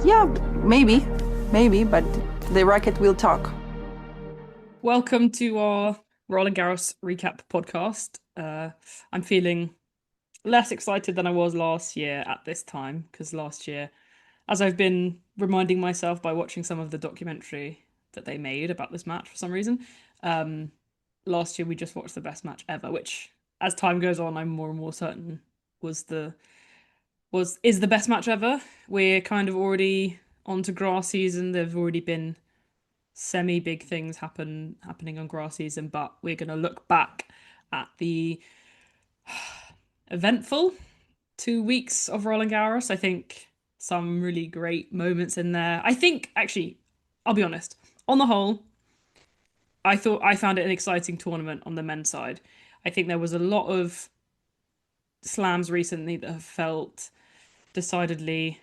Yeah, maybe, but the racket will talk. Welcome to our Roland Garros recap podcast. I'm feeling less excited than I was last year at this time because last year, as I've been reminding myself by watching some of the documentary that they made about this match for some reason, um, last year we just watched the best match ever, which as time goes on, I'm more and more certain was the was is the best match ever. We're kind of already on to grass season. There've already been semi big things happening on grass season, but we're going to look back at the eventful 2 weeks of Roland Garros. I think some really great moments in there. I think actually, I'll be honest. On the whole, I found it an exciting tournament on the men's side. I think there was a lot of slams recently that have felt decidedly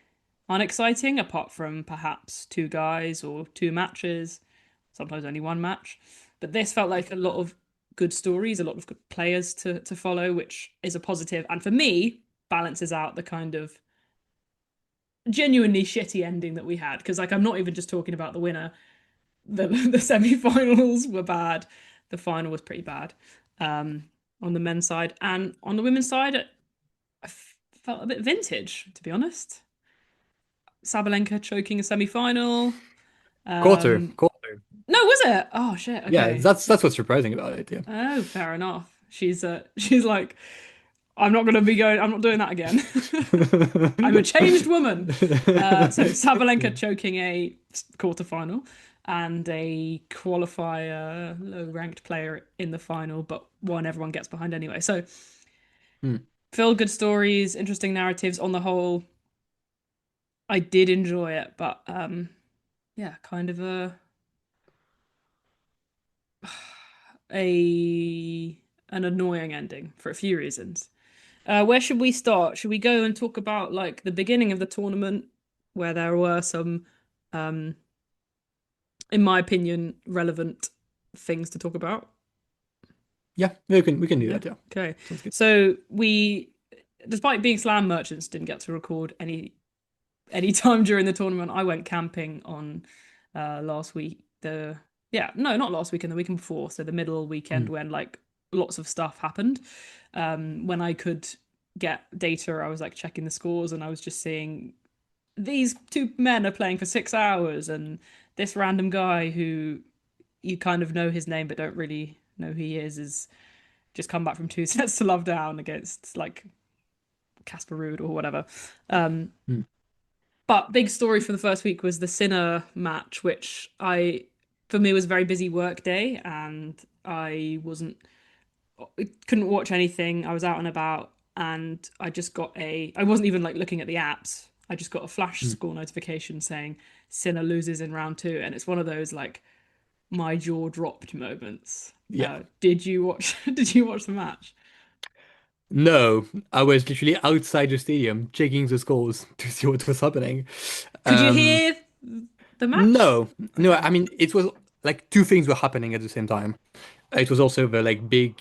unexciting, apart from perhaps two guys or two matches, sometimes only one match. But this felt like a lot of good stories, a lot of good players to follow, which is a positive. And for me, balances out the kind of genuinely shitty ending that we had. Because like I'm not even just talking about the winner. The semi-finals were bad. The final was pretty bad. Um, on the men's side. And on the women's side, I felt a bit vintage, to be honest. Sabalenka choking a semi-final. Quarter, Um, quarter. no, was it? Oh shit. Yeah, Okay. that's what's surprising about it. Yeah. Oh, fair enough. She's like, I'm not gonna be going. I'm not doing that again. I'm a changed woman. So Sabalenka choking a quarterfinal and a qualifier, low-ranked player in the final, but one everyone gets behind anyway. So Hmm. feel good stories, interesting narratives on the whole. I did enjoy it, but yeah, kind of a an annoying ending for a few reasons. Where should we start? Should we go and talk about like the beginning of the tournament, where there were some, um, in my opinion, relevant things to talk about? Yeah, we can do Yeah. that. Yeah, Okay. sounds good. So we, despite being slam merchants, didn't get to record any time during the tournament. I went camping on last week. The Yeah, no, not last weekend, the weekend before. So the middle weekend Hmm. when like lots of stuff happened. When I could get data, I was like checking the scores and I was just seeing these two men are playing for 6 hours and this random guy who you kind of know his name but don't really know who he is just come back from two sets to love down against like Casper Ruud or whatever. Um, Hmm. But big story for the first week was the Sinner match, which for me, was a very busy work day, and couldn't watch anything. I was out and about, and I wasn't even like looking at the apps. I just got a flash Hmm. score notification saying Sinner loses in round two, and it's one of those like my jaw dropped moments. Yeah. Did you watch? Did you watch the match? No, I was literally outside the stadium checking the scores to see what was happening. Could you Um, hear the match? no, no. Okay. I mean, it was like two things were happening at the same time. It was also the like big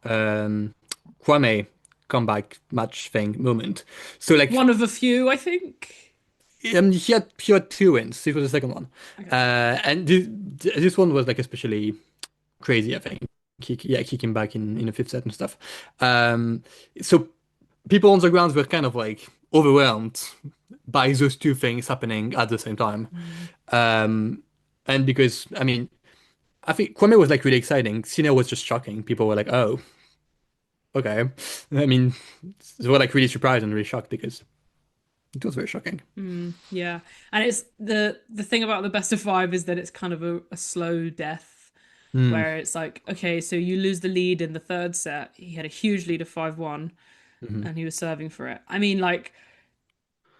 um, Kwame comeback match thing moment. So like One of a few, I think. he had two wins. This was the second one, Okay. and this one was like especially crazy, I think. Kicking back in the fifth set and stuff. So people on the grounds were kind of like overwhelmed by those two things happening at the same time. Mm. Um, and because I mean, I think Kwame was like really exciting. Sina was just shocking. People were like, "Oh, okay." I mean, they were like really surprised and really shocked because it was very shocking. Yeah, and it's the thing about the best of five is that it's kind of a slow death, Hmm. where it's like, okay, so you lose the lead in the third set. He had a huge lead of 5-1, Hmm. and he was serving for it. I mean, like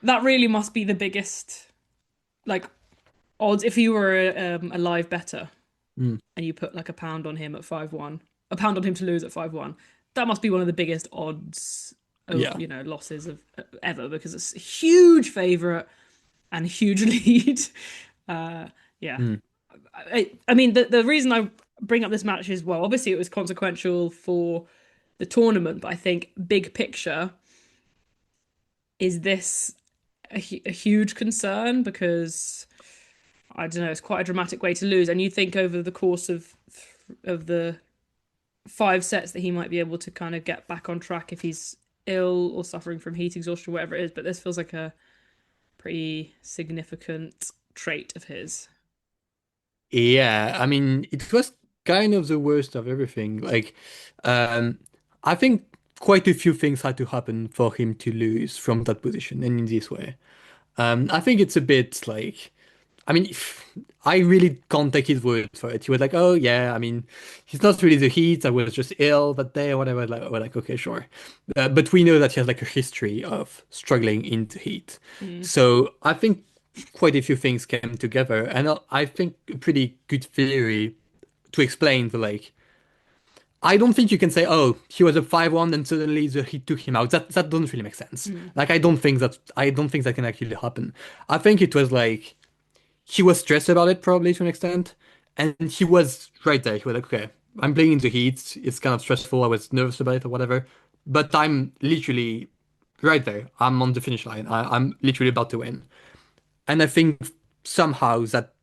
that really must be the biggest like odds if you were a live better Hmm. and you put like a pound on him at 5-1, a pound on him to lose at 5-1. That must be one of the biggest odds of Yeah. losses of ever because it's a huge favorite and huge lead. Uh, yeah. Hmm. I mean, the reason I bring up this match is, well, obviously it was consequential for the tournament, but I think big picture is this a huge concern because I don't know, it's quite a dramatic way to lose. And you think over the course of the 5 sets that he might be able to kind of get back on track if he's ill or suffering from heat exhaustion, whatever it is. But this feels like a pretty significant trait of his. Yeah, I mean, it was kind of the worst of everything. Like, um, I think quite a few things had to happen for him to lose from that position and in this way. I think it's a bit like, I mean, I really can't take his word for it. He was like, "Oh yeah, I mean, he's not really the heat. I was just ill that day or whatever." Like, we're like, "Okay, sure," but we know that he has like a history of struggling in the heat. Mm. So I think quite a few things came together, and I think a pretty good theory to explain the like. I don't think you can say, "Oh, he was a 5-1 and suddenly the heat took him out." That doesn't really make sense. Mm. Like, I don't think that can actually happen. I think it was like he was stressed about it probably to an extent, and he was right there. He was like, okay, I'm playing in the heat. It's kind of stressful. I was nervous about it or whatever, but I'm literally right there. I'm on the finish line. I'm literally about to win. And I think somehow that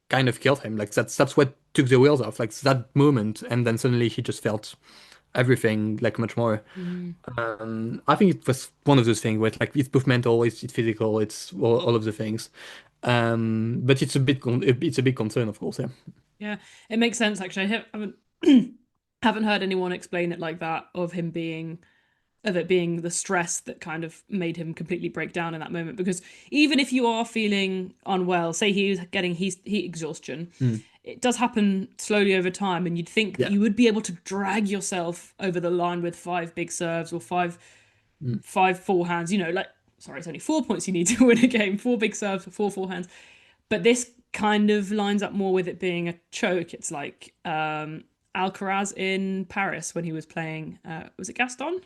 kind of killed him. Like that's what took the wheels off. Like that moment, and then suddenly he just felt everything like much more. Mm. I think it was one of those things where it's like it's both mental, it's physical, it's all of the things. But it's a big concern, of course. Yeah. Yeah, it makes sense actually. I haven't haven't heard anyone explain it like that of it being the stress that kind of made him completely break down in that moment. Because even if you are feeling unwell, say he was getting heat exhaustion, Mm. it does happen slowly over time, and you'd think that Yeah. you would be able to drag yourself over the line with 5 big serves or Mm. five forehands. You know, like sorry, it's only 4 points you need to win a game. 4 big serves for 4 forehands. But this kind of lines up more with it being a choke. It's like Alcaraz in Paris when he was playing. Was it Gaston?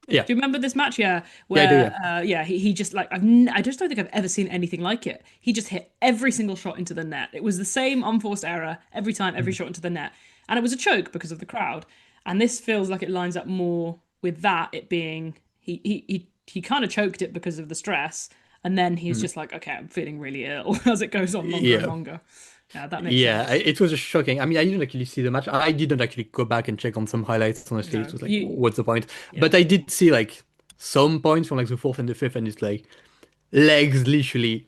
Yeah. Do you remember this match? Yeah, Yeah, I do. where Yeah. yeah, he just like I just don't think I've ever seen anything like it. He just hit every single shot into the net. It was the same unforced error every time, every Mm. shot into the net, and it was a choke because of the crowd. And this feels like it lines up more with that. It being he kind of choked it because of the stress, and then he's Mm. just like, okay, I'm feeling really ill as it goes on longer and Yeah. longer. Yeah, that makes Yeah, sense. it was just shocking. I mean, I didn't actually see the match. I didn't actually go back and check on some highlights, honestly. It No, was like, you what's the point? yeah. But I did see like some points from like the fourth and the fifth, and it's like legs literally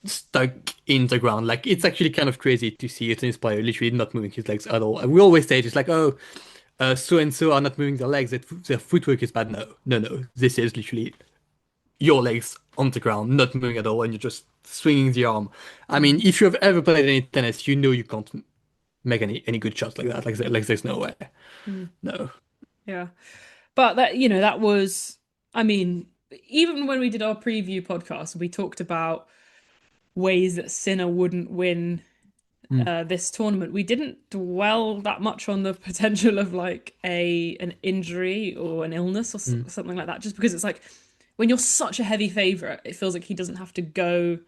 stuck in the ground. Like it's actually kind of crazy to see a tennis player literally not moving his legs at all. And we always say it's like, oh, so and so are not moving their legs. Their footwork is bad. No, no, no. This is literally your legs on the ground, not moving at all, and you're just swinging the arm. I mean, Mm, if you've ever played any tennis, you know you can't make any good shots like that. Like there's no way. mm, No. yeah. But that, that was, I mean, even when we did our preview podcast, we talked about ways that Sinner wouldn't win Mm, this tournament. We didn't dwell that much on the potential of like an injury or an illness or mm. something like that, just because it's like when you're such a heavy favorite, it feels like he doesn't have to go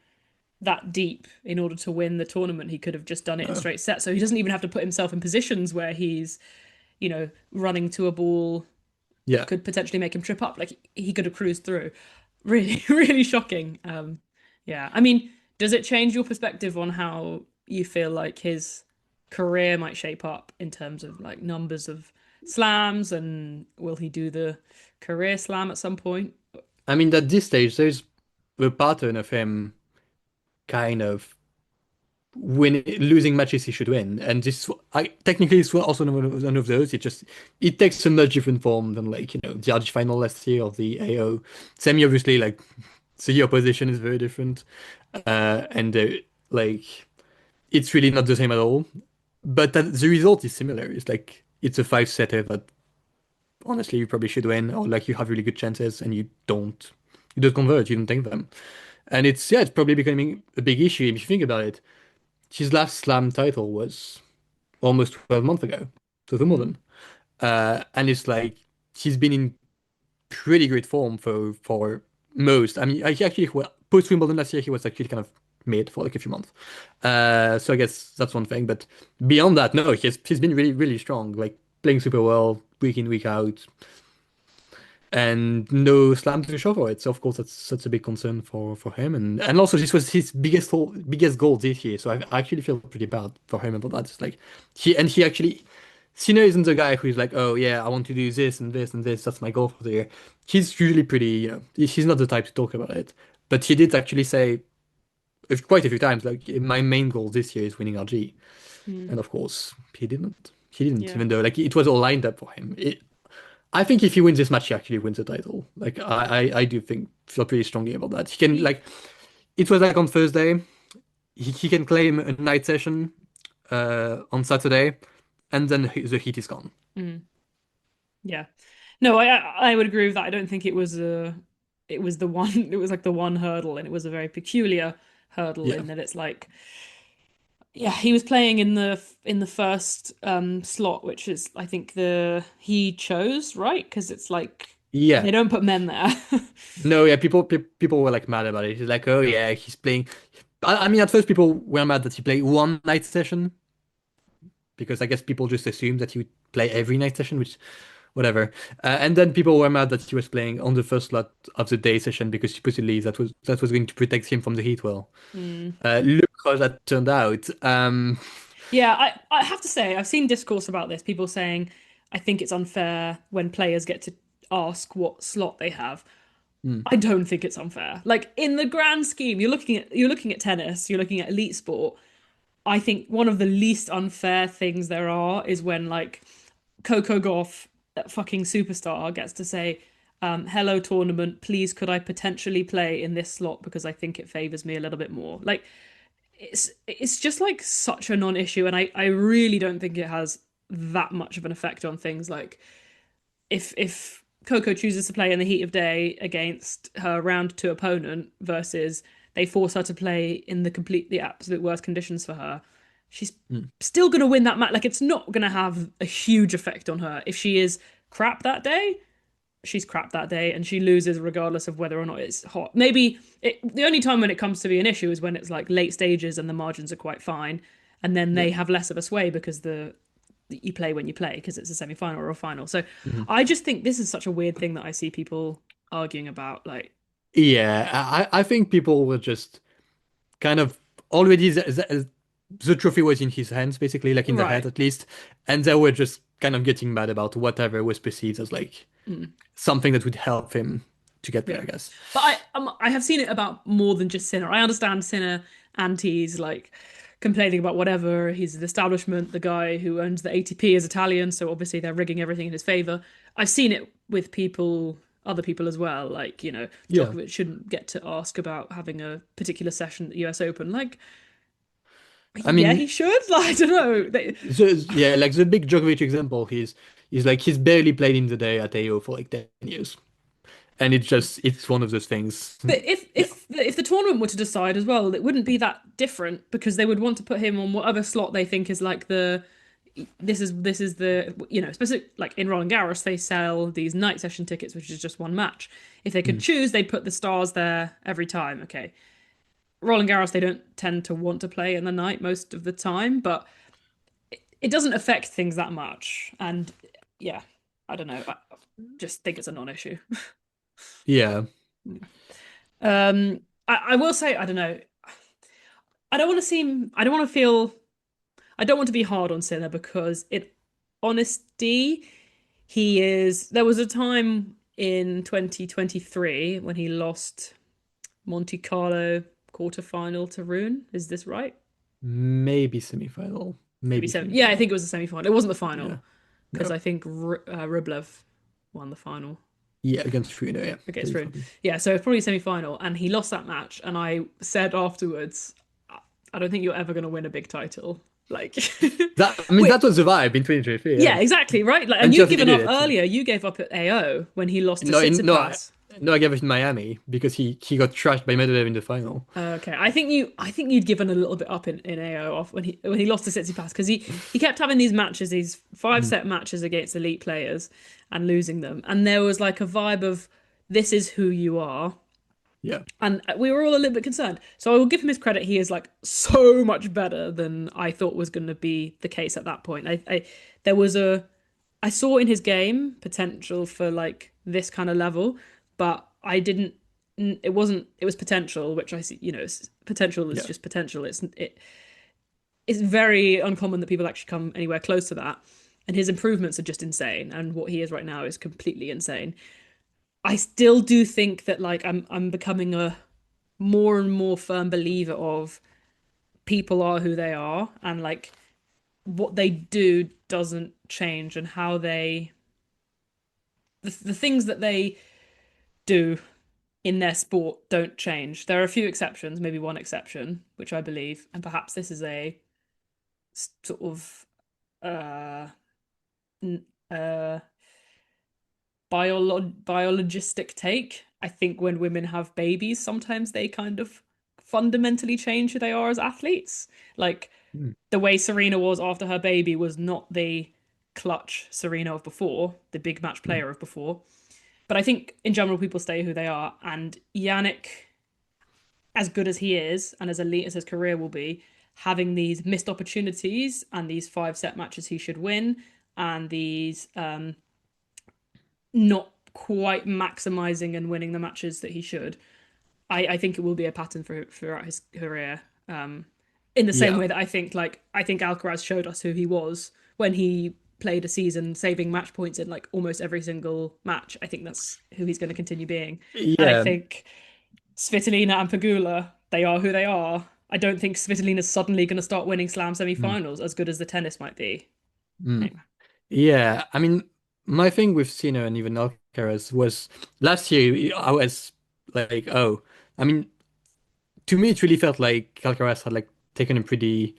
that deep in order to win the tournament. He could have just done it in No. straight sets. So he doesn't even have to put himself in positions where he's, running to a ball that Yeah. could potentially make him trip up. Like he could have cruised through. Really, really shocking. Yeah. I mean, does it change your perspective on how you feel like his career might shape up in terms of like numbers of slams and will he do the career slam at some point? I mean, at this stage, there's a pattern of him kind of losing matches he should win, and this technically it's also one of those. It takes a much different form than like the RG final last year or the AO. Semi obviously like the opposition is very different, and like it's really not the same at all. But the result is similar. It's like it's a 5-setter that honestly you probably should win, or like you have really good chances and you don't convert, you don't take them. And it's probably becoming a big issue if you think about it. His last slam title was almost 12 months ago, so the Mm, modern. And it's like he's been in pretty great form for most. I mean, he actually post Wimbledon last year he was actually kind of mid for like a few months. So I guess that's one thing. But beyond that, no, he's been really really strong, like playing super well week in week out. and no slam to show for it. So of course that's such a big concern for him, and also this was his biggest goal this year. So I actually feel pretty bad for him about that. It's like he actually. Sinner isn't the guy who's like, oh yeah, I want to do this and this and this. That's my goal for the year. He's usually pretty, he's not the type to talk about it. But he did actually say quite a few times, like, my main goal this year is winning RG. Mm. And of course, he didn't. He didn't, Yeah. even though like it was all lined up for him. I think if he wins this match, he actually wins the title. Like I do feel pretty strongly about that. He can like it was like on Thursday. He can claim a night session on Saturday, and then the heat is gone. Mm. Yeah. No, I would agree with that. I don't think it was the one it was like the one hurdle, and it was a very peculiar hurdle Yeah, in that it's like, yeah, he was playing in the first slot, which is I think the he chose, right? Because it's like yeah. they don't put men there. No, yeah. People were like mad about it. He's like, oh yeah, he's playing. I mean, at first people were mad that he played one night session because I guess people just assumed that he would play every night session, which whatever. And then people were mad that he was playing on the first slot of the day session because supposedly that was going to protect him from the heat. Well, Mm. look how that turned out. Yeah, I have to say, I've seen discourse about this, people saying, I think it's unfair when players get to ask what slot they have. Hmm, I don't think it's unfair. Like in the grand scheme, you're looking at tennis, you're looking at elite sport. I think one of the least unfair things there are is when like Coco Gauff, that fucking superstar, gets to say, hello tournament, please could I potentially play in this slot because I think it favors me a little bit more. Like it's just like such a non-issue, and I really don't think it has that much of an effect on things. Like if Coco chooses to play in the heat of day against her round two opponent versus they force her to play in the absolute worst conditions for her, she's hmm. still going to win that match. Like it's not going to have a huge effect on her. If she is crap that day, she's crap that day and she loses regardless of whether or not it's hot. The only time when it comes to be an issue is when it's like late stages and the margins are quite fine, and then Yeah. they have less of a sway because you play when you play because it's a semi-final or a final. So Mhm. I just think this is such a weird thing that I see people arguing about. Like, Yeah, I think people were just kind of already the trophy was in his hands, basically, like in the head right. at least, and they were just kind of getting mad about whatever was perceived as like Mm, something that would help him to get there, yeah. I guess. But I have seen it about more than just Sinner. I understand Sinner antis like complaining about whatever. He's the establishment, the guy who owns the ATP is Italian, so obviously they're rigging everything in his favor. I've seen it with other people as well. Like, Yeah, Djokovic shouldn't get to ask about having a particular session at the US Open. Like, I yeah, he mean, should. Like, I don't know. yeah, like the big Djokovic example, he's like he's barely played in the day at AO for like 10 years, and it's one of those things. But if Yeah, if if the tournament were to decide as well, it wouldn't be that different because they would want to put him on whatever slot they think is like this is the especially like in Roland Garros they sell these night session tickets which is just one match. If they could mm, choose, they'd put the stars there every time. Okay, Roland Garros they don't tend to want to play in the night most of the time, but it doesn't affect things that much. And yeah, I don't know. I just think it's a non-issue. yeah. I will say I don't know. I don't want to feel, I don't want to be hard on Sinner because in honesty, there was a time in 2023 when he lost Monte Carlo quarterfinal to Rune. Is this right? Maybe semifinal, Maybe maybe seven. Yeah, I semifinal. think it was the semi-final. It wasn't the Yeah, final because no, I think Rublev won the final yeah, against Funo, yeah, against pretty Rune. probably. Yeah, so it's probably semi-final, and he lost that match. And I said afterwards, I don't think you're ever going to win a big title. Like, I mean, wait, that was the vibe in 2023, yeah. yeah, exactly, right? Like, and Until you'd he given did up it. earlier. You gave up at AO when he lost to No, Tsitsipas. no, I gave it in Miami because he got trashed by Medvedev in the final. Okay, I think you'd given a little bit up in AO off when he lost to Tsitsipas because he kept having these matches, these five Mm, set matches against elite players and losing them, and there was like a vibe of this is who you are. yeah, And we were all a little bit concerned. So I will give him his credit. He is like so much better than I thought was going to be the case at that point. There was I saw in his game potential for like this kind of level, but I didn't. It wasn't. It was potential, which I see. Potential is Yeah. just potential. It's very uncommon that people actually come anywhere close to that. And his improvements are just insane. And what he is right now is completely insane. I still do think that like I'm becoming a more and more firm believer of people are who they are, and like what they do doesn't change, and how the things that they do in their sport don't change. There are a few exceptions, maybe one exception, which I believe, and perhaps this is a sort of uh uh biologistic take. I think when women have babies, sometimes they kind of fundamentally change who they are as athletes. Like Mm. the way Serena was after her baby was not the clutch Serena of before, the big match Mm. player of before. But I think in general people stay who they are. And Yannick, as good as he is and as elite as his career will be, having these missed opportunities and these 5 set matches he should win and these not quite maximizing and winning the matches that he should. I think it will be a pattern throughout his career. In the same Yeah. way that I think Alcaraz showed us who he was when he played a season saving match points in like almost every single match. I think that's who he's going to continue being. And I Yeah. think Svitolina and Pegula, they are who they are. I don't think Svitolina's suddenly going to start winning slam Mm. semi-finals as good as the tennis might be. Mm. Anyway. Yeah. I mean, my thing with Sinner and even Alcaraz was last year I was like, oh, I mean, to me it really felt like Alcaraz had like taken a pretty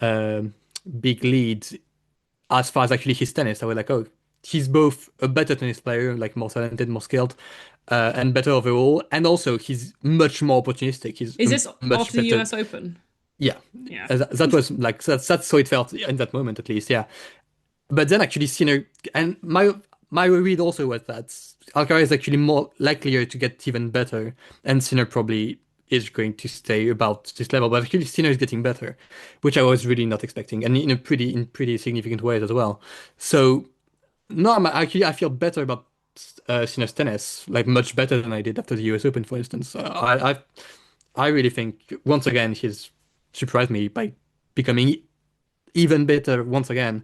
um big lead as far as actually his tennis. I was like, oh, he's both a better tennis player, like more talented, more skilled, and better overall, and also he's much more opportunistic. He's Is a this much after the better. US Open? Yeah, Yeah. that was like that's so it felt in that moment at least. Yeah, but then actually, Sinner and my read also was that Alcaraz is actually more likelier to get even better, and Sinner probably is going to stay about this level. But actually, Sinner is getting better, which I was really not expecting, and in pretty significant ways as well. So no, actually I feel better about Sinner's tennis, like much better than I did after the US Open, for instance. I really think once again he's surprised me by becoming even better once again,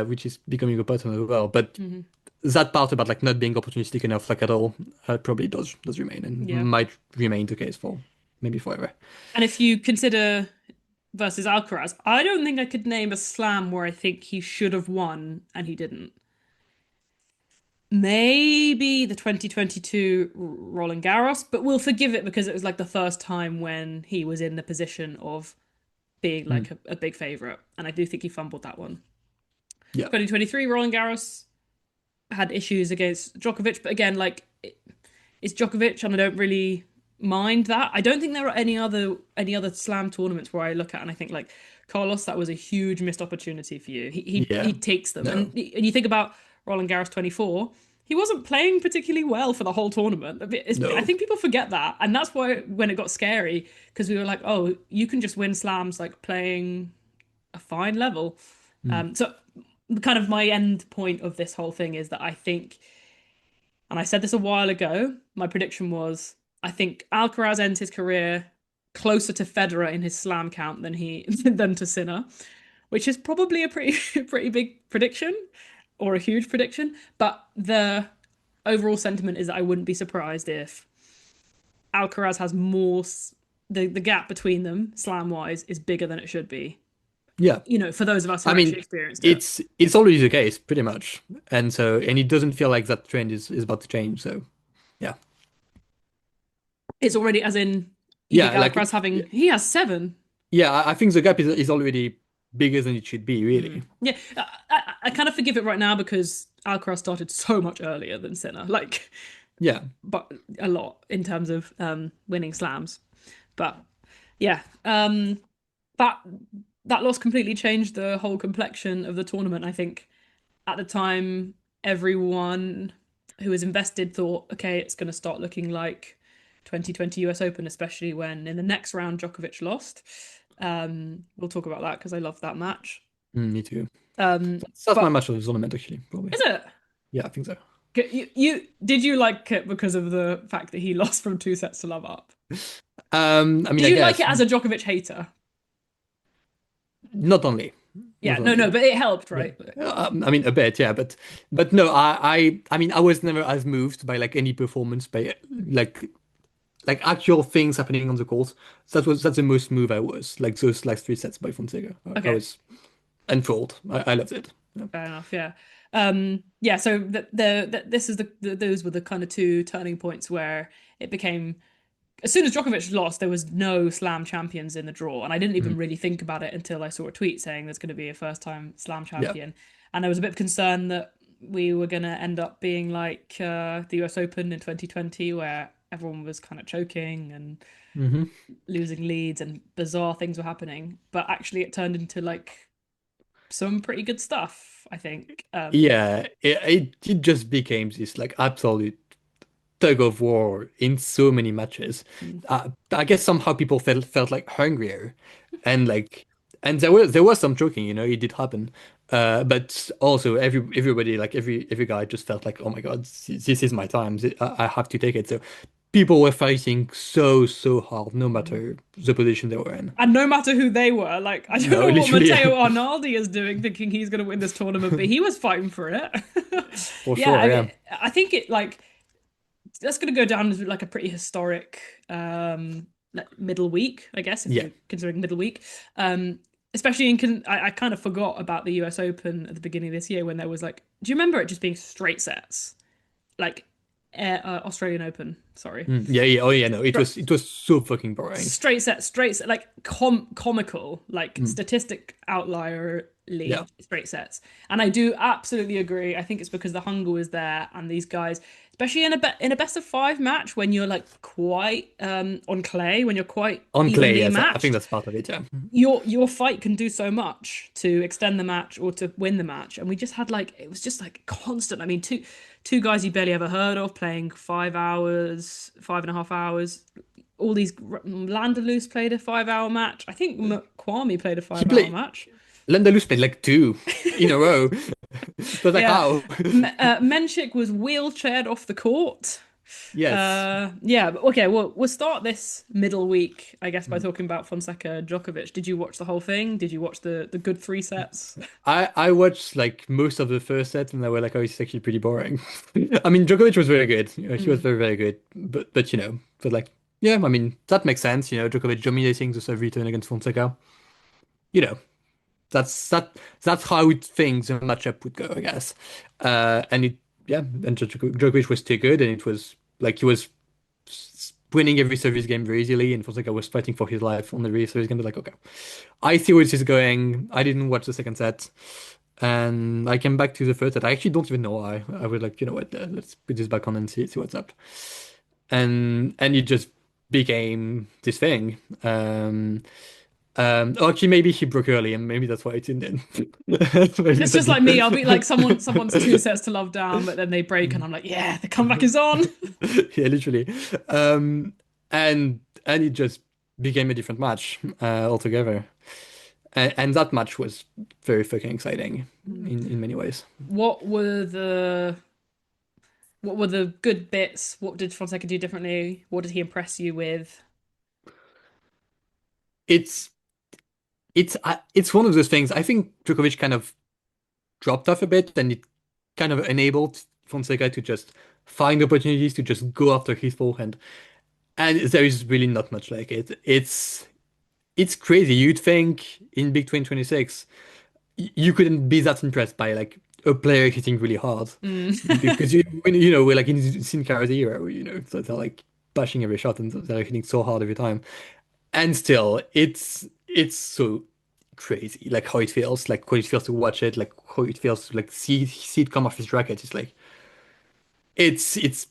which is becoming a pattern as well. But Hmm. that part about like not being opportunistic enough, like at all, probably does remain and Yeah. might remain the case for maybe forever. And if you consider versus Alcaraz, I don't think I could name a slam where I think he should have won and he didn't. Maybe the 2022 Roland Garros, but we'll forgive it because it was like the first time when he was in the position of being Mm, like a big favorite. And I do think he fumbled that one. yeah, 2023 Roland Garros had issues against Djokovic, but again, it's Djokovic, and I don't really mind that. I don't think there are any other slam tournaments where I look at and I think like Carlos, that was a huge missed opportunity for you. He yeah, takes them, no, and you think about Roland Garros 24. He wasn't playing particularly well for the whole tournament. I no. think people forget that, and that's why when it got scary because we were like, oh, you can just win slams like playing a fine level. Mm, So kind of my end point of this whole thing is that I think, and I said this a while ago, my prediction was I think Alcaraz ends his career closer to Federer in his slam count than to Sinner, which is probably a pretty pretty big prediction or a huge prediction. But the overall sentiment is that I wouldn't be surprised if Alcaraz has more. The gap between them, slam wise, is bigger than it should be. yeah. For those of us who I actually mean, experienced it. it's already the case pretty much, and it doesn't feel like that trend is about to change. So yeah, It's already, as in, you think yeah, like Alcaraz he has 7. yeah, I think the gap is already bigger than it should be, really. Yeah, I kind of forgive it right now because Alcaraz started so much earlier than Sinner, like, Yeah, but a lot in terms of winning slams. But yeah, that that loss completely changed the whole complexion of the tournament. I think at the time, everyone who was invested thought, okay, it's going to start looking like 2020 US Open, especially when in the next round Djokovic lost. We'll talk about that because I love that match. me too. That's my But match of the tournament, actually, probably. is it? Yeah, I think so. You did you like it because of the fact that he lost from 2 sets to love up? I mean, Did I you like guess it as a Djokovic hater? not only, Yeah, not no, only. but it helped, Yeah. right? I mean, a bit, yeah, but no, I mean, I was never as moved by like any performance by like actual things happening on the court. That's the most move I was like those last 3 sets by Fonseca. I Okay, was enthralled. I loved it. Yeah. fair enough. Yeah, yeah. So this is those were the kind of two turning points where it became as soon as Djokovic lost, there was no Slam champions in the draw, and I didn't even Mhm. really think about it until I saw a tweet saying there's going to be a first-time Slam Yeah. champion, and I was a bit concerned that we were going to end up being like the US Open in 2020, where everyone was kind of choking and Hmm. losing leads and bizarre things were happening. But actually, it turned into like some pretty good stuff, I think. Yeah, it just became this like absolute tug of war in so many matches. Mm. I guess somehow people felt like hungrier, and like and there was some choking, it did happen. But also everybody like every guy just felt like, oh my God, this is my time. I have to take it. So people were fighting so hard, no matter the position they were in. And no matter who they were, like I don't No, know what literally, Matteo Arnaldi is doing, thinking he's going to win this tournament, but he was fighting for it. for Yeah, sure, I yeah. mean, I think it like that's going to go down as like a pretty historic like middle week, I guess, if Yeah. you're considering middle week. Especially I kind of forgot about the US Open at the beginning of this year when there was like, do you remember it just being straight sets, like Australian Open? Sorry, Yeah, yeah. Oh yeah, no, it straight was it was so fucking boring. straight set, like comical, like Mm, statistic yeah. outlierly straight sets. And I do absolutely agree. I think it's because the hunger was there, and these guys, especially in a best of five match, when you're like quite on clay, when you're quite On clay, evenly yes, I think matched, that's part of it, yeah. your fight can do so much to extend the match or to win the match. And we just had like it was just like constant. I mean, two guys you barely ever heard of playing 5 hours, 5.5 hours. All these Landalus played a 5 hour match. I think Kwame played a He 5 hour played match. Landalus played like two in a row. So like Yeah, how? Menšík was wheelchaired off the court. Yes. Yeah, but okay, well, we'll start this middle week, I guess, by Mm. talking about Fonseca Djokovic. Did you watch the whole thing? Did you watch the good 3 sets? I watched like most of the first set and I was like, oh, it's actually pretty boring. I mean, Djokovic was very good. He was Mm. very good. But but like yeah, I mean that makes sense. Djokovic dominating the serve return against Fonseca. You know, that's how things a matchup would go, I guess. And it yeah, and Djokovic was too good, and it was like he was winning every service game very easily, and Fonseca was fighting for his life on every service game. But like, okay, I see where this is going. I didn't watch the second set, and I came back to the first set. I actually don't even know why. I was like, you know what, let's put this back on and see what's up. And it just became this thing. Actually, maybe he broke early, and maybe that's why it didn't end. Maybe It's that's just like me. I'll be like someone's 2 sets to love down, but then they break, and I'm like, yeah, the comeback is on. yeah, literally. And it just became a different match altogether. And that match was very fucking exciting in many ways. What were the what were the good bits? What did Fonseca do differently? What did he impress you with? It's it's one of those things. I think Djokovic kind of dropped off a bit, and it kind of enabled Fonseca to just find opportunities to just go after his forehand. And there is really not much like it. It's crazy. You'd think in Big 2026 you couldn't be that impressed by like a player hitting really hard Mm. because we're like in Sin Cara's era where so they're like bashing every shot and they're hitting so hard every time. And still, it's so crazy, like how it feels to watch it, like how it feels to like see it come off his racket. It's like it's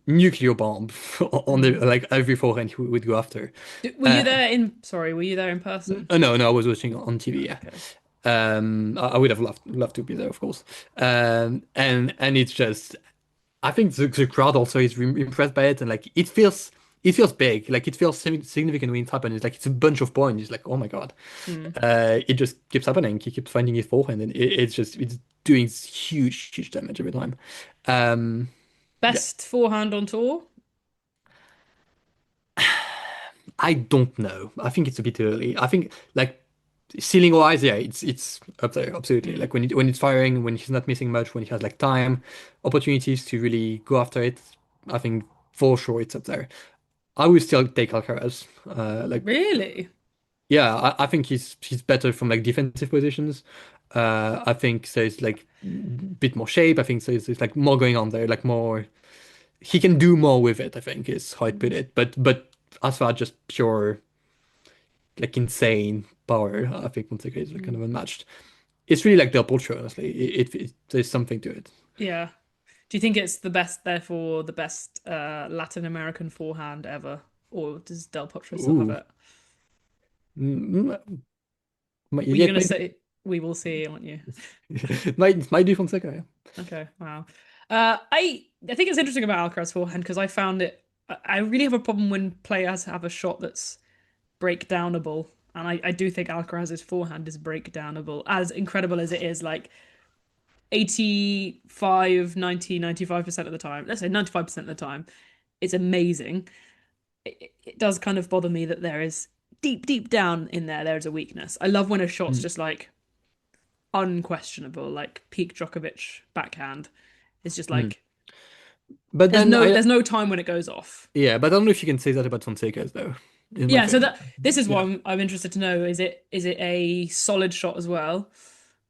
nuclear bomb on the Mm. like every forehand he would go after. Were you Uh, there in? Sorry, were you there in person? no, I was watching on TV. Yeah, Okay. I would have loved to be there, of course. And it's just, I think the crowd also is impressed by it, and like it feels it feels big. Like it feels significant when it happens. It's like it's a bunch of points. It's like, oh my God. Mm. It just keeps happening. He keeps finding his forehand, and it's doing huge damage every time. Um, yeah, Best forehand on tour? I don't know. I think it's a bit early. I think like ceiling wise, yeah, it's up there, absolutely. Mm. Like when it's firing, when he's not missing much, when he has like time, opportunities to really go after it, I think for sure it's up there. I would still take Alcaraz. Like Really? yeah, I think he's better from like defensive positions. I think there's like a bit more shape. I think there's like more going on there, like more he can do more with it, I think is how I'd put Mm. it. But as far as just pure like insane power, I think Fonseca is like kind Mm. of unmatched. It's really like the approach, honestly. There's something to it. Yeah. Do you think it's the best, therefore, the best Latin American forehand ever? Or does Del Potro still have Ooh. it? Mm, Were you yeah, going to say we will see, aren't you? might do Fonseca, yeah. Okay, wow. I think it's interesting about Alcaraz forehand because I found it. I really have a problem when players have a shot that's breakdownable, and I do think Alcaraz's forehand is breakdownable. As incredible as it is, like 85, 90, 95% of the time, let's say 95% of the time, it's amazing. It does kind of bother me that there is deep down in there is a weakness. I love when a shot's Mm, just like unquestionable, like peak Djokovic backhand. It's just mm. like But then there's no time when it goes off. yeah, but I don't know if you can say that about Fonseca's though, in my Yeah, so opinion. that this is what Yeah. I'm interested to know. Is it a solid shot as well,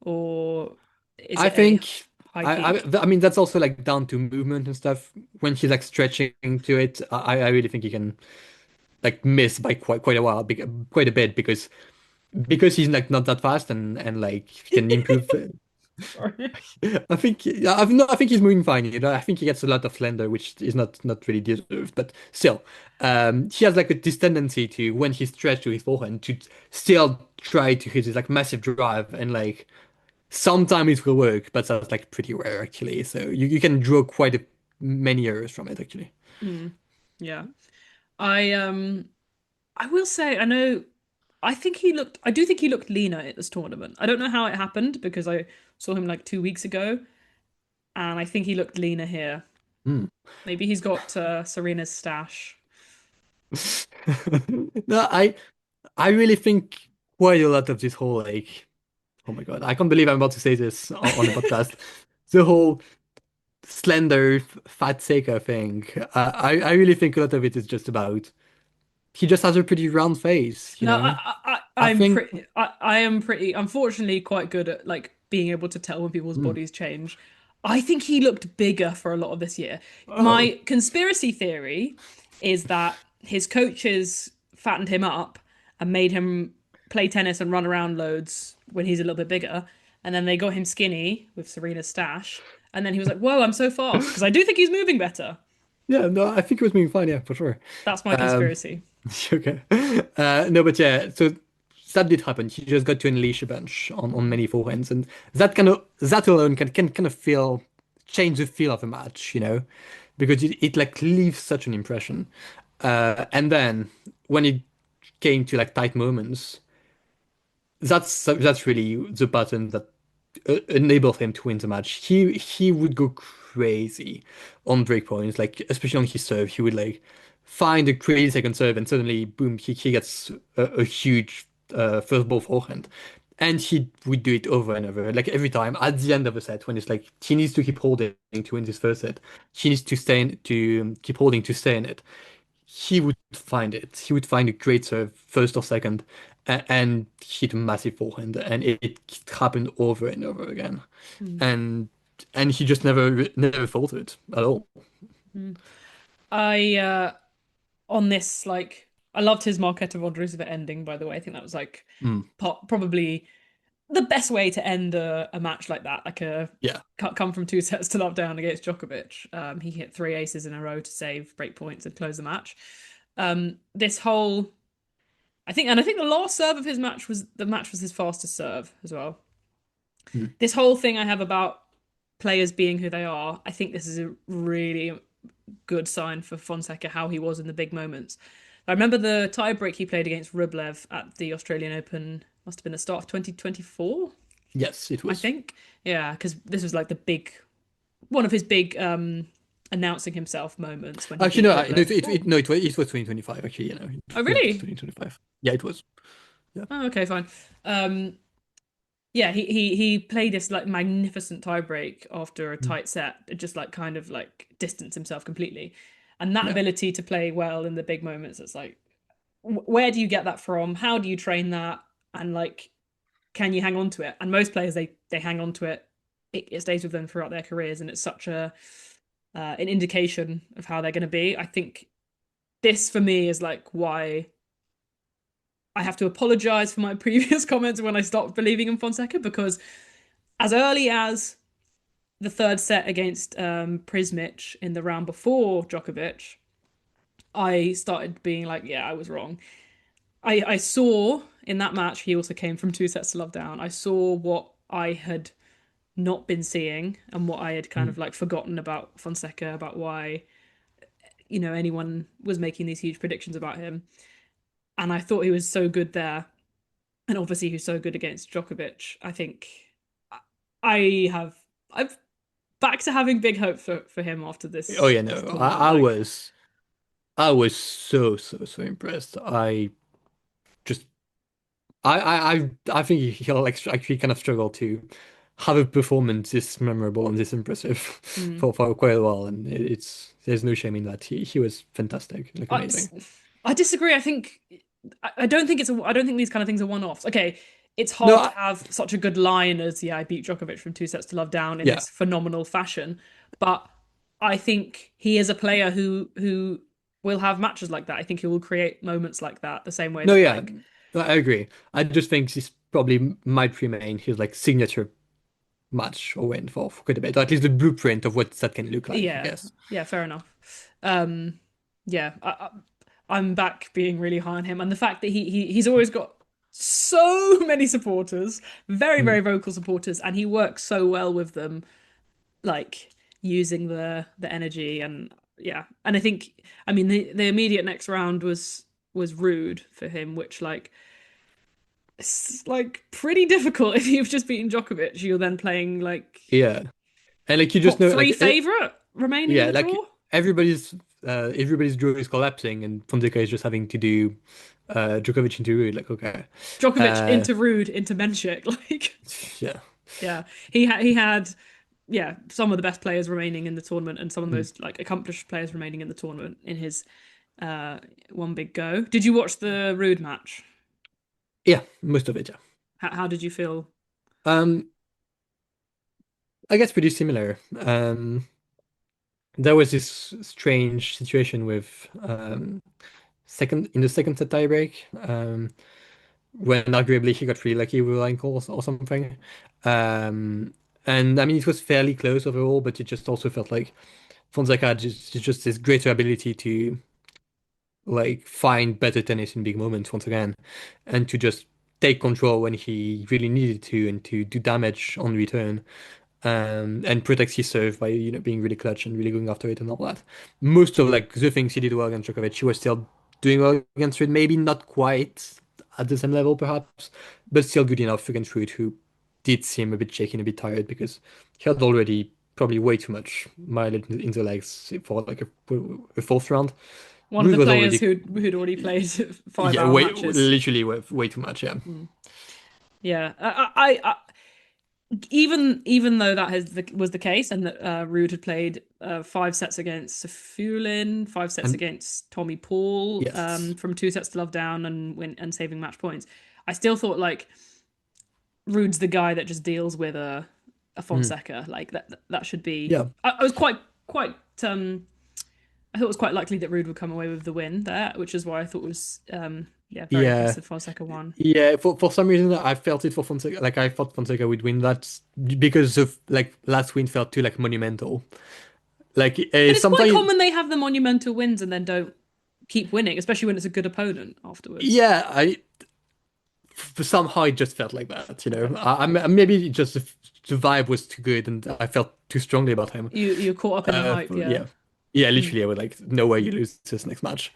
or is I it a think high peak? I mean that's also like down to movement and stuff. When he's like stretching to it, I really think he can like miss by quite a while, quite a bit because he's like not that fast and like he can improve. Sorry. I think yeah, I think he's moving fine. You know, I think he gets a lot of slender, which is not really deserved, but still, he has like this tendency to when he's stretched to his forehand to still try to hit his like massive drive and like. Sometimes it will work, but that's like pretty rare actually. So you can draw many errors from it actually. Mm, yeah. I um I will say I know I do think he looked leaner at this tournament. I don't know how it happened because I saw him like 2 weeks ago and I think he looked leaner here. Hmm. Maybe he's got Serena's stash. No, I really think quite a lot of this whole like oh my God, I can't believe I'm about to say this on the podcast. The whole slender fat Seika thing. I really think a lot of it is just about he just has a pretty round face, you No, know. I think I am pretty unfortunately quite good at like being able to tell when people's hmm. bodies change. I think he looked bigger for a lot of this year. Oh My conspiracy theory is that his coaches fattened him up and made him play tennis and run around loads when he's a little bit bigger, and then they got him skinny with Serena's stash, and then he was like, "Whoa, I'm so fast!" Because I do think he's moving better. yeah, no, I think it was moving fine, yeah, for sure. That's my Um, conspiracy. okay. No, but yeah, so that did happen. He just got to unleash a bunch on Mm. many forehands, and that alone can kind of feel change the feel of a match, you know, because it like leaves such an impression. And then when it came to like tight moments, that's really the pattern that enabled him to win the match. He would go crazy on break points, like especially on his serve. He would like find a crazy second serve, and suddenly, boom, he gets a huge first ball forehand. And he would do it over and over, like every time at the end of a set when it's like he needs to keep holding to win this first set. He needs to keep holding to stay in it. He would find it. He would find a great serve, first or second, and hit a massive forehand, and it happened over and over again, Mm. and and he just never faltered at all. Mm. I on this like I loved his Marketa Vondrousova ending, by the way. I think that was like Mm, probably the best way to end a match like that, like a yeah. come from 2 sets to love down against Djokovic. He hit three aces in a row to save break points and close the match. This whole I think the last serve of his match was his fastest serve as well. Mm, This whole thing I have about players being who they are, I think this is a really good sign for Fonseca how he was in the big moments. I remember the tiebreak he played against Rublev at the Australian Open, must have been the start of 2024, Yes, it I was. think. Yeah, because this was like the big one of his big announcing himself moments when he Actually, beat no, Rublev. no, it was 2025. Actually, Oh, yeah, it was really? 2025. Yeah, it was. Yeah, Oh, okay, fine. Um, yeah, he played this like magnificent tiebreak after a Mm. tight set, just like kind of like distanced himself completely. And that Yeah, ability to play well in the big moments, it's like, where do you get that from? How do you train that? And like, can you hang on to it? And most players they hang on to it. It stays with them throughout their careers, and it's such a an indication of how they're going to be. I think this for me is like why I have to apologize for my previous comments when I stopped believing in Fonseca, because as early as the third set against Prismic in the round before Djokovic, I started being like, yeah, I was wrong. I saw in that match he also came from 2 sets to love down. I saw what I had not been seeing and what I had kind mm. of like forgotten about Fonseca, about why, you know, anyone was making these huge predictions about him. And I thought he was so good there. And obviously he was so good against Djokovic. I think I've back to having big hopes for him after Oh this yeah, this no, tournament. Like, I was so impressed. I just, I think he'll like actually kind of struggle to have a performance this memorable and this impressive mm. for quite a while, and it's there's no shame in that. He was fantastic, like I, amazing. I disagree. I think I don't think I don't think these kind of things are one-offs. Okay, it's No, hard to have such a good line as yeah, I beat Djokovic from 2 sets to love down in yeah, this phenomenal fashion, but I think he is a player who will have matches like that. I think he will create moments like that the same way no, that yeah, like I agree. I just think this probably might remain his like signature match or win for quite a bit, or at least the blueprint of what that can look like, I yeah, guess. yeah, fair enough. Um, yeah, I'm back being really high on him, and the fact that he's always got so many supporters, very Mm. very vocal supporters, and he works so well with them, like using the energy and yeah, and I think I mean the immediate next round was rude for him, which like it's like pretty difficult if you've just beaten Djokovic. You're then playing like Yeah, and like you just top know, three favorite remaining in yeah, the like draw. everybody's draw is collapsing, and Fonseca is just having to do Djokovic into Ruud. Like, okay, Djokovic uh, into Ruud into Menšík. Like, yeah, yeah, he had yeah some of the best players remaining in the tournament and some of the mm. most like accomplished players remaining in the tournament in his one big go. Did you watch the Ruud match? Yeah, most of it, yeah. How did you feel? Um, I guess pretty similar. There was this strange situation with second in the second set tiebreak, when arguably he got really lucky with ankles or something. Um, and I mean, it was fairly close overall, but it just also felt like Fonseca had just this greater ability to like find better tennis in big moments once again, and to just take control when he really needed to, and to do damage on return, and protect his serve by being really clutch and really going after it and all that. Most of like the things he did well against Djokovic, he was still doing well against Ruud. Maybe not quite at the same level, perhaps, but still good enough against Ruud, who did seem a bit shaky and a bit tired because he had already probably way too much mileage in the legs for like a fourth round. One of Ruud the was players already, who'd already played five yeah, hour way matches. literally way too much. Yeah. Mm. Yeah, even though was the case, and that Ruud had played 5 sets against Safulin, 5 sets And against Tommy Paul, yes. from 2 sets to love down and saving match points. I still thought like Ruud's the guy that just deals with a Mm. Fonseca. Like that should be. Yeah. I was quite I thought it was quite likely that Ruud would come away with the win there, which is why I thought it was yeah, very Yeah. impressive Fonseca won. Yeah, for some reason I felt it for Fonseca. Like I thought Fonseca would win that because of like last win felt too like monumental. Like But it's quite sometimes, common they have the monumental wins and then don't keep winning, especially when it's a good opponent afterwards. yeah, I somehow it just felt like that. Okay. Maybe just the vibe was too good, and I felt too strongly about him. You're caught up in the hype, yeah. Yeah, Yeah, Mm. literally, I would like no way you lose this next match.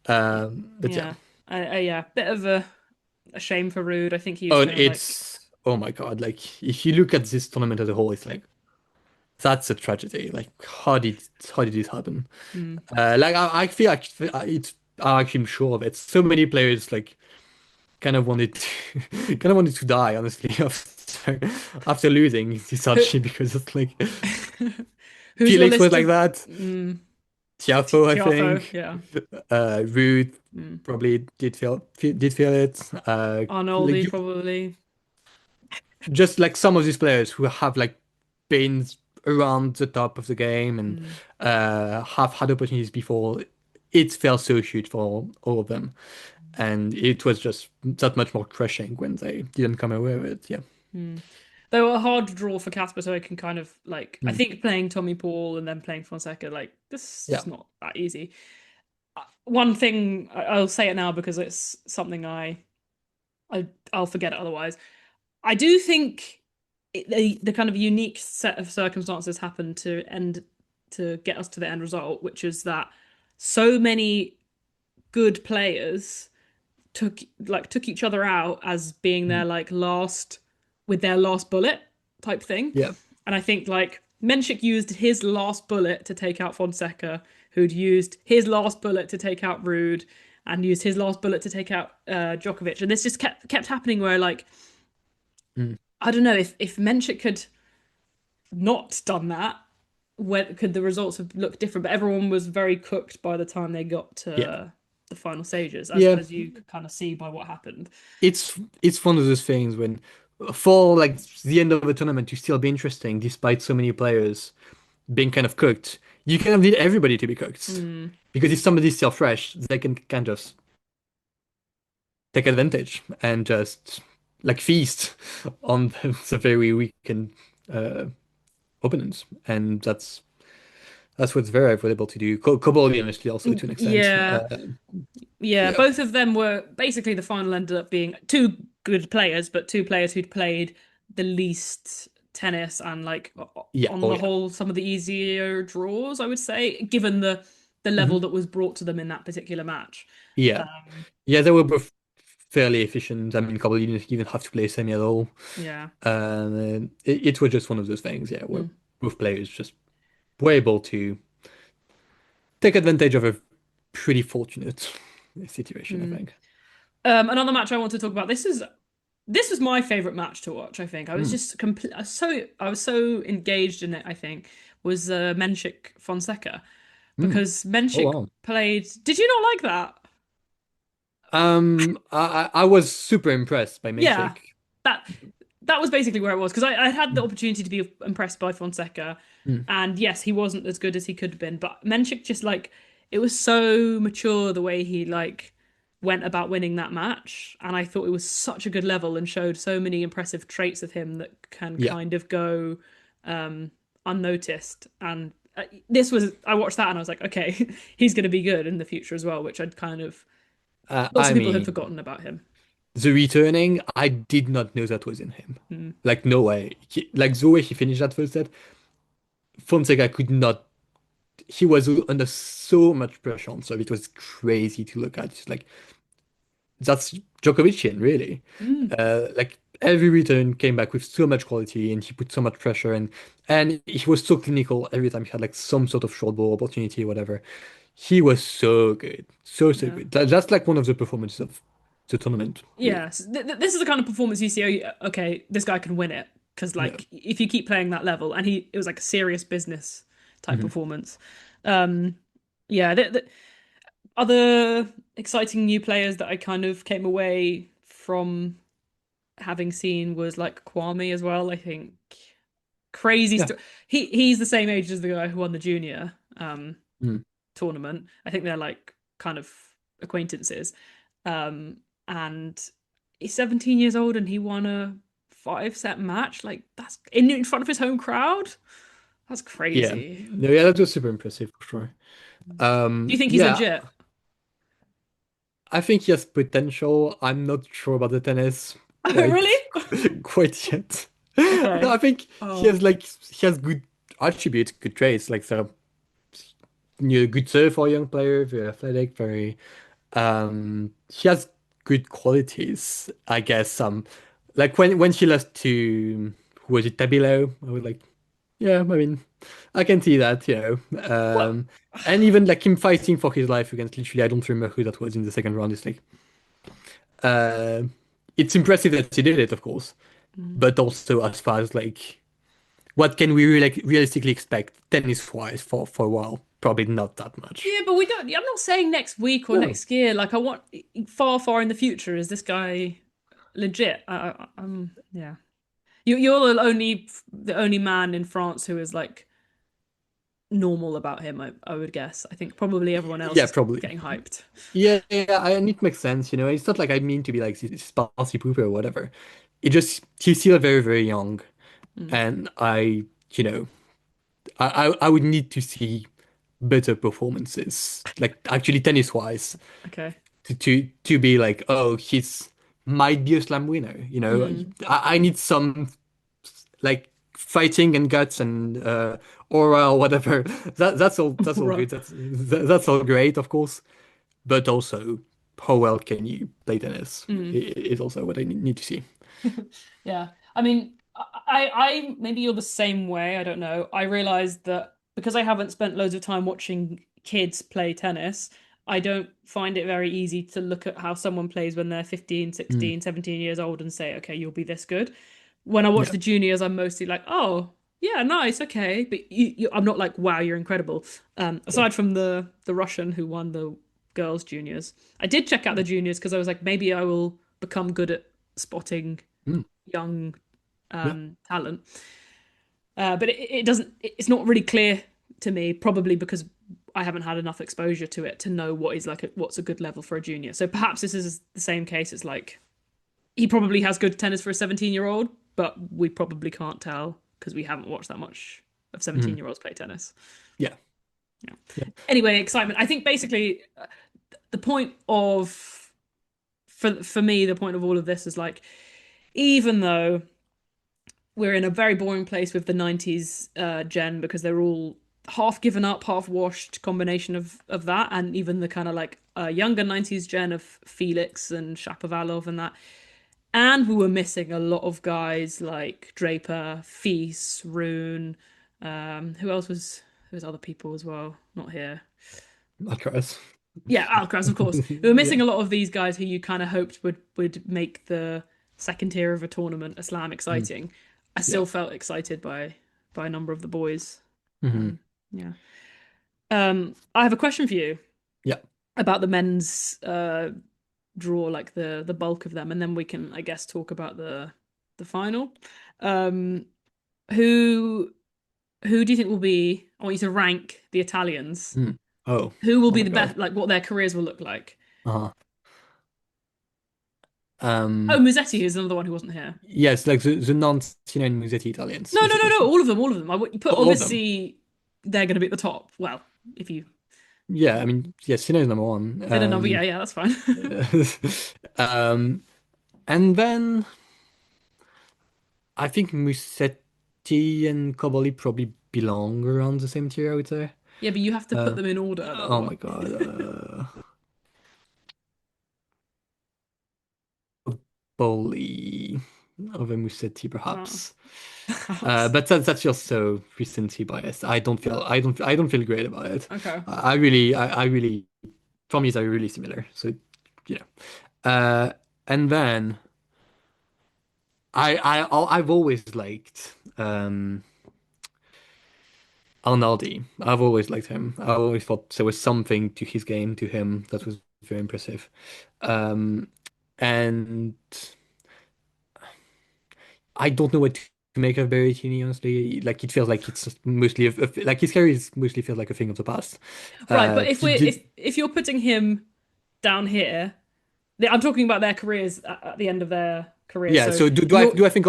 But yeah. Yeah. Yeah, bit of a shame for Rude. I think he was Oh, and gonna like. it's oh my God, like if you look at this tournament as a whole, it's like that's a tragedy. Like how did this happen? Mm. I feel like it's I'm actually sure of it. So many players like kind of wanted to, kind of wanted to die, honestly, after losing this Who, Archie because it's like who's your Felix was list like of that. Tiafo, I Tiafo? think. Yeah. Rude Mm. probably did feel it. Arnoldi Like probably. just like some of these players who have like been around the top of the game and Mm. have had opportunities before, it felt so huge for all of them. And it was just that much more crushing when they didn't come away with it. Yeah. Mm. They were a hard draw for Casper, so I can kind of like. I Mm. think playing Tommy Paul and then playing Fonseca, like this is Yeah. just not that easy. One thing I'll say it now because it's something I'll forget it otherwise. I do think the kind of unique set of circumstances happened to get us to the end result, which is that so many good players took each other out as being Mm. their like last with their last bullet type thing. Yeah. And I think like Menšík used his last bullet to take out Fonseca, who'd used his last bullet to take out Rude, and used his last bullet to take out Djokovic. And this just kept happening where like Mm. I don't know if Menšík had not done that, when could the results have looked different? But everyone was very cooked by the time they got Yeah. to the final stages, as Yeah. as you could kind of see by what happened. It's one of those things when for like the end of the tournament to still be interesting despite so many players being kind of cooked, you kind of need everybody to be cooked. Mm, Because if somebody's still fresh, they can kind of take advantage and just like feast on the very weakened uh, opponents. And that's what Zverev was able to do. Cobolli, honestly, also to an extent. yeah, yeah. Yeah. Both of them were basically the final ended up being two good players, but two players who'd played the least tennis and like Yeah. on Oh, the yeah. whole some of the easier draws, I would say, given the level Mhm. that was brought to them in that particular match. Yeah. Um, Yeah, they were both fairly efficient. I mean, Cobolli didn't even have to play semi at all. yeah. It was just one of those things, yeah, where Mm, both players just were able to take advantage of a pretty fortunate situation, I mm. think. Another match I want to talk about. This was my favorite match to watch. I think I was Mm. just complete. I was so engaged in it. I think was Menšík Fonseca Mm. because Oh Menšík wow. played. Did you not like that? I was super impressed by Yeah, Menšík. that that was basically where it was because I had the Mm. opportunity to be impressed by Fonseca, Mm. and yes, he wasn't as good as he could have been, but Menšík just like it was so mature the way he like went about winning that match, and I thought it was such a good level and showed so many impressive traits of him that can Yeah. kind of go um, unnoticed. And this was I watched that and I was like, okay, he's going to be good in the future as well, which I'd kind of lots I of people had mean, forgotten about him. the returning, I did not know that was in him. Mm, Like, no way. Like, the way he finished that first set, Fonseca could not. He was under so much pressure on serve. It was crazy to look at. It's like, that's Djokovician, really. mm, Like every return came back with so much quality, and he put so much pressure, and he was so clinical every time he had like some sort of short ball opportunity, whatever. He was so good, so yeah. good. That's like one of the performances of the tournament, really. Yes, this is the kind of performance you see. Oh, okay, this guy can win it because, Yeah. like, if you keep playing that level, and it was like a serious business type Mhm. performance. Um, yeah, other exciting new players that I kind of came away from having seen was like Kwame as well. I think crazy Yeah. stuff. He's the same age as the guy who won the junior Mm. tournament. I think they're like kind of acquaintances. And he's 17 years old and he won a 5 set match. Like that's in front of his home crowd. That's Yeah. crazy. No, yeah, that was super impressive for sure. Do you think he's Yeah, legit? I think he has potential. I'm not sure about the tennis, Really? like quite yet. No, Okay. I think he Oh. has like he has good attributes, good traits. Like there are good serve for a young player, very athletic, very she has good qualities, I guess. Like when she lost to who was it, Tabilo, I was like, yeah, I mean, I can see that, Well, and even like him fighting for his life against literally, I don't remember who that was in the second round. It's like, uh, it's impressive that he did it, of course, mm. but also as far as like, what can we really realistically expect tennis-wise for a while? Probably not that much. Yeah, but we don't. I'm not saying next week or No. next year. Like I want far, far in the future. Is this guy legit? Yeah. You're the only man in France who is like normal about him. I would guess. I think probably everyone else Yeah, is probably. getting hyped. Yeah, and it makes sense, It's not like I mean to be like this party pooper or whatever. It just he's still very, very young, Mm, and you know, I would need to see better performances, like actually tennis-wise, okay. to be like, oh, he's might be a slam winner. Mm, I need some like fighting and guts and aura or whatever. That's all right. good. That's all great, of course. But also, how well can you play tennis Mm. is also what I need to see. Yeah. I mean, I maybe you're the same way. I don't know. I realized that because I haven't spent loads of time watching kids play tennis, I don't find it very easy to look at how someone plays when they're 15, Mm. 16, 17 years old and say, okay, you'll be this good. When I watch Yeah, the juniors, I'm mostly like, oh, yeah, nice, okay. But I'm not like, wow, you're incredible. yeah. Aside from the Russian who won the girls' juniors, I did check out the juniors because I was like, maybe I will become good at spotting Mm. young Yeah. talent. But it doesn't. It's not really clear to me, probably because I haven't had enough exposure to it to know what is like what's a good level for a junior. So perhaps this is the same case. It's like he probably has good tennis for a 17-year-old, but we probably can't tell because we haven't watched that much of 17 Mm. year olds play tennis. Yeah. Yeah. Yeah. Anyway, excitement. I think basically the point of for me the point of all of this is like even though we're in a very boring place with the 90s gen because they're all half given up, half washed combination of that, and even the kind of like younger 90s gen of Felix and Shapovalov and that. And we were missing a lot of guys like Draper, Feast, Rune. Who else was There's other people as well, not here. Alcaraz. Yeah, Alcaraz, of course. We were Yeah. missing a lot of these guys who you kind of hoped would make the second tier of a tournament, a slam, Mm. exciting. I Yeah. still felt excited by a number of the boys. Hmm. Yeah. I have a question for you Yeah. about the men's draw, like the bulk of them, and then we can, I guess, talk about the final. Um, who who do you think will be? I want you to rank the Italians. Mm. Oh. Who will Oh be my the God. best? Like what their careers will look like. Uh-huh. Oh, Um. Musetti is another one who wasn't here. Yes, like the non-Tina and Musetti Italians No, is no, the no, no. question. All of them, all of them. You put All of them. obviously they're going to be at the top. Well, if you Yeah, I mean, yes, Tina is number one. say the number, yeah, yeah, that's fine. Um, and then I think Musetti and Cobolli probably belong around the same tier, I would say. Yeah, but you have to put Uh, them in order oh otherwise. my God. Cobolli over Musetti, Wow. perhaps. But that's just so recency biased. I don't feel great about it. Okay. I really, for me, they're really similar. So, you know. And then I've always liked Arnaldi. I've always liked him. I always thought there was something to his game, to him, that was very impressive. Um, and I don't know what to make of Berrettini, honestly. Like it feels like it's mostly like his career is mostly feels like a thing of the past. Right, but if Did, we're did, if you're putting him down here, I'm talking about their careers at the end of their careers. yeah. So So do I you're do I think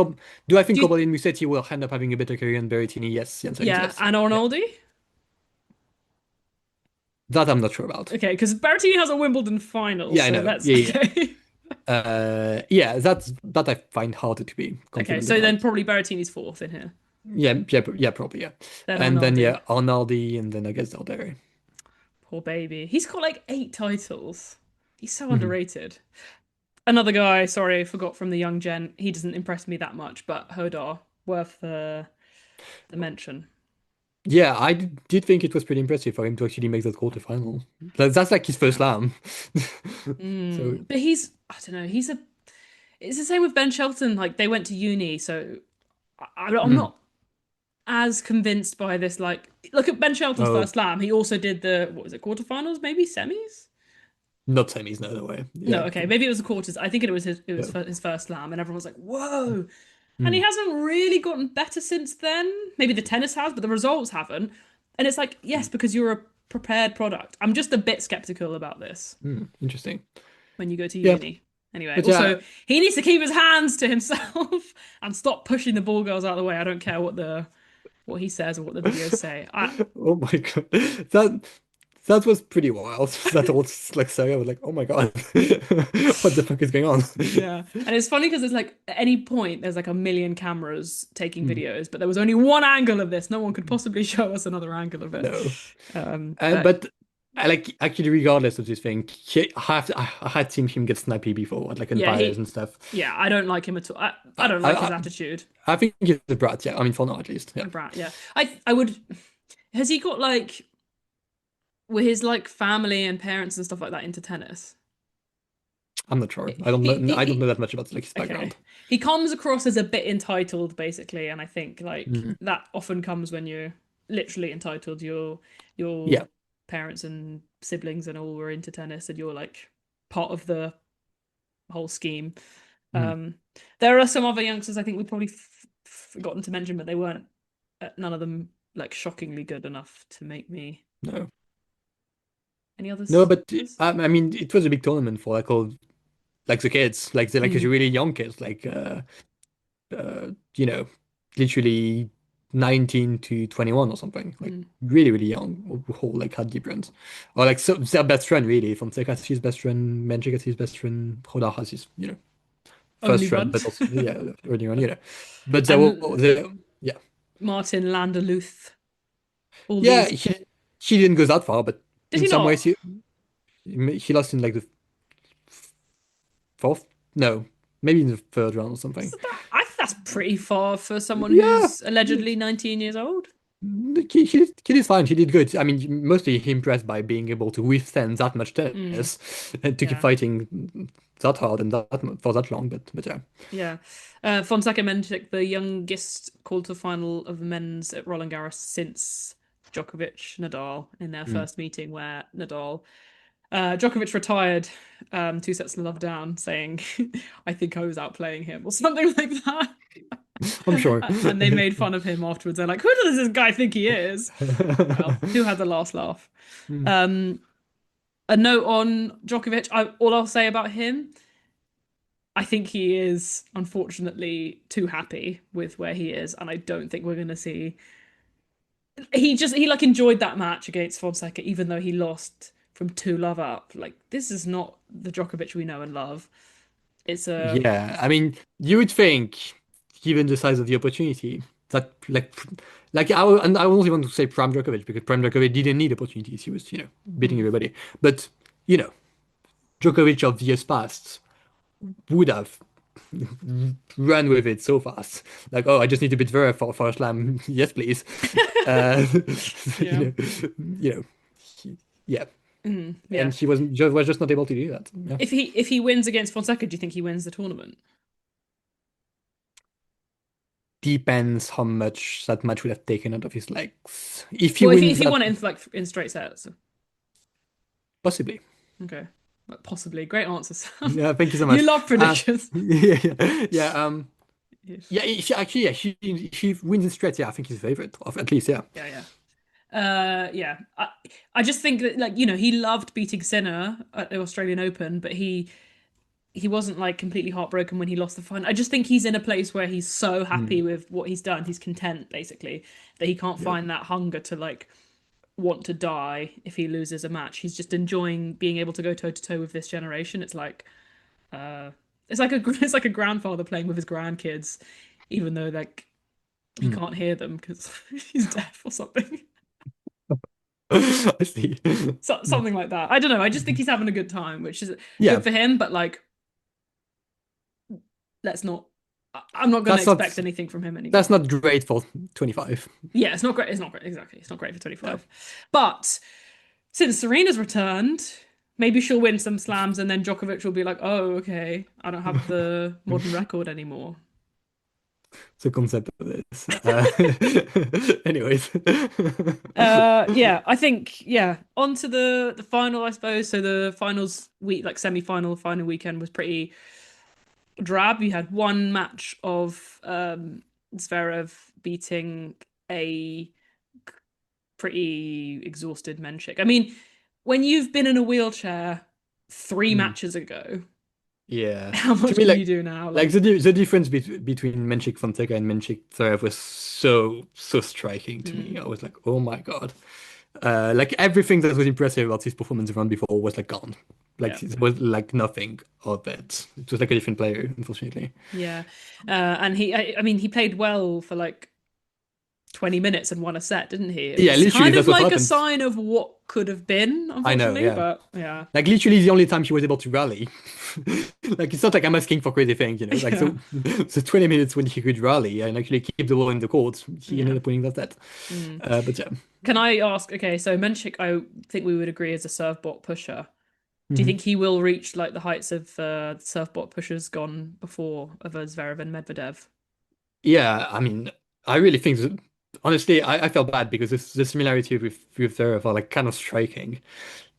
do I think do you, Cobolli and Musetti will end up having a better career than Berrettini? Yes, the answer is yeah, yes. and Yeah, Arnoldi. that I'm not sure about. Okay, because Berrettini has a Wimbledon final, Yeah, I so know. let's Yeah, yeah. okay. Yeah, that I find harder to be Okay, confident so then about. probably Berrettini's fourth in here. Yeah, yeah, yeah, probably, yeah. Then And then Arnoldi. yeah, Arnaldi, and then I guess Daldere. Poor baby. He's got like 8 titles. He's so Mhm. underrated. Another guy, sorry, forgot from the young gen. He doesn't impress me that much, but Hodar, worth the mention. Yeah, did think it was pretty impressive for him to actually make that quarterfinal. That's like his first Yeah. slam. So, But I don't know, it's the same with Ben Shelton. Like they went to uni, so I'm mm. not as convinced by this. Like, look at Ben Shelton's Oh, first slam. He also did the, what was it, quarterfinals, maybe semis? not semis, no, no way. No, Yeah, okay, maybe it was the quarters. I think it was yeah. his first slam, and everyone was like, "Whoa!" And he Mm, hasn't really gotten better since then. Maybe the tennis has, but the results haven't. And it's like, yes, because you're a prepared product. I'm just a bit skeptical about this interesting. when you go to Yeah, uni. Anyway, but yeah, also he needs to keep his hands to himself and stop pushing the ball girls out of the way. I don't care what he says or what the videos say. oh my God, that that was pretty wild. That whole like saga was like, oh my God, what the fuck is going on? Yeah. And it's funny because it's like at any point there's like a million cameras taking Mm, videos, but there was only one angle of this. No one could possibly show us another angle of it. no. But But I like actually, regardless of this thing, I had seen him get snappy before, like yeah, umpires and stuff. I don't like him at all. I I, don't like his I, attitude. I think he's a brat. Yeah, I mean, for now at least. Yeah, A brat, yeah. I would, has he got like, were his like family and parents and stuff like that into tennis? I'm not sure. I don't know He that much about like his okay. background. He comes across as a bit entitled, basically, and I think like Mm, that often comes when you're literally entitled. Your yeah. parents and siblings and all were into tennis, and you're like part of the whole scheme. Mm, Um, there are some other youngsters I think we probably forgotten to mention, but they weren't none of them like shockingly good enough to make me. no, Any no, others? but I mean, it was a big tournament for like all like the kids, like the like the Mm, really young kids, like you know, literally 19 to 21 or something, like mm. really, really young, who like had different, or like so their best friend really. Fonseca has his best friend, Menšík has his best friend, Roland has his, first Only friend, runs. but also yeah, early on, But there were And yeah, Martin Landerluth, all yeah, these. he didn't go that far, but Did in he some ways not? he lost in like the fourth, no, maybe in the third round or something. So that, I think that's pretty far for someone Yeah. who's allegedly 19 years old. He did fine. He did good. I mean, mostly he impressed by being able to withstand that much Mm, tennis and to keep yeah, fighting that hard and for that long. But yeah. yeah. Fonseca Menšík, the youngest quarterfinal of the men's at Roland Garros since Djokovic Nadal in their Mm. first meeting, where Djokovic retired 2 sets to love down, saying, "I think I was outplaying him" or something like that. I'm sure. And they made fun of him afterwards. They're like, "Who does this guy think he is?" Well, who had the last laugh? Mm. Um, a note on Djokovic. All I'll say about him, I think he is unfortunately too happy with where he is, and I don't think we're going to see. He like enjoyed that match against Fonseca, even though he lost from 2-love up. Like this is not the Djokovic we know and love. It's a Yeah, I mean, you would think, given the size of the opportunity, that and I won't even say Prime Djokovic because Prime Djokovic didn't need opportunities. He was, beating mm, everybody. But, you know, Djokovic of years past would have run with it so fast. Like, oh, I just need to beat Zverev for a slam. Yes, please. Uh, you yeah. know, you know, yeah. Yeah. And he was just not able to do that. Yeah. If he wins against Fonseca, do you think he wins the tournament? Depends how much that match would have taken out of his legs. If he Well, if wins he that, won it in like in straight sets, possibly. okay, like, possibly. Great answer, Sam. Yeah, thank you so You much. love predictions. Yeah, yeah. If Yeah. Actually, yeah. She wins in straight. Yeah, I think he's favorite, of at least. Yeah. yeah, yeah. Yeah. I just think that like he loved beating Sinner at the Australian Open, but he wasn't like completely heartbroken when he lost the final. I just think he's in a place where he's so happy Mm, with what he's done. He's content basically that he can't yeah. find that hunger to like want to die if he loses a match. He's just enjoying being able to go toe to toe with this generation. It's like uh it's like a it's like a grandfather playing with his grandkids, even though like he Mm. can't hear them because he's deaf or something. I see. So, something like that. I don't know. I just think he's having a good time, which is Yeah, good for him. But like, let's not. I'm not going to that's not expect anything from him that's anymore. not great for 25. Yeah, it's not great. It's not great. Exactly. It's not great for 25. But since Serena's returned, maybe she'll win some slams, and then Djokovic will be like, "Oh, okay, I don't have the modern record anymore." The concept of this. Anyways. Yeah, I think yeah. On to the final, I suppose. So the finals week, like semi-final, final weekend was pretty drab. You had one match of Zverev beating a pretty exhausted Menšík. I mean, when you've been in a wheelchair three Mm, matches ago, yeah. how To much me, can you do now? like the difference between Menšík Fonseca and Menšík Zverev was so striking to me. Mm, I was like, oh my God. Like everything that was impressive about his performance the round before was like gone. yeah, Like it was like nothing of it. It was like a different player, unfortunately. yeah. And I mean, he played well for like 20 minutes and won a set, didn't he? It Yeah, was literally kind of that's what like a happened. sign of what could have been, I know, unfortunately, yeah. but yeah. Like literally the only time she was able to rally. Like it's not like I'm asking for crazy things, you know. Like Yeah. so 20 minutes when he could rally and actually keep the ball in the court, he ended Yeah. up winning that set. Mm. But yeah. Can I ask, okay, so Menšík, I think we would agree is a serve bot pusher. Do you Mhm. think he will reach like the heights of serve bot pushers gone before of Zverev and Medvedev? Yeah, I mean, I really think that, honestly, I felt bad because the similarity with Zverev are like kind of striking.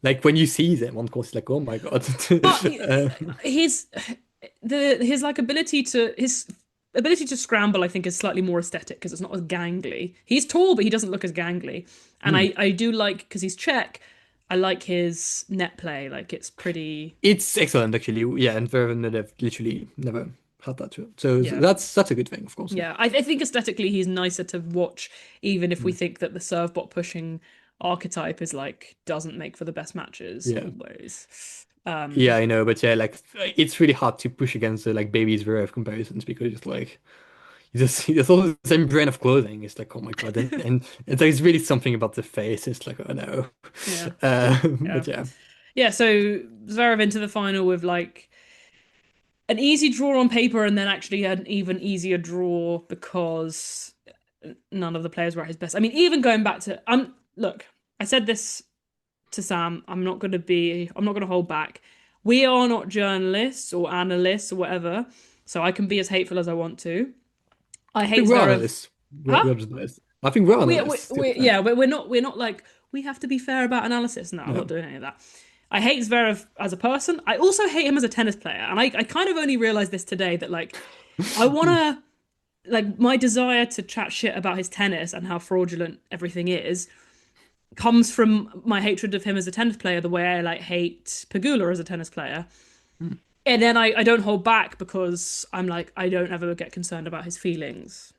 Like when you see them on course, it's like, oh my God. But Uh, his his like ability to scramble, I think, is slightly more aesthetic because it's not as gangly. He's tall, but he doesn't look as gangly. And hmm. I do like because he's Czech. I like his net play. Like it's pretty. It's excellent actually. Yeah, and Zverev and Medvedev literally never had that too. So Yeah. that's a good thing, of course. Yeah, I think aesthetically he's nicer to watch, even if we Mm. think that the serve bot pushing archetype is like doesn't make for the best matches Yeah. always. Yeah, I know, but yeah, like it's really hard to push against the like baby Zverev comparisons because it's like you just all the same brand of clothing. It's like, oh my God. And there's really something about the face. It's like, oh no. Yeah, yeah, But yeah. yeah. So Zverev into the final with like an easy draw on paper, and then actually an even easier draw because none of the players were at his best. I mean, even going back to look, I said this to Sam. I'm not gonna hold back. We are not journalists or analysts or whatever, so I can be as hateful as I want to. I I think hate we're Zverev. analysts. Huh? We're just analysts. I think we're analysts, to be fair. Yeah, but we're not like we have to be fair about analysis. No, I'm not No. doing any of that. I hate Zverev as a person. I also hate him as a tennis player, and I kind of only realized this today that like I wanna like my desire to chat shit about his tennis and how fraudulent everything is comes from my hatred of him as a tennis player, the way I like hate Pegula as a tennis player. And then I don't hold back because I'm like, I don't ever get concerned about his feelings.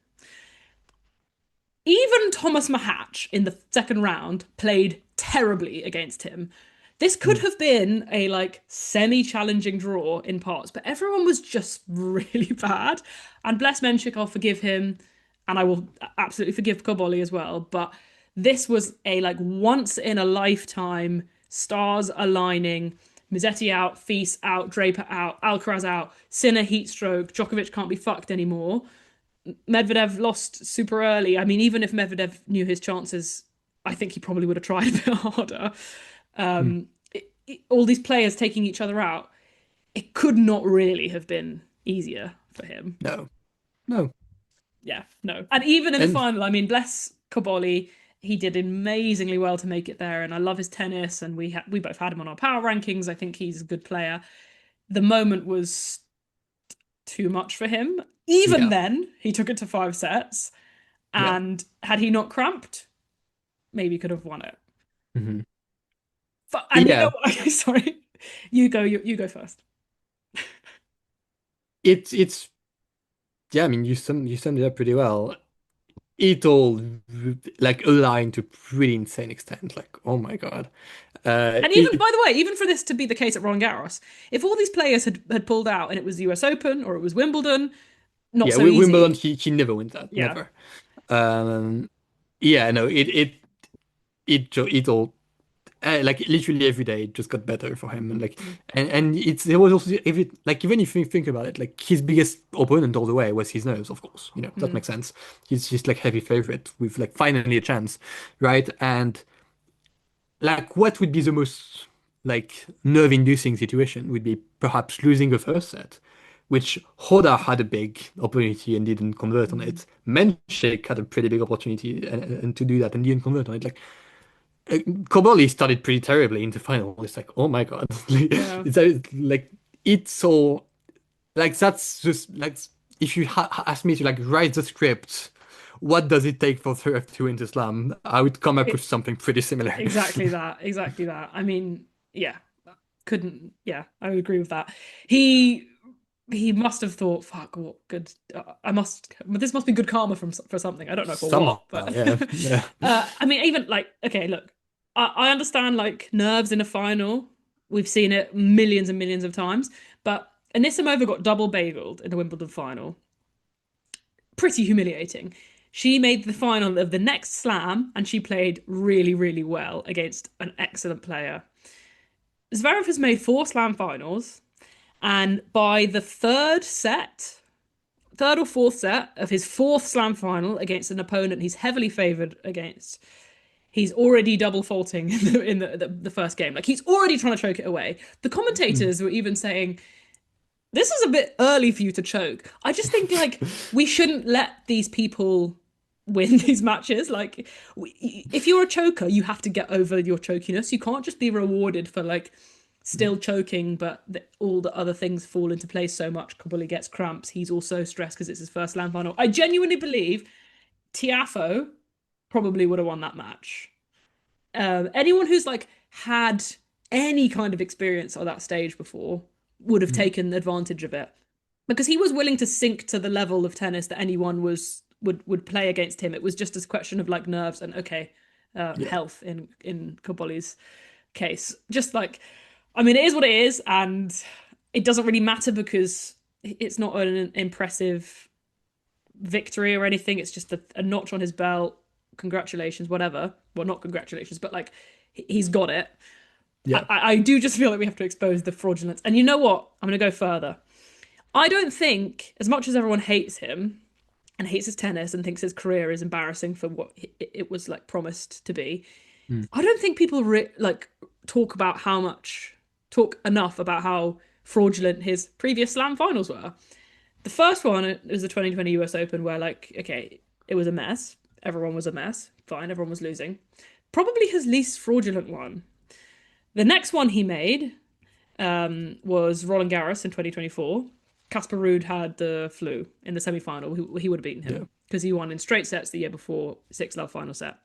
Even Thomas Mahatch in the second round played terribly against him. This could have been a like semi-challenging draw in parts, but everyone was just really bad. And bless Menšík, I'll forgive him, and I will absolutely forgive Cobolli as well. But this was a like once in a lifetime stars aligning. Musetti out, Fils out, Draper out, Alcaraz out, Sinner heat stroke, Djokovic can't be fucked anymore. Medvedev lost super early. I mean, even if Medvedev knew his chances, I think he probably would have tried a bit harder. Hmm. All these players taking each other out, it could not really have been easier for him. No. No. Yeah, no. And even in the And final, I mean, bless Cobolli, he did amazingly well to make it there, and I love his tennis. And we both had him on our power rankings. I think he's a good player. The moment was too much for him. Even yeah. then, he took it to 5 sets. Yeah. And had he not cramped, maybe could have won it. Hmm. And you know Yeah. what? Sorry, you go first. It's yeah, I mean you summed it up pretty well. It all like aligned to pretty insane extent. Like, oh my God. And even It by the way, even for this to be the case at Roland Garros, if all these players had pulled out and it was the US Open or it was Wimbledon, not yeah, so Wimbledon easy. he never wins that. Yeah, Never. Um yeah, no, it it all like literally every day it just got better for him, and like Mm. and it's there was also if it like even if you think about it, like his biggest opponent all the way was his nerves, of course, that Mm. makes sense. He's just like heavy favorite with like finally a chance, right? And like what would be the most like nerve-inducing situation would be perhaps losing a first set, which Hoda had a big opportunity and didn't convert on Mm. it. Menšík had a pretty big opportunity and to do that and didn't convert on it. Like Cobolli started pretty terribly in the final. It's like, oh my God. Yeah. Like it's so like that's just like if you ask me to like write the script, what does it take for Zverev to win the slam? I would come up with It, something pretty similar. exactly that. Exactly that. I mean, yeah, couldn't. Yeah, I would agree with that. He he must have thought, "Fuck, what good? I must. This must be good karma for something. I don't know for Somehow, what, but yeah, yeah. I mean, even like, okay, look, I understand like nerves in a final. We've seen it millions and millions of times, but Anisimova got double bageled in the Wimbledon final. Pretty humiliating. She made the final of the next slam and she played really, really well against an excellent player. Zverev has made four slam finals, and by the third or fourth set of his fourth slam final against an opponent he's heavily favoured against, he's already double faulting in the first game. Like he's already trying to choke it away. The Mm. commentators were even saying, this is a bit early for you to choke. I just think like we shouldn't let these people win these matches. Like if you're a choker, you have to get over your chokiness. You can't just be rewarded for like still choking, but all the other things fall into place so much. Cobolli gets cramps. He's also stressed because it's his first slam final. I genuinely believe Tiafo probably would have won that match. Anyone who's like had any kind of experience on that stage before would have Mm. taken advantage of it because he was willing to sink to the level of tennis that anyone would play against him. It was just a question of like nerves and okay, Yeah. health in Cobolli's case. Just like, I mean, it is what it is, and it doesn't really matter because it's not an impressive victory or anything. It's just a notch on his belt. Congratulations, whatever. Well, not congratulations, but like he's got it. Yeah. I do just feel like we have to expose the fraudulence. And you know what? I'm going to go further. I don't think, as much as everyone hates him and hates his tennis and thinks his career is embarrassing for what it was like promised to be, Mm. I don't think people like talk about talk enough about how fraudulent his previous slam finals were. The first one was the 2020 US Open where like, okay, it was a mess. Everyone was a mess. Fine, everyone was losing. Probably his least fraudulent one. The next one he made was Roland Garros in 2024. Casper Ruud had the flu in the semi-final. He would have beaten Yeah. him because he won in straight sets the year before, 6-love final set.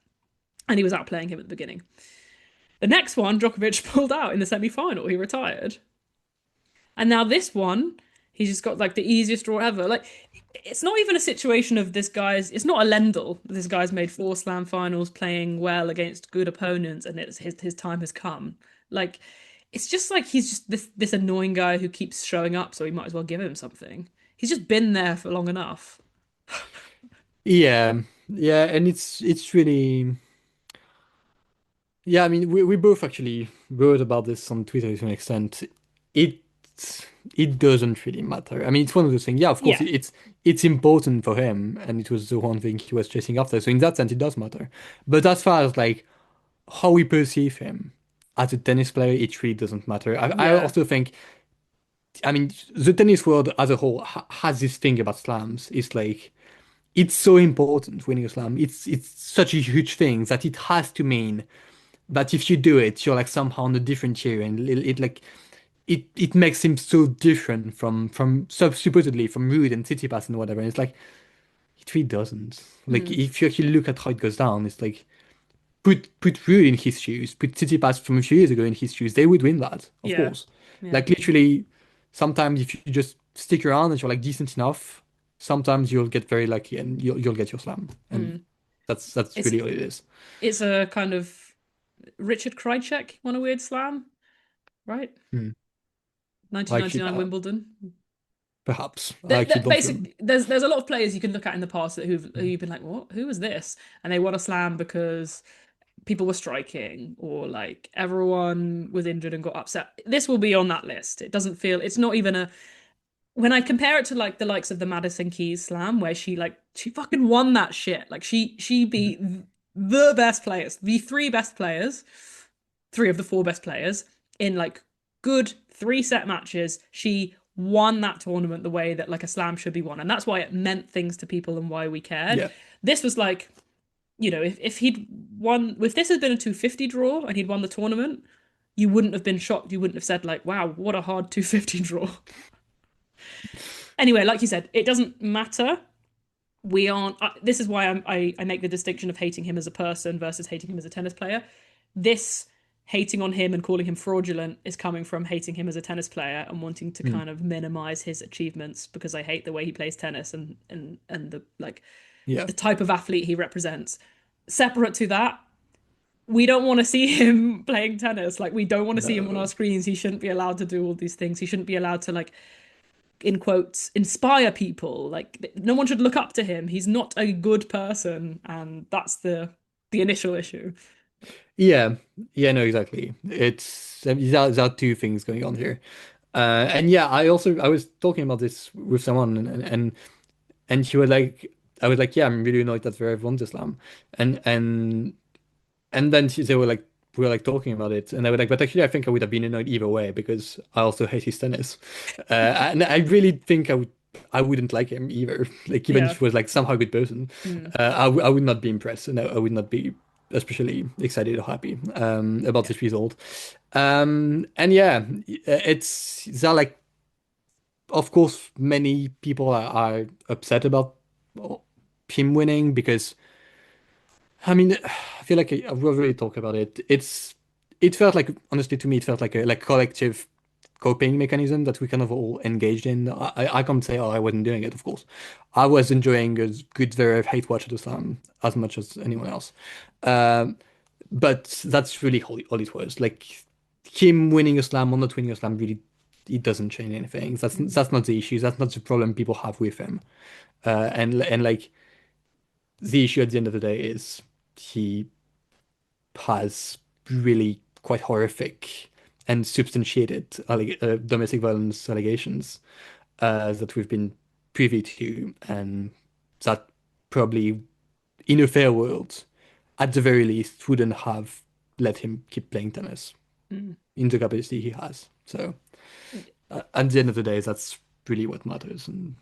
And he was outplaying him at the beginning. The next one, Djokovic pulled out in the semi-final. He retired. And now this one, he's just got like the easiest draw ever. Like, it's not even a situation of this guy's. It's not a Lendl. This guy's made four slam finals, playing well against good opponents, and it's his time has come. Like, it's just like he's just this annoying guy who keeps showing up, so we might as well give him something. He's just been there for long enough. Yeah. Yeah. And it's really yeah, I mean we both actually wrote about this on Twitter to an extent. It it doesn't really matter. I mean it's one of those things, yeah, of course Yeah, it's important for him and it was the one thing he was chasing after. So in that sense it does matter. But as far as like how we perceive him as a tennis player, it really doesn't matter. I yeah, also think I mean the tennis world as a whole ha has this thing about slams. It's like it's so important winning a slam. It's such a huge thing that it has to mean that if you do it, you're like somehow on a different tier, and it like it makes him so different from supposedly from Ruud and Tsitsipas and whatever. And it's like it really doesn't. Like mm, if you actually look at how it goes down, it's like put Ruud in his shoes, put Tsitsipas from a few years ago in his shoes, they would win that, of yeah, course. yeah. Like literally, sometimes if you just stick around and you're like decent enough, sometimes you'll get very lucky and you'll get your slam, and Mm. that's It's really all it is. it's a kind of Richard Krajicek won a weird slam, right? Hmm. Actually, 1999 Wimbledon. perhaps I actually don't remember. Basically, there's a lot of players you can look at in the past that who you've been like, what? Who was this? And they won a slam because people were striking or like everyone was injured and got upset, this will be on that list. It doesn't feel, it's not even a, when I compare it to like the likes of the Madison Keys Slam, where she fucking won that shit. Like she beat the best players, the three best players, three of the four best players in like good 3-set matches. She won that tournament the way that like a slam should be won, and that's why it meant things to people and why we cared. Yeah. This was like, you know, if he'd won, if this had been a 250 draw and he'd won the tournament, you wouldn't have been shocked. You wouldn't have said like, wow, what a hard 250 draw. Anyway, like you said, it doesn't matter. We aren't. This is why I make the distinction of hating him as a person versus hating him as a tennis player. This hating on him and calling him fraudulent is coming from hating him as a tennis player and wanting to kind of minimize his achievements because I hate the way he plays tennis and the like the type of athlete he represents. Separate to that, we don't want to see him playing tennis. Like, we don't want to see him on our screens. He shouldn't be allowed to do all these things. He shouldn't be allowed to, like, in quotes, inspire people. Like, no one should look up to him. He's not a good person, and that's the initial issue. Yeah, no, exactly. There are two things going on here, and yeah, I was talking about this with someone, and she was like, I was like, yeah, I'm really annoyed that Zverev won the slam, and then they were like, we were like talking about it, and I was like, but actually, I think I would have been annoyed either way because I also hate his tennis, and I really think I wouldn't like him either. Like, even if he was like somehow a good person, I would not be impressed, and I would not be especially excited or happy about this result. And yeah, there are like, of course, many people are upset about him winning because, I mean, I feel like I've already talked about it. It felt like, honestly, to me, it felt like a collective coping mechanism that we kind of all engaged in. I can't say, oh, I wasn't doing it, of course. I was enjoying a good Zverev hate watch at the slam as much as anyone else. But that's really all it was. Like, him winning a slam or not winning a slam, really, it doesn't change anything. That's not the issue. That's not the problem people have with him. And like, the issue at the end of the day is he has really quite horrific and substantiated domestic violence allegations that we've been privy to, and that probably, in a fair world, at the very least, wouldn't have let him keep playing tennis in the capacity he has. So, at the end of the day, that's really what matters. And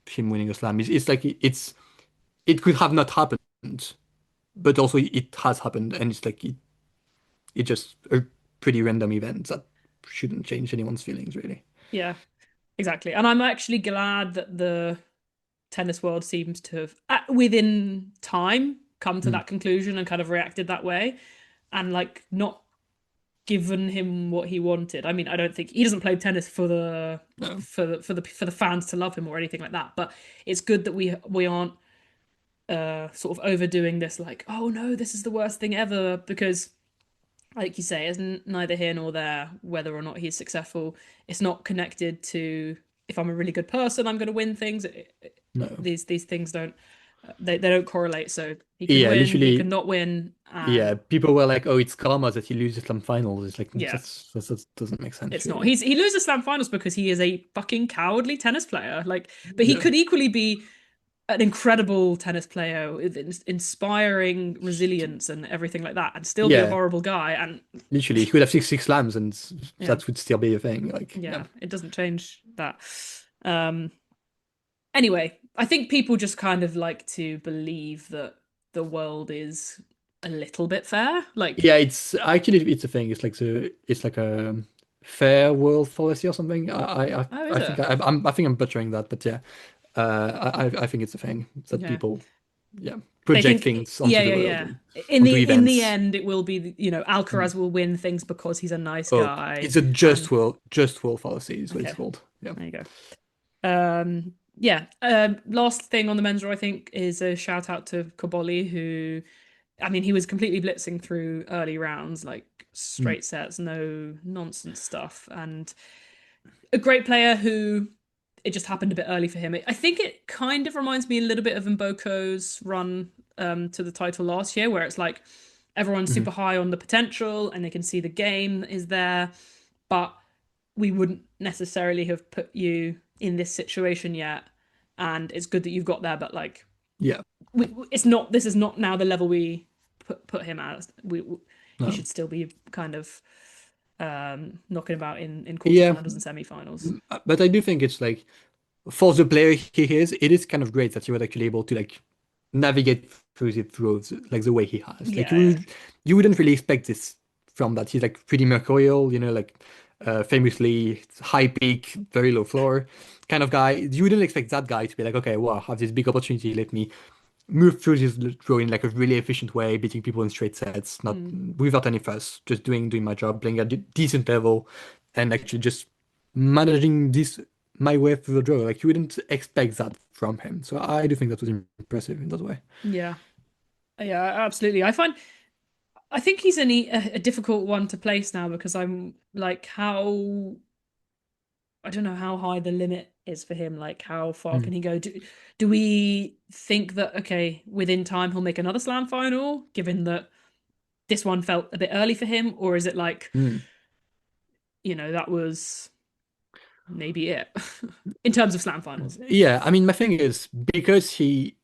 him winning a slam it's like it could have not happened, but also it has happened, and it's like it just a pretty random event that shouldn't change anyone's feelings, really. Yeah, exactly. And I'm actually glad that the tennis world seems to have, within time, come to that conclusion and kind of reacted that way, and like not given him what he wanted. I mean, I don't think he doesn't play tennis for the fans to love him or anything like that. But it's good that we aren't sort of overdoing this, like, oh no, this is the worst thing ever, because, like you say, it's neither here nor there whether or not he's successful. It's not connected to, if I'm a really good person, I'm going to win things. No. These things don't, they don't correlate. So he can win, literally, he can not win. Yeah, people were like, "Oh, it's karma that he loses slam finals." It's like, Yeah. that doesn't make sense. It's really. not. He loses slam finals because he is a fucking cowardly tennis player. Like, but he could equally be an incredible tennis player with inspiring resilience and everything like that, and still be a horrible guy. And literally, he could have six slams, and that would still be a thing. Like, it doesn't change that. Anyway, I think people just kind of like to believe that the world is a little bit fair. Like, it's actually it's a thing. It's like a fair world fallacy or something. I think I'm butchering that, but yeah, I think it's a thing that people project things onto the world. In the end, it will be, you know, Alcaraz will win things because he's a nice guy. It's a just world fallacy is what it's called. Yeah, there you go. Last thing on the men's draw, I think, is a shout out to Cobolli, who, I mean, he was completely blitzing through early rounds, like straight sets, no nonsense stuff, and a great player who, it just happened a bit early for him. I think it kind of reminds me a little bit of Mboko's run to the title last year, where it's like everyone's super high on the potential and they can see the game is there, but we wouldn't necessarily have put you in this situation yet. And it's good that you've got there, but like, Yeah. it's not. This is not now the level we put him at. He No. should still be kind of knocking about in Yeah. quarterfinals and semi-finals. But I do think it's like for the player he is, it is kind of great that he was actually able to like navigate through the throws like the way he has. Like Yeah. you wouldn't really expect this from that. He's like pretty mercurial, like famously high peak, very low floor kind of guy. You wouldn't expect that guy to be like, okay, wow, I have this big opportunity. Let me move through this draw in like a really efficient way, beating people in straight sets, not without any fuss, just doing my job, playing at a decent level, and actually just managing this my way through the draw. Like you wouldn't expect that from him. So I do think that was impressive in that way. Yeah. Yeah, absolutely. I think he's a difficult one to place now because I'm like I don't know how high the limit is for him. Like how far can he go? Do we think that okay, within time he'll make another slam final, given that this one felt a bit early for him, or is it like that was maybe it in terms of slam finals? Yeah, I mean, my thing is because he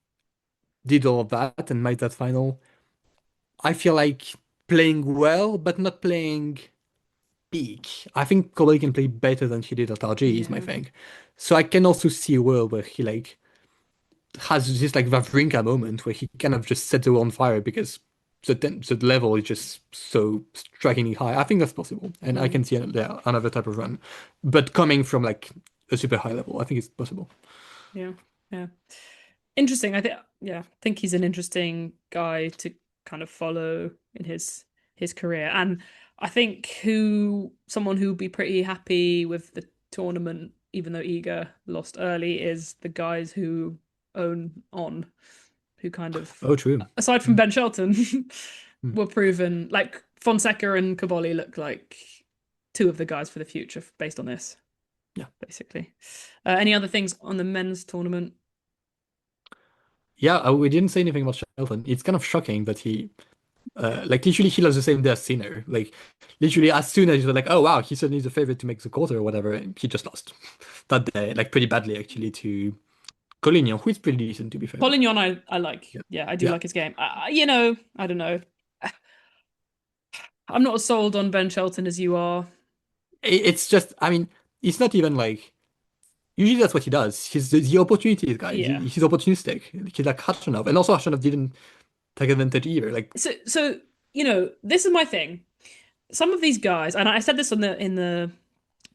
did all of that and made that final, I feel like playing well, but not playing peak. I think Cobolli can play better than he did at RG is my Yeah. thing. So I can also see a world where he like has this like Wawrinka moment where he kind of just sets the world on fire because the level is just so strikingly high. I think that's possible, and I can see another type of run, but coming from like a super high level, I think it's possible. Yeah. Yeah. Interesting. I think he's an interesting guy to kind of follow in his career. And I think someone who would be pretty happy with the tournament, even though Iga lost early, is the guys who own on, who kind of Oh, true. aside from Ben Shelton, Mm. were proven like Fonseca and Cobolli look like two of the guys for the future based on this. Yeah. Basically. Any other things on the men's tournament? Yeah, we didn't say anything about Shelton. It's kind of shocking that he, like, literally he lost the same day as Sinner. Like, literally as soon as he was like, oh wow, he suddenly is a favorite to make the quarter or whatever, he just lost that day, like pretty badly actually to Collignon, who is pretty decent to be fair. Polignon, I like. Yeah, I do Yeah. like his game. I don't know. I'm not as sold on Ben Shelton as you are. It's just, I mean, it's not even like usually that's what he does. He's the opportunity guy. Yeah. He's opportunistic. He's like Khachanov, and also Khachanov didn't take advantage either. Like, So this is my thing. Some of these guys, and I said this in the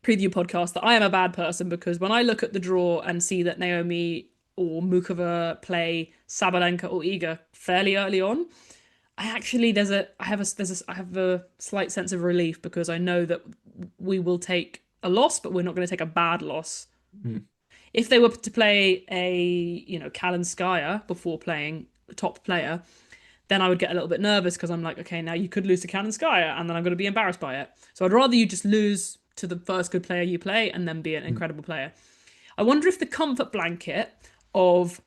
preview podcast, that I am a bad person because when I look at the draw and see that Naomi or Mukova play Sabalenka or Iga fairly early on, I have a slight sense of relief because I know that we will take a loss, but we're not going to take a bad loss. If they were to play Kalinskaya before playing a top player, then I would get a little bit nervous because I'm like, okay, now you could lose to Kalinskaya and then I'm going to be embarrassed by it. So I'd rather you just lose to the first good player you play and then be an incredible player. I wonder if the comfort blanket of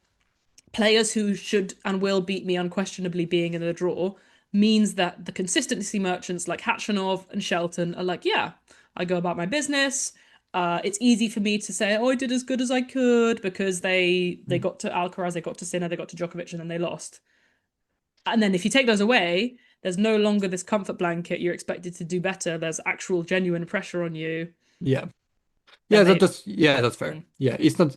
players who should and will beat me unquestionably being in the draw means that the consistency merchants like Khachanov and Shelton are like, yeah, I go about my business. It's easy for me to say, oh, I did as good as I could because they got to Alcaraz, they got to Sinner, they got to Djokovic, and then they lost. And then if you take those away, there's no longer this comfort blanket. You're expected to do better. There's actual genuine pressure on you. yeah, that's fair. Yeah, it's not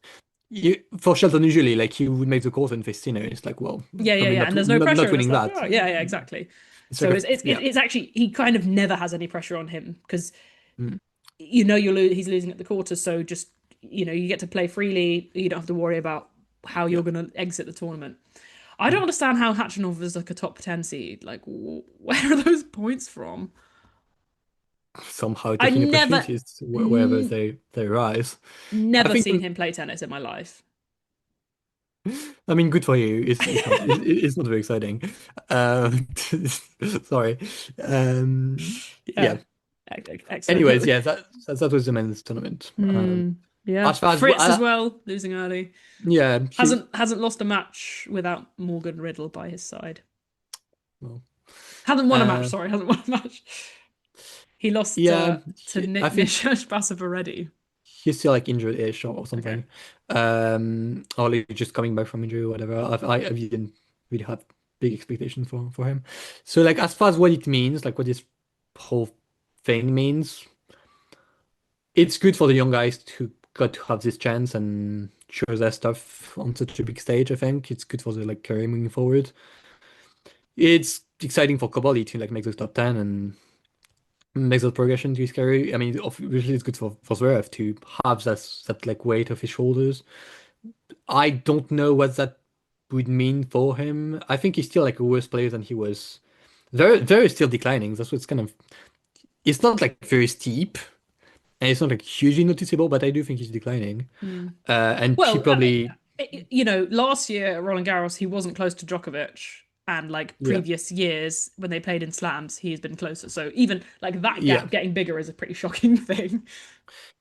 for Shelton usually like he would make the calls and face Sinner. It's like, well, Yeah, probably and there's no pressure. not And winning it's like, that. oh, yeah, exactly. It's So like it's actually he kind of never has any pressure on him because Mm. he's losing at the quarter. So just you get to play freely. You don't have to worry about how you're going to exit the tournament. I don't understand how Khachanov is like a top 10 seed. Like, where are those points from? somehow I taking never, opportunities wherever they arise. I never think seen him play tennis in my life. I mean, good for you. It's not very exciting. Sorry. Yeah. Excellent. Anyways, yeah, that was the men's tournament. Yeah, As far as Fritz as well, losing early. yeah, Hasn't lost a match without Morgan Riddle by his side. well, Hasn't won a match, Uh, sorry, hasn't won a match. He lost yeah, to I think Nisha Basov already. he's still like injured-ish or Okay. something. Or like just coming back from injury or whatever. I didn't really have big expectations for him. So like as far as what it means, like what this whole thing means, it's good for the young guys who got to have this chance and show their stuff on such a big stage. I think it's good for the like career moving forward. It's exciting for Cobolli to like make the top 10 and make that progression to his career. I mean, obviously it's good for Zverev to have that like weight off his shoulders. I don't know what that would mean for him. I think he's still like a worse player than he was. Very still declining. That's what's kind of. It's not like very steep, and it's not like hugely noticeable, but I do think he's declining. Hmm. And he Well, probably, last year at Roland Garros, he wasn't close to Djokovic, and like yeah, previous years when they played in slams, he's been closer. So even like that yeah, gap getting bigger is a pretty shocking thing.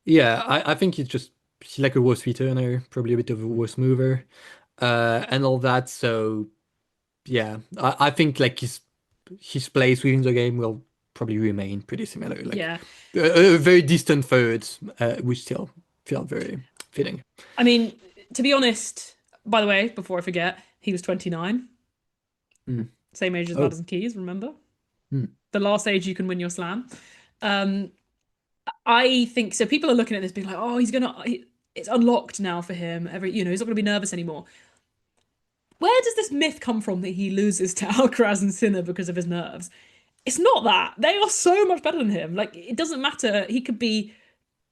yeah. I think he's like a worse returner, probably a bit of a worse mover, and all that. So yeah, I think like his place within the game will probably remain pretty similar, like Yeah. a very distant third, which still feel very fitting. I mean, to be honest, by the way, before I forget, he was 29, Mm. same age as Oh, Madison Keys, remember? mm. The last age you can win your slam. Um, I think so. People are looking at this being like, oh, it's unlocked now for him. He's not going to be nervous anymore. Where does this myth come from that he loses to Alcaraz and Sinner because of his nerves? It's not that. They are so much better than him. Like, it doesn't matter. He could be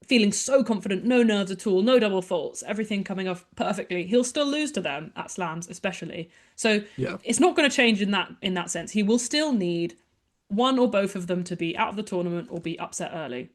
feeling so confident, no nerves at all, no double faults, everything coming off perfectly. He'll still lose to them at slams, especially. So Yeah. it's not going to change in that sense. He will still need one or both of them to be out of the tournament or be upset early.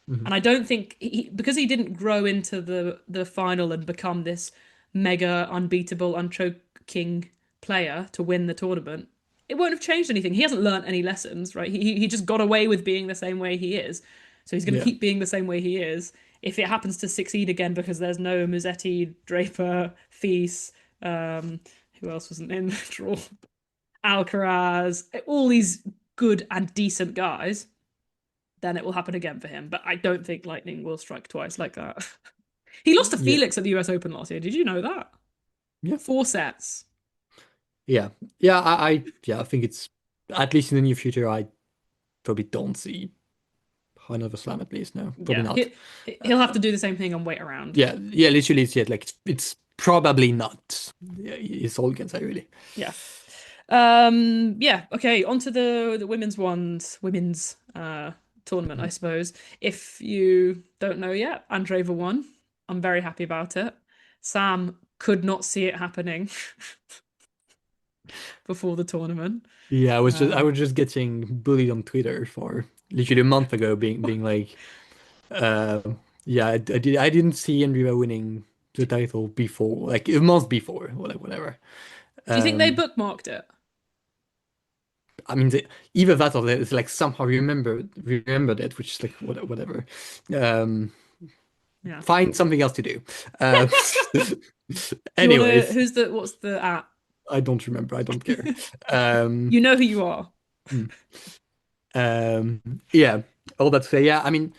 Mhm. And I don't think because he didn't grow into the final and become this mega unbeatable, unchoking player to win the tournament, it won't have changed anything. He hasn't learnt any lessons, right? He just got away with being the same way he is. So he's going to Yeah. keep being the same way he is. If it happens to succeed again because there's no Musetti, Draper, Feast, who else wasn't in the draw? Alcaraz, all these good and decent guys, then it will happen again for him. But I don't think lightning will strike twice like that. He lost to Yeah. Felix at the US Open last year. Did you know that? Yeah. 4 sets. Yeah. Yeah. I think it's at least in the near future. I probably don't see another slam at least. No, probably Yeah, not. he'll have to do the same thing and wait around. Yeah. Yeah. Literally, it's yet like it's probably not. Yeah, it's all you can say really. Yeah. Yeah, okay, on to the women's tournament, I Mhm. suppose. If you don't know yet, Andreeva won. I'm very happy about it. Sam could not see it happening before the tournament. Yeah, I Um, was just getting bullied on Twitter for literally a month ago, being like, uh, yeah, I didn't see Andreeva winning the title before, like a month before, or like whatever. do you think they Um, bookmarked it? I mean, either that or it's like somehow remembered it, which is like whatever. Um, Yeah. find something else to do. Um, Do you want to, anyways, what's the at? I don't remember. I don't care. Um, You know who you are. hmm. Yeah, all that to say, yeah. I mean,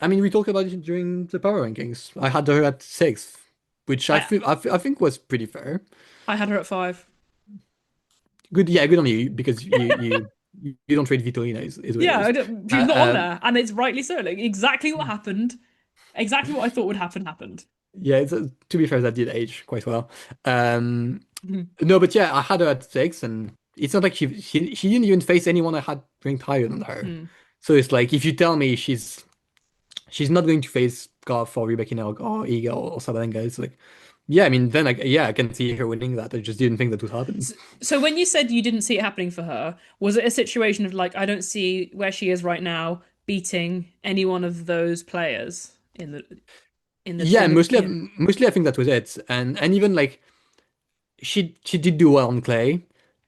we talked about it during the power rankings. I had her at sixth, which I I think was pretty fair. I had her at 5. Good, yeah, good on you because you don't rate Vitolina is what it Yeah, is. she's Uh, not on um, there, and it's rightly so. Like exactly what happened, exactly what I thought would happen happened. yeah, to be fair, that did age quite well. Um, Mhm. no, but yeah, I had her at six, and it's not like she didn't even face anyone I had ranked higher than her. Mm. So it's like if you tell me she's not going to face Garth or Rebecca or Iga or Sabalenka, it's like, yeah, I mean, then I can see her winning that. I just didn't think that would happen. So when you said you didn't see it happening for her, was it a situation of like I don't see where she is right now beating any one of those players Yeah, in the mostly, mostly I think that was it, and even like she did do well on clay,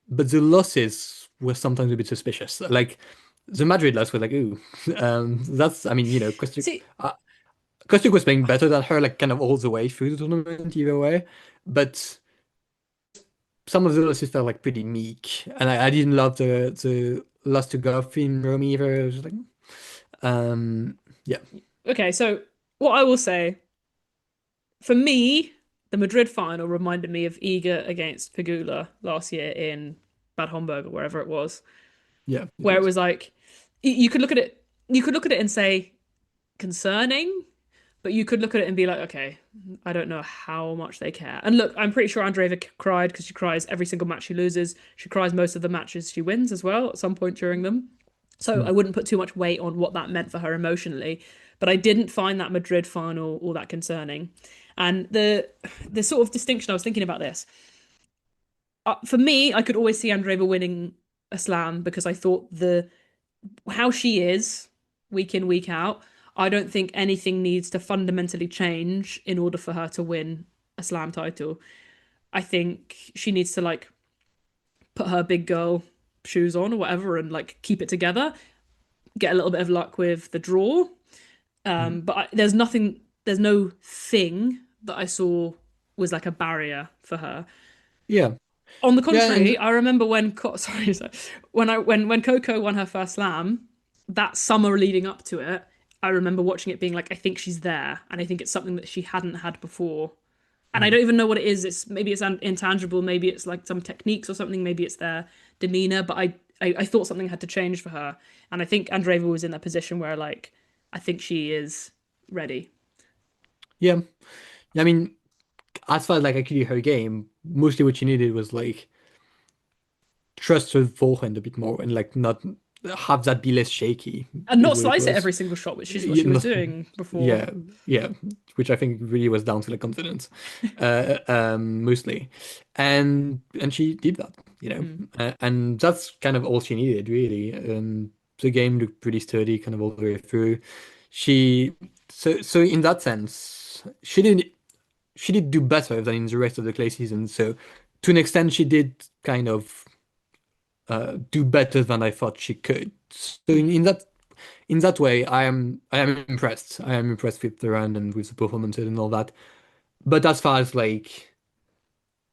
but the losses were sometimes a bit suspicious. Like the Madrid loss was like, ooh, that's I mean, See, Kostyuk was playing better than her, like kind of all the way through the tournament either way, but some of the losses felt like pretty meek, and I didn't love the loss to Goff in Rome either. It was like, yeah, Okay, so what I will say, for me, the Madrid final reminded me of Iga against Pegula last year in Bad Homburg or wherever it was, yeah, it where it was. was like you could look at it, you could look at it and say concerning, but you could look at it and be like, okay, I don't know how much they care. And look, I'm pretty sure Andreeva cried because she cries every single match she loses. She cries most of the matches she wins as well at some point during them. So I Mm. wouldn't put too much weight on what that meant for her emotionally. But I didn't find that Madrid final all that concerning. And the sort of distinction I was thinking about this. For me, I could always see Andreeva winning a slam because I thought the how she is week in, week out, I don't think anything needs to fundamentally change in order for her to win a slam title. I think she needs to like put her big girl shoes on or whatever and like keep it together, get a little bit of luck with the draw. Mm. There's nothing, there's no thing that I saw was like a barrier for her. Yeah, On the yeah, contrary, and I remember when sorry, when Coco won her first slam, that summer leading up to it, I remember watching it being like, I think she's there, and I think it's something that she hadn't had before. And I mm, don't even know what it is. It's maybe it's intangible, maybe it's like some techniques or something, maybe it's their demeanor. But I thought something had to change for her, and I think Andreeva was in that position where like I think she is ready. yeah. I mean, as far as like actually her game, mostly what she needed was like trust her forehand a bit more and like not have that be less shaky, And is not what it slice it was. every single shot, which is what You she was know, doing before. yeah, yeah, which I think really was down to like confidence, mostly, and she did that, Mm. and that's kind of all she needed really. The game looked pretty sturdy, kind of all the way through. She so in that sense, she did do better than in the rest of the clay season. So to an extent, she did kind of do better than I thought she could. So Mm. in that way, I am impressed. I am impressed with the run and with the performances and all that. But as far as like,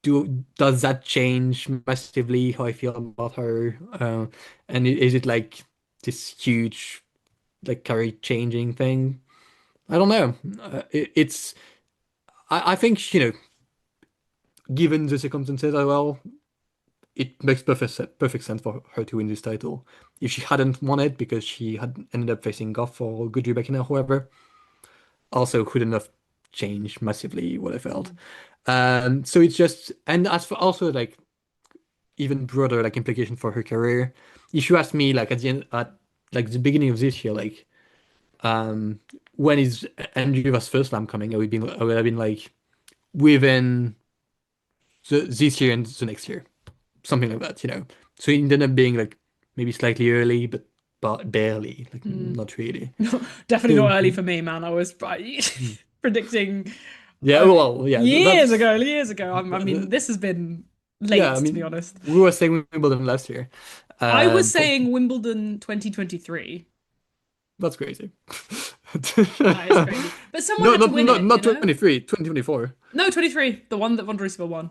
does that change massively how I feel about her? And is it like this huge like career changing thing? I don't know. I think given the circumstances as well, it makes perfect sense for her to win this title. If she hadn't won it because she had ended up facing Goff or Goodrich or whoever, also couldn't have changed massively what I felt. Mm. So it's just, and as for also like even broader like implication for her career, if you ask me like at like the beginning of this year, like um when is Andreeva's first slam coming, I would have been like within this year and the next year, something like that. So it ended up being like maybe slightly early, but barely, like Mm. not really. Definitely So not early for me, man. I was predicting yeah, well, yeah, years that's ago, years ago. I mean, this has been yeah. late, I to be mean, honest. we were saying Wimbledon last year. I was But saying Wimbledon 2023. that's crazy. That is crazy. But someone No, had to not win not it, not 23, 2024. No, 23, the one that Vondrousova won.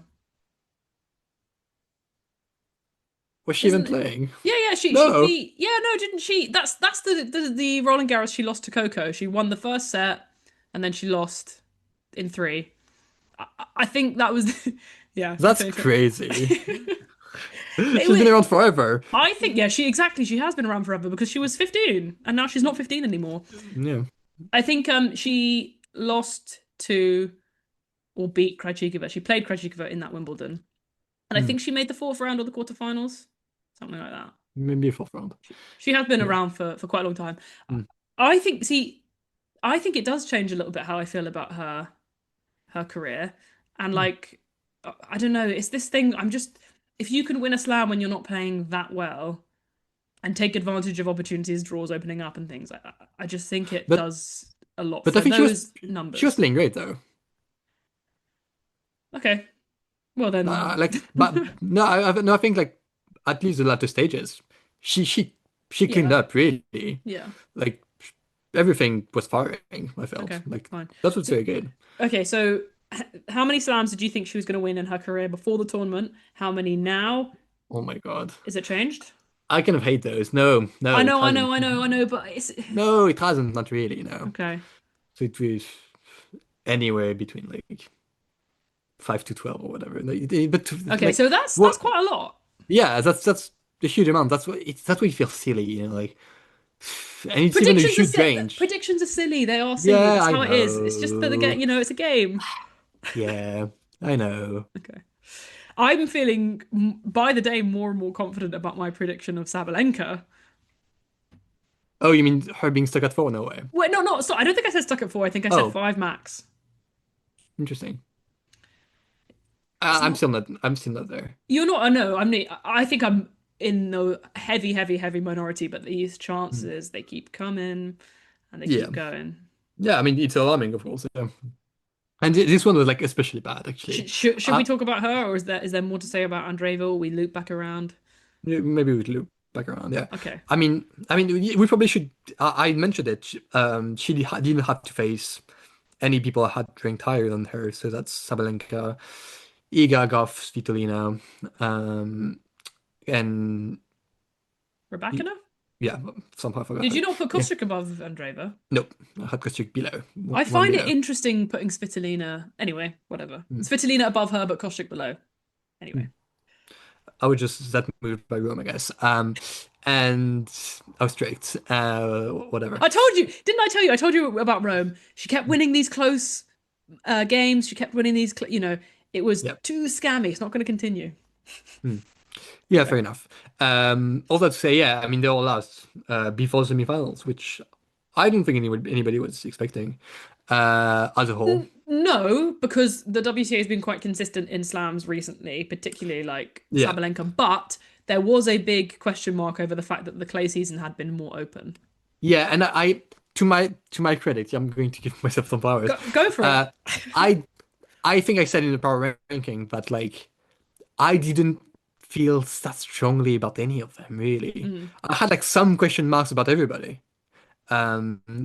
Was she even Isn't it? playing? Yeah, yeah, she No. beat. Yeah, no, didn't she? That's the Roland Garros she lost to Coco. She won the first set and then she lost in three. I think that was yeah, in That's 2020. crazy. It She's been was, around forever. I think yeah, she has been around forever because she was 15 and now she's not 15 anymore. Yeah. I think she lost to or beat Krejcikova. She played Krejcikova in that Wimbledon. And I Hmm. think she made the fourth round or the quarterfinals, something like that. Maybe a fourth round. She has been Yeah. around for quite a long time. Hmm. I think see, I think it does change a little bit how I feel about her career. And Hmm. like I don't know, it's this thing I'm just if you can win a slam when you're not playing that well and take advantage of opportunities, draws opening up and things, I just think it But does a lot but I for think those she was numbers. playing great though. Okay. Well then But no, no, I think like at least the latter stages, she she she cleaned yeah. up really. Yeah. Like everything was firing. I felt Okay, like fine. that was So very good. okay, so how many slams did you think she was going to win in her career before the tournament? How many now? Oh my God. Is it changed? I kind of hate those. No, I no, it know, I hasn't. know, I know, I know, but it's No, it hasn't. Not really. No. okay. So it was anywhere between like 5 to 12 or whatever. But Okay, like so that's what? quite a lot. Yeah, that's a huge amount. That's what you feel silly. Like, and it's even a huge range. Predictions are silly. They are silly. Yeah, That's I how it is. It's just that the know. game, it's a game. Yeah, I know. Okay. I'm feeling by the day more and more confident about my prediction of Sabalenka. Oh, you mean her being stuck at 4? No way. Wait, no, not so. I don't think I said stuck at four. I think I said Oh, five max. interesting. It's I'm not. still not. I'm still not there. You're not. I know. I think I'm in the heavy, heavy, heavy minority. But these Hmm. chances they keep coming, and they Yeah, keep going. yeah. I mean, it's alarming, of course. Yeah. And this one was like especially bad, actually. Should we Uh, talk about her, or is there more to say about Andreeva? Or we loop back around. yeah, maybe we would loop back around. Yeah. Okay. I mean, we probably should. I mentioned it. Didn't have to face any people that had ranked higher than her. So that's Sabalenka, Iga, Goff, Svitolina, and Rebecca? yeah, somehow I forgot Did her. you not put Yeah, Kostrick above Andreeva? nope, I had Kostrick below, I one find it below. interesting putting Svitolina. Anyway, whatever. Mm. Svitolina above her, but Kostrick below. Anyway. Mm. I would just that moved by Rome, I guess. And I was strict. Whatever. I told you, didn't I tell you? I told you about Rome. She kept winning these close games. She kept winning these, it was Yeah. too scammy. It's not going to continue. Mm. Yeah, fair enough. All that to say, yeah, I mean they all lost before semifinals, which I don't think anybody was expecting as a whole. No, because the WTA has been quite consistent in slams recently, particularly like Yeah, Sabalenka. But there was a big question mark over the fact that the clay season had been more open. yeah, and to my credit, I'm going to give myself some flowers. Go for it. Uh, I I think I said in the power ranking that like I didn't feel that strongly about any of them really. Mm. I had like some question marks about everybody.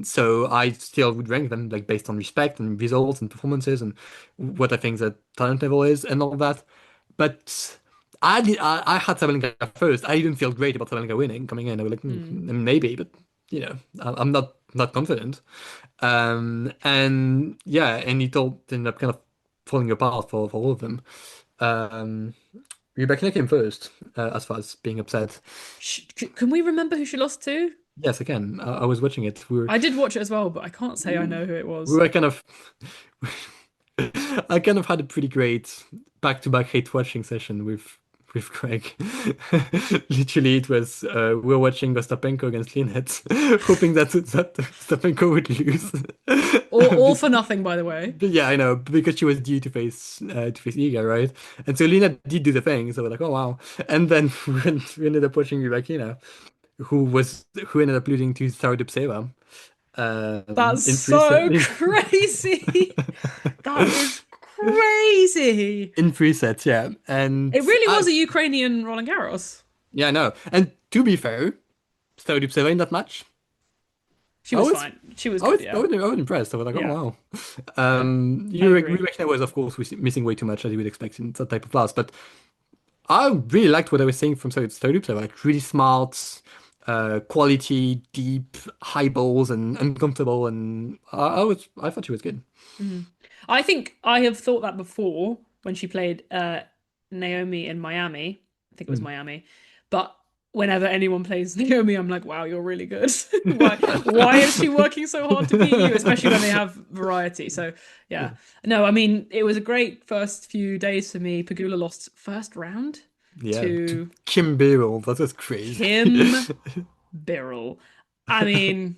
So I still would rank them like based on respect and results and performances and what I think the talent level is and all that. But I had Sabalenka first. I didn't feel great about Sabalenka winning coming in. I was like, Mm. maybe, but I'm not confident. And yeah, and it all ended up kind of falling apart for all of them. Um, Rebecca came first, as far as being upset. Can we remember who she lost to? Yes, again, I was watching it. I did watch it as well, but I can't say I know who it We was. were kind of I kind of had a pretty great back-to-back hate watching session with Craig. Literally, it was we were watching Ostapenko against Linette, hoping that Ostapenko would lose. All Be- for nothing, by the way. yeah, I know, because she was due to face Iga, right? And so Linette did do the thing, so we're like, oh wow. And then we ended up watching Rybakina, who ended up losing to Saurabh That's in so preset. crazy. That is crazy. In presets, yeah. And It really was a Ukrainian Roland Garros. yeah, I know. And to be fair, Saurabh in that match, She I was was fine. She was I good, was I yeah. was, I was impressed. I was like, oh Yeah, wow. I agree. Yurek was of course missing way too much as you would expect in that type of class, but I really liked what I was seeing from Saurabh. Like really smart, quality, deep, high balls and uncomfortable, and I thought she was good. Mhm. I think I have thought that before when she played Naomi in Miami. I think it was Mm. Miami. But whenever anyone plays Naomi, I'm like, wow, you're really good. Why is she working so hard to beat you? Especially when they have variety. So yeah. Yeah, No, I mean, it was a great first few days for me. Pegula lost first round yeah. To to Kim Birrell, that was crazy. Kim Birrell. I mean,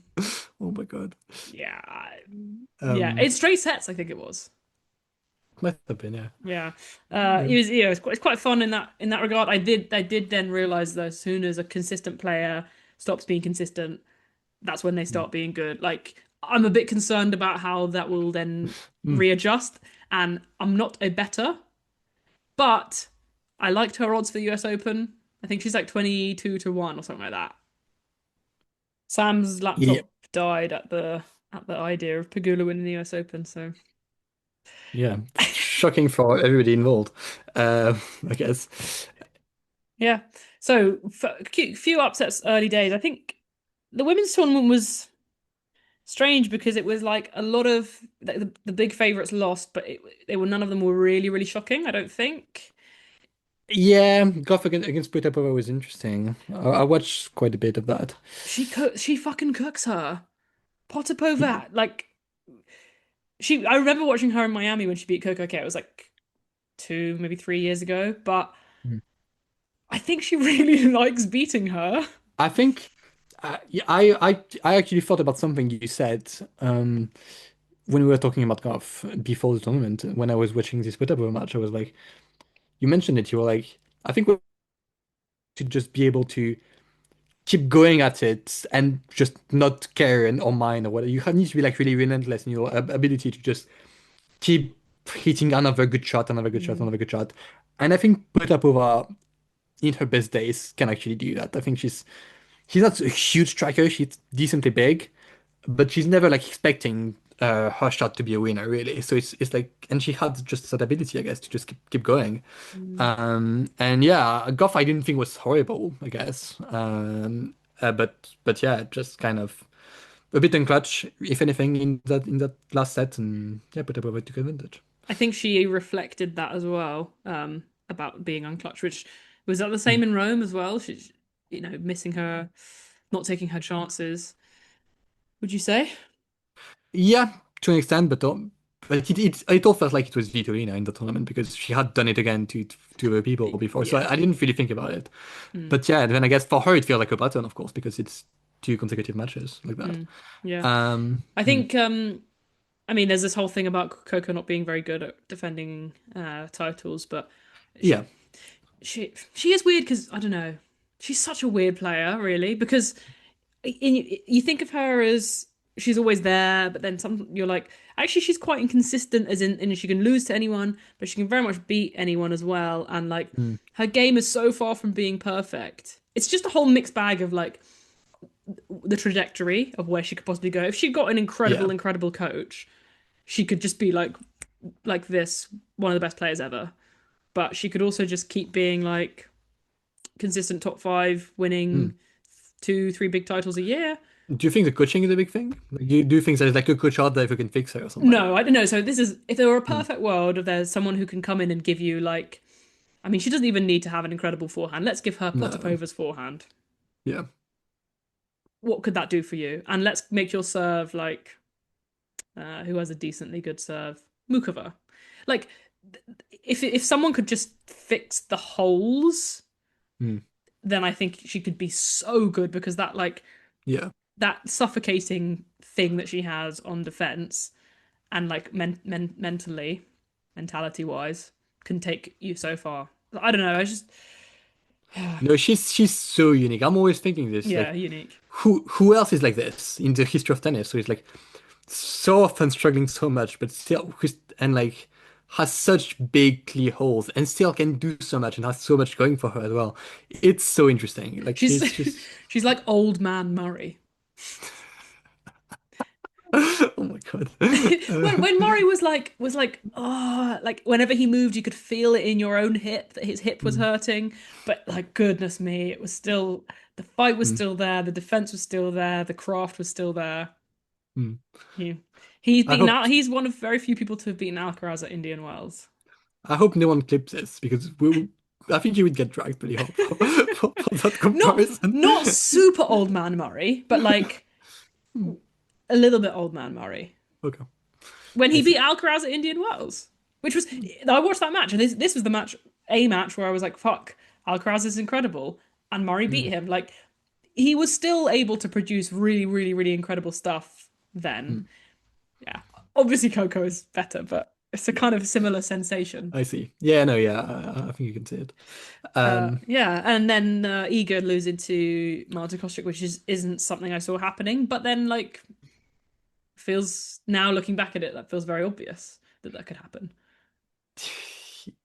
Oh my God. yeah, yeah. Um, It's straight sets, I think it was. Might have been, yeah. Yeah, Yeah. it was. It's quite fun in that regard. I did then realize that as soon as a consistent player stops being consistent, that's when they Mm. start being good. Like I'm a bit concerned about how that will then Mm. readjust, and I'm not a better, but I liked her odds for the US Open. I think she's like 22 to 1 or something like that. Sam's Yeah. laptop died at the idea of Pegula winning the US Open, so Yeah, shocking for everybody involved. Uh, I guess. Yeah. So few upsets early days. I think the women's tournament was strange because it was like a lot of the big favorites lost, but they were none of them were really, really shocking, I don't think. Yeah, Goff against Potapova was interesting. I watched quite a bit of that. She fucking cooks her. Potapova, like I remember watching her in Miami when she beat Coco. Okay, it was like 2, maybe 3 years ago, but Mm. I think she really likes beating her. I think yeah, I actually thought about something you said when we were talking about golf before the tournament. When I was watching this Potapova match, I was like, you mentioned it. You were like, I think we should just be able to keep going at it and just not care and or mind or whatever. Need to be like really relentless in your ability to just keep hitting another good shot, another good shot, Mm, another good shot. And I think Potapova in her best days can actually do that. I think she's not a huge striker. She's decently big, but she's never like expecting her shot to be a winner, really. So it's like, and she had just that ability, I guess, to just keep going. mm. And yeah, Goff I didn't think was horrible, I guess. But yeah, just kind of a bit unclutch, if anything, in that last set, and yeah, Potapova took advantage. I think she reflected that as well, about being unclutched, which was that the Mm. same in Rome as well. She's, missing her, not taking her chances. Would you say? Yeah, to an extent, but it all felt like it was Vitorina in the tournament because she had done it again to other people before. So I Yeah. didn't really think about it. Mm, But yeah, then I guess for her it felt like a pattern, of course, because it's two consecutive matches like that. mm, yeah. I Hmm. think I mean there's this whole thing about Coco not being very good at defending titles, but Yeah, she she is weird because I don't know. She's such a weird player, really, because you think of her as she's always there, but then some you're like, actually she's quite inconsistent as in she can lose to anyone, but she can very much beat anyone as well. And like mm, her game is so far from being perfect. It's just a whole mixed bag of like the trajectory of where she could possibly go. If she got an yeah. incredible, incredible coach, she could just be like this, one of the best players ever. But she could also just keep being like consistent top five, Mm. winning 2, 3 big titles a year. Do you think the coaching is a big thing? Like, do you think there's like a coach out there who can fix her or something? No, I don't know. So this is if there were a Mm. perfect world, if there's someone who can come in and give you like, I mean, she doesn't even need to have an incredible forehand. Let's give her No, Potapova's forehand. yeah. What could that do for you? And let's make your serve like, who has a decently good serve? Mukova. Like, if someone could just fix the holes, Mm. then I think she could be so good because that like Yeah. that suffocating thing that she has on defense and like mentality wise can take you so far. I don't know. I just No, she's so unique. I'm always thinking this, yeah, like, unique. who else is like this in the history of tennis? So it's like so often struggling so much, but still, and like has such big clear holes and still can do so much and has so much going for her as well. It's so interesting. Like She's she's she's like old man Murray. oh my God. When Murray was like oh like whenever he moved you could feel it in your own hip that his hip was Mm, hurting, but like goodness me, it was still the fight was mm, still there, the defense was still there, the craft was still there. mm. He he's I beaten hope out. He's one of very few people to have beaten Alcaraz at Indian Wells. I hope no one clips this because I think you would get dragged pretty hard for that Not comparison. not super old man Murray, but like Hmm, a little bit old man Murray. okay, When I he beat see. Alcaraz at Indian Wells, which was I watched that match and this was the match where I was like, fuck, Alcaraz is incredible, and Murray beat Mm, him. Like he was still able to produce really, really, really incredible stuff then. mm, Yeah, obviously Coco is better, but it's a yeah, kind of similar sensation. I see. Yeah, no, yeah, I think you can see it. Um, Yeah, and then Eager losing to Marta Kostyuk, which isn't something I saw happening, but then like feels now looking back at it, that feels very obvious that that could happen.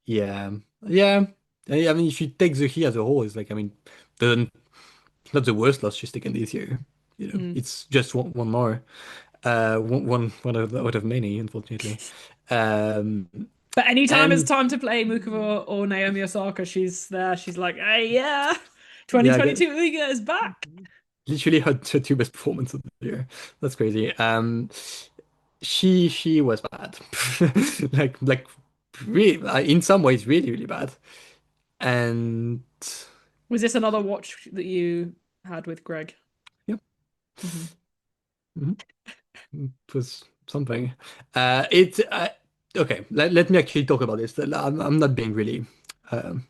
yeah, yeah. I mean, if you take the he as a whole, it's like, I mean, the not the worst loss she's taken this year. Mm. It's just one more. One of many, unfortunately. Um, But anytime it's and time to play Mukova or Naomi Osaka, she's there. She's like, hey, yeah, yeah, 2022 Liga is back. literally her two best performances of the year. That's crazy. She was bad, like really, in some ways really bad. And Was this another watch that you had with Greg? yeah, Hmm. mhm, it was something. It okay. Let me actually talk about this. I'm not being really. Um,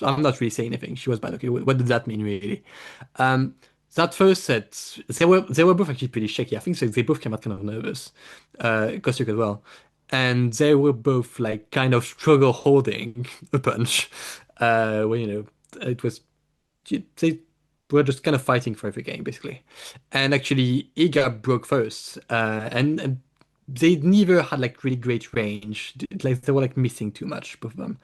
I'm not really saying anything. She was bad. Okay, what does that mean really? Um, that first set, they were both actually pretty shaky. I think they both came out kind of nervous, Kostyuk as well, and they were both like kind of struggle holding a punch. When it was they were just kind of fighting for every game basically, and actually Iga broke first, and they neither had like really great range. Like they were like missing too much, both of them.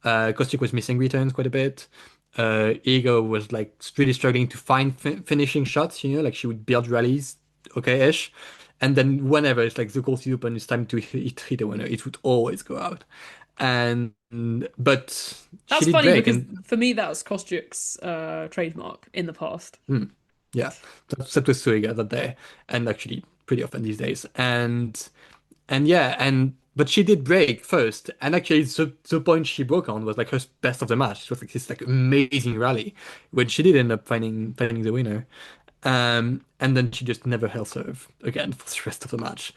Kostyuk was missing returns quite a bit. Iga was like really struggling to find finishing shots. Like she would build rallies, okay-ish, and then whenever it's like the court is open, it's time to hit a winner. It would always go out, and but she That's did funny break, because and for me that was Kostyuk's trademark in the past. yeah, that was Suiga that day, and actually pretty often these days, and yeah, and but she did break first, and actually the point she broke on was like her best of the match. It was like this like amazing rally when she did end up finding the winner. And then she just never held serve again for the rest of the match,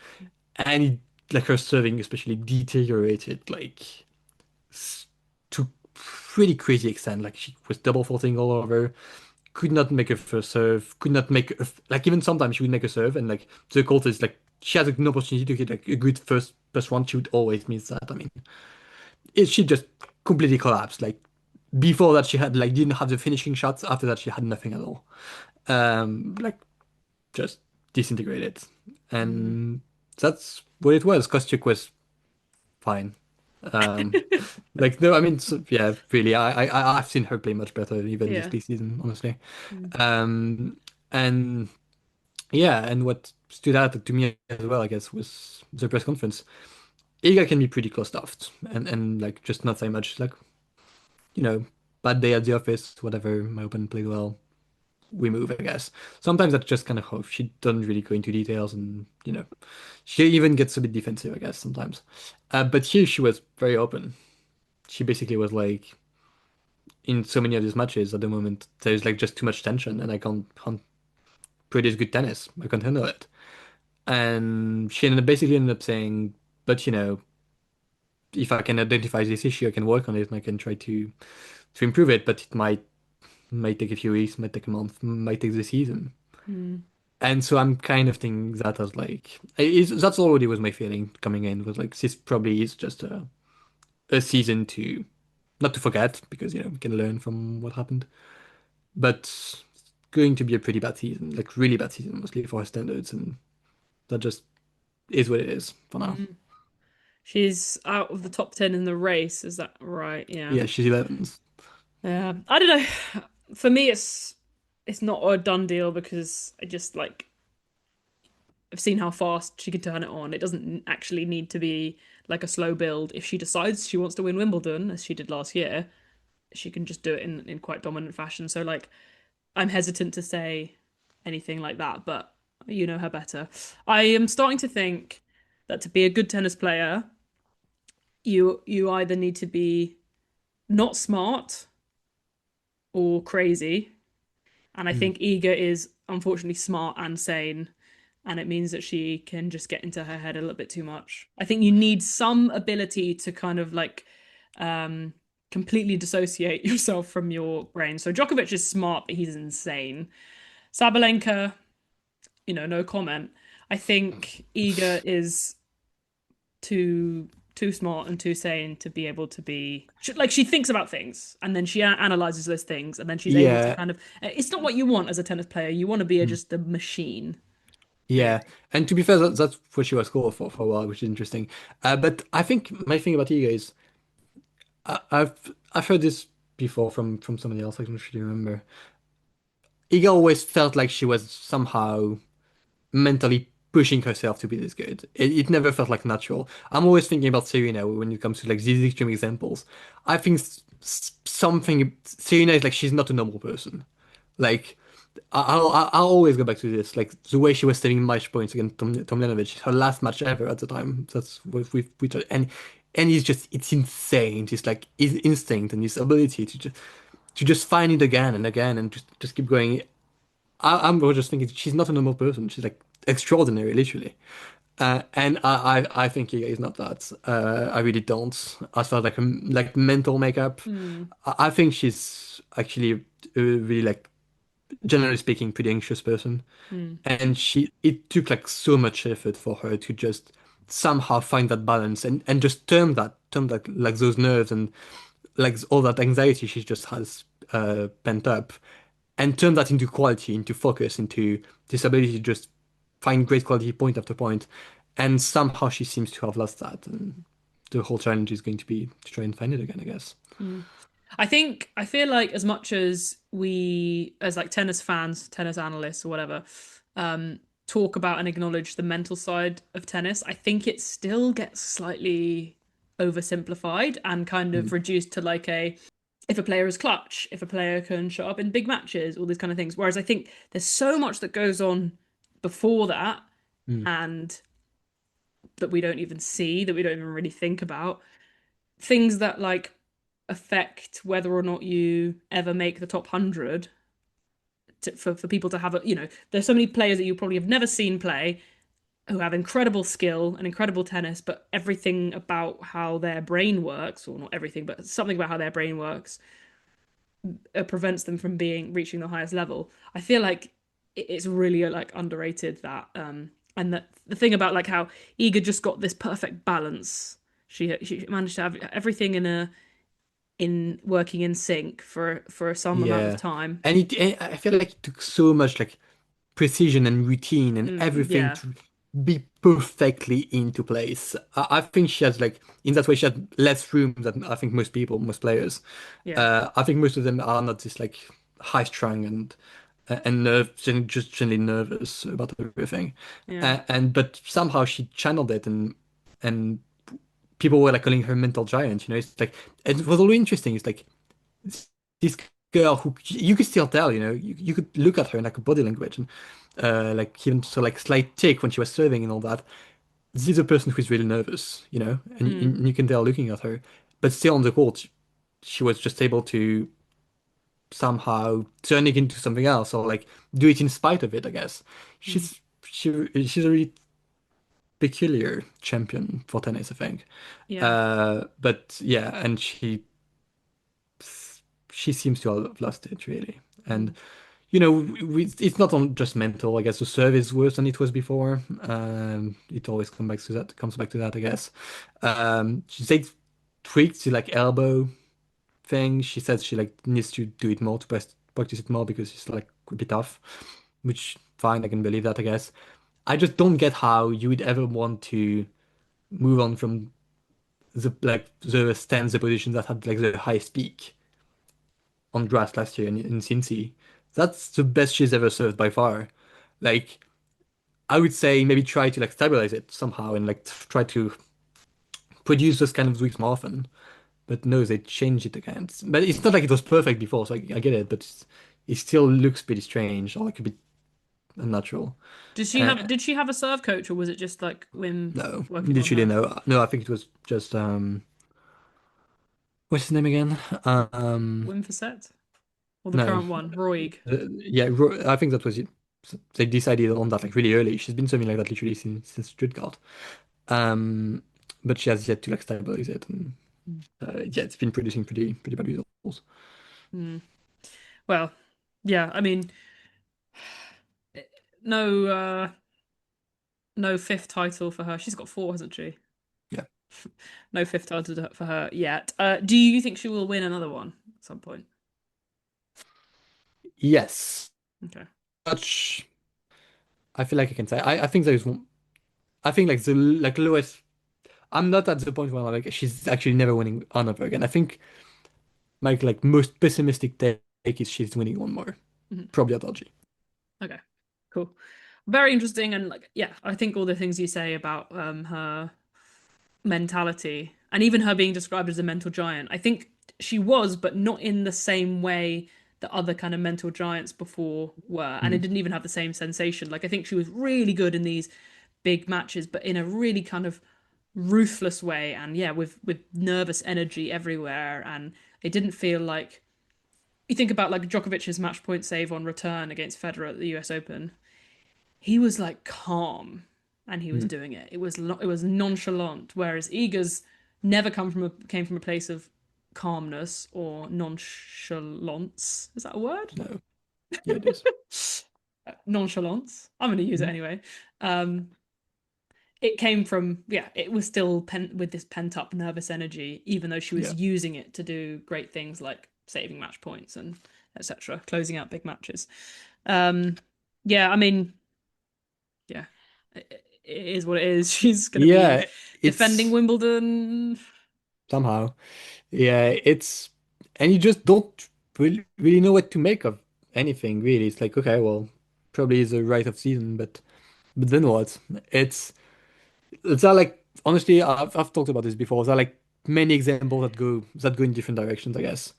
and like her serving especially deteriorated like to pretty crazy extent. Like she was double faulting all over, could not make a first serve, could not make like even sometimes she would make a serve and like the court is like she has an opportunity to hit like a good first one, she would always miss that. I mean, she just completely collapsed. Like before that, she had like didn't have the finishing shots. After that, she had nothing at all. Like just disintegrated, Mm. and that's what it was. Kostyuk was fine. Um, like no, I mean, yeah, really, I've seen her play much better even this Yeah. preseason, honestly. Mm. Um, and yeah, and what stood out to me as well, I guess, was the press conference. Iga can be pretty close-stuffed and like just not say much. Like, you know, bad day at the office, whatever, my opponent played well, we move, I guess. Sometimes that's just kind of how she doesn't really go into details and, she even gets a bit defensive, I guess, sometimes. But here she was very open. She basically was like, in so many of these matches at the moment, there's like just too much tension and I can't produce good tennis. I can't handle it. And she basically ended up saying, but if I can identify this issue, I can work on it and I can try to improve it, but it might take a few weeks, might take a month, might take the season. Mm. And so I'm kind of thinking that as like that's already was my feeling coming in was like this probably is just a season to not to forget because we can learn from what happened, but it's going to be a pretty bad season, like really bad season mostly for her standards, and that just is what it is for now. Mm. She's out of the top 10 in the race, is that right? Yeah. Yeah, she's 11th. Yeah. I don't know. For me, it's not a done deal because I just like I've seen how fast she can turn it on. It doesn't actually need to be like a slow build. If she decides she wants to win Wimbledon, as she did last year, she can just do it in quite dominant fashion. So like I'm hesitant to say anything like that, but you know her better. I am starting to think that to be a good tennis player, you either need to be not smart or crazy. And I Mm. think Iga is unfortunately smart and sane, and it means that she can just get into her head a little bit too much. I think you need some ability to kind of like um completely dissociate yourself from your brain. So Djokovic is smart, but he's insane. Sabalenka, no comment. I think Iga is too smart and too sane to be able to be like she thinks about things and then she analyzes those things and then she's able to Yeah. kind of it's not what you want as a tennis player. You want to be Mm. just a machine, really. Yeah, and to be fair, that's what she was called for a while, which is interesting. But I think my thing about Iga is I've heard this before from somebody else. I don't really remember. Iga always felt like she was somehow mentally pushing herself to be this good. It never felt like natural. I'm always thinking about Serena when it comes to like these extreme examples. I think something Serena is like she's not a normal person. Like I'll always go back to this, like the way she was saving match points against Tomljanovic, her last match ever at the time. That's what we and he's just it's insane. It's like his instinct and his ability to just find it again and again and just keep going. I'm just thinking she's not a normal person. She's like extraordinary, literally. And I think he is not that. I really don't. As far as like mental makeup, Mm, I think she's actually really like generally speaking pretty anxious person. mm, And it took like so much effort for her to just somehow find that balance and just turn that like those nerves and like all that anxiety she just has pent up and turn that into quality, into focus, into this ability to just find great quality point after point. And somehow she seems to have lost that. And the whole challenge is going to be to try and find it again, I guess. mm. I feel like as much as we, as like tennis fans, tennis analysts, or whatever, um, talk about and acknowledge the mental side of tennis, I think it still gets slightly oversimplified and kind of Mm, reduced to like a if a player is clutch, if a player can show up in big matches, all these kind of things. Whereas I think there's so much that goes on before that mm. and that we don't even see, that we don't even really think about. Things that like affect whether or not you ever make the top 100 for people to have a, there's so many players that you probably have never seen play who have incredible skill and incredible tennis, but everything about how their brain works, or not everything, but something about how their brain works prevents them from being reaching the highest level. I feel like it's really like underrated that and that the thing about like how Iga just got this perfect balance. She managed to have everything in working in sync for some amount of Yeah. time. And I feel like it took so much like precision and routine and everything Yeah, to be perfectly into place. I think she has like in that way she had less room than I think most people, most players. yeah, I think most of them are not this like high strung and just generally nervous about everything. yeah. And but somehow she channeled it and people were like calling her mental giant. You know, it's like it was always interesting. It's like this girl who you could still tell, you could look at her in like a body language and like even so like slight tick when she was serving and all that. This is a person who's really nervous, and Mm, you can tell looking at her, but still on the court, she was just able to somehow turn it into something else or like do it in spite of it, I guess. mm, She's a really peculiar champion for tennis, I think. yeah. But yeah, and she seems to have lost it really. And Mm, it's not on just mental. I guess the serve is worse than it was before. It always comes back to that, I guess. She said tweaked to like elbow thing. She said she like needs to do it more to practice it more because it's like a bit tough, which fine, I can believe that, I guess. I just don't get how you would ever want to move on from the stance, the position that had like the highest peak on grass last year in Cincy. That's the best she's ever served by far. Like, I would say maybe try to like stabilize it somehow and like try to produce those kind of tweaks more often. But no, they changed it again. But it's not like it was perfect before, so I get it. But it still looks pretty strange or like a bit unnatural. Uh, did she have a serve coach, or was it just like Wim no, working on literally her? no. No, I think it was just what's his name again? Wim Facet, or the No, current one, Roig? yeah, I think that was it. They decided on that like really early. She's been something like that literally since Stuttgart. Um, but she has yet to like stabilize it, and yeah, it's been producing pretty bad results. Mm. Well, yeah, I mean, no, no fifth title for her. She's got four, hasn't she? Yeah. No fifth title for her yet. Do you think she will win another one at some point? Yes. Okay. Much I feel like I can say. I think there's one. I think like the like lowest. I'm not at the point where like she's actually never winning another again. I think my like most pessimistic take is she's winning one more, Mhm. probably at LG. Okay. Cool. very interesting. And like, yeah, I think all the things you say about her mentality and even her being described as a mental giant, I think she was, but not in the same way that other kind of mental giants before were. And it Mm, didn't even have the same sensation. Like, I think she was really good in these big matches, but in a really kind of ruthless way. And yeah, with nervous energy everywhere. And it didn't feel like you think about like Djokovic's match point save on return against Federer at the US Open. He was like calm and he was mm, doing it. It was nonchalant, whereas Iga's never came from a place of calmness or nonchalance. Is that a word? no, yeah, it is. Nonchalance. I'm going to use it Mm, anyway. Um, it came from it was still with this pent up nervous energy, even though she was yeah, using it to do great things like saving match points and etc., closing out big matches. Um, yeah, I mean, yeah, it is what it is. She's going to be yeah. defending It's Wimbledon. somehow, yeah. It's and you just don't really know what to make of anything. Really, it's like okay, well, probably is a rite of season, but then what? It's it's not like honestly, I've talked about this before. There are like many examples that go in different directions, I guess.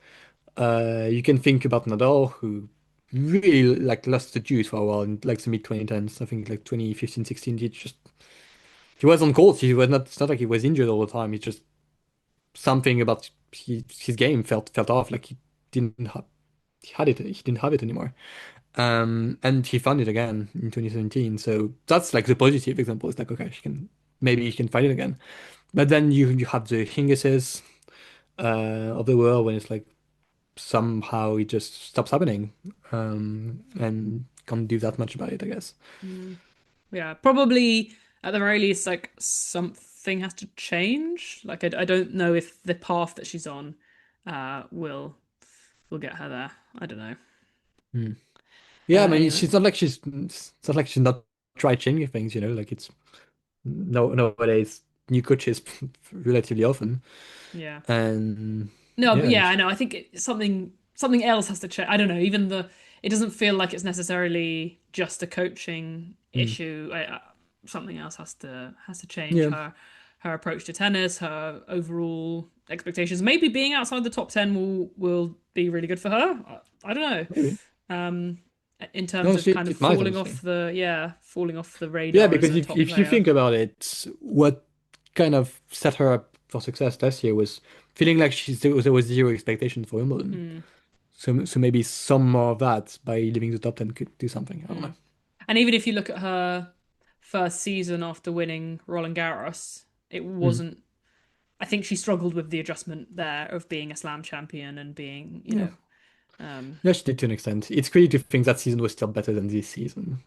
You can think about Nadal, who really like lost the juice for a while in like the mid 2010s. I think like 2015, 16. He was on court. He was not. It's not like he was injured all the time. It's just something about his game felt off. Like didn't have he had it. He didn't have it anymore. And he found it again in 2017. So that's like the positive example. It's like okay, maybe he can find it again. But then you have the Hingises of the world when it's like somehow it just stops happening, and can't do that much about it, I guess. Mm, yeah, probably at the very least, like something has to change. Like I don't know if the path that she's on, will get her there. I don't know. Hmm. Yeah, I mean, Anyway. it's not like she's not tried changing things, like it's no nowadays new coaches relatively often, Yeah. and No, but yeah, yeah, I know. I think something else has to change. I don't know. Even the it doesn't feel like it's necessarily just a coaching mm, issue. Something else has to change. yeah, Her approach to tennis, her overall expectations. Maybe being outside the top 10 will be really good for her. I don't know. maybe. Um, in terms of Honestly, kind of it might honestly. falling off the Yeah, radar as because a if top if you player. think about it, what kind of set her up for success last year was feeling like there was zero expectation for Wimbledon. Mm, So maybe some more of that by leaving the top 10 could do something. I don't know. mm. And even if you look at her first season after winning Roland Garros, it Mm. wasn't. I think she struggled with the adjustment there of being a slam champion and being, Yeah. um, Yeah, she did to an extent. It's crazy to think that season was still better than this season.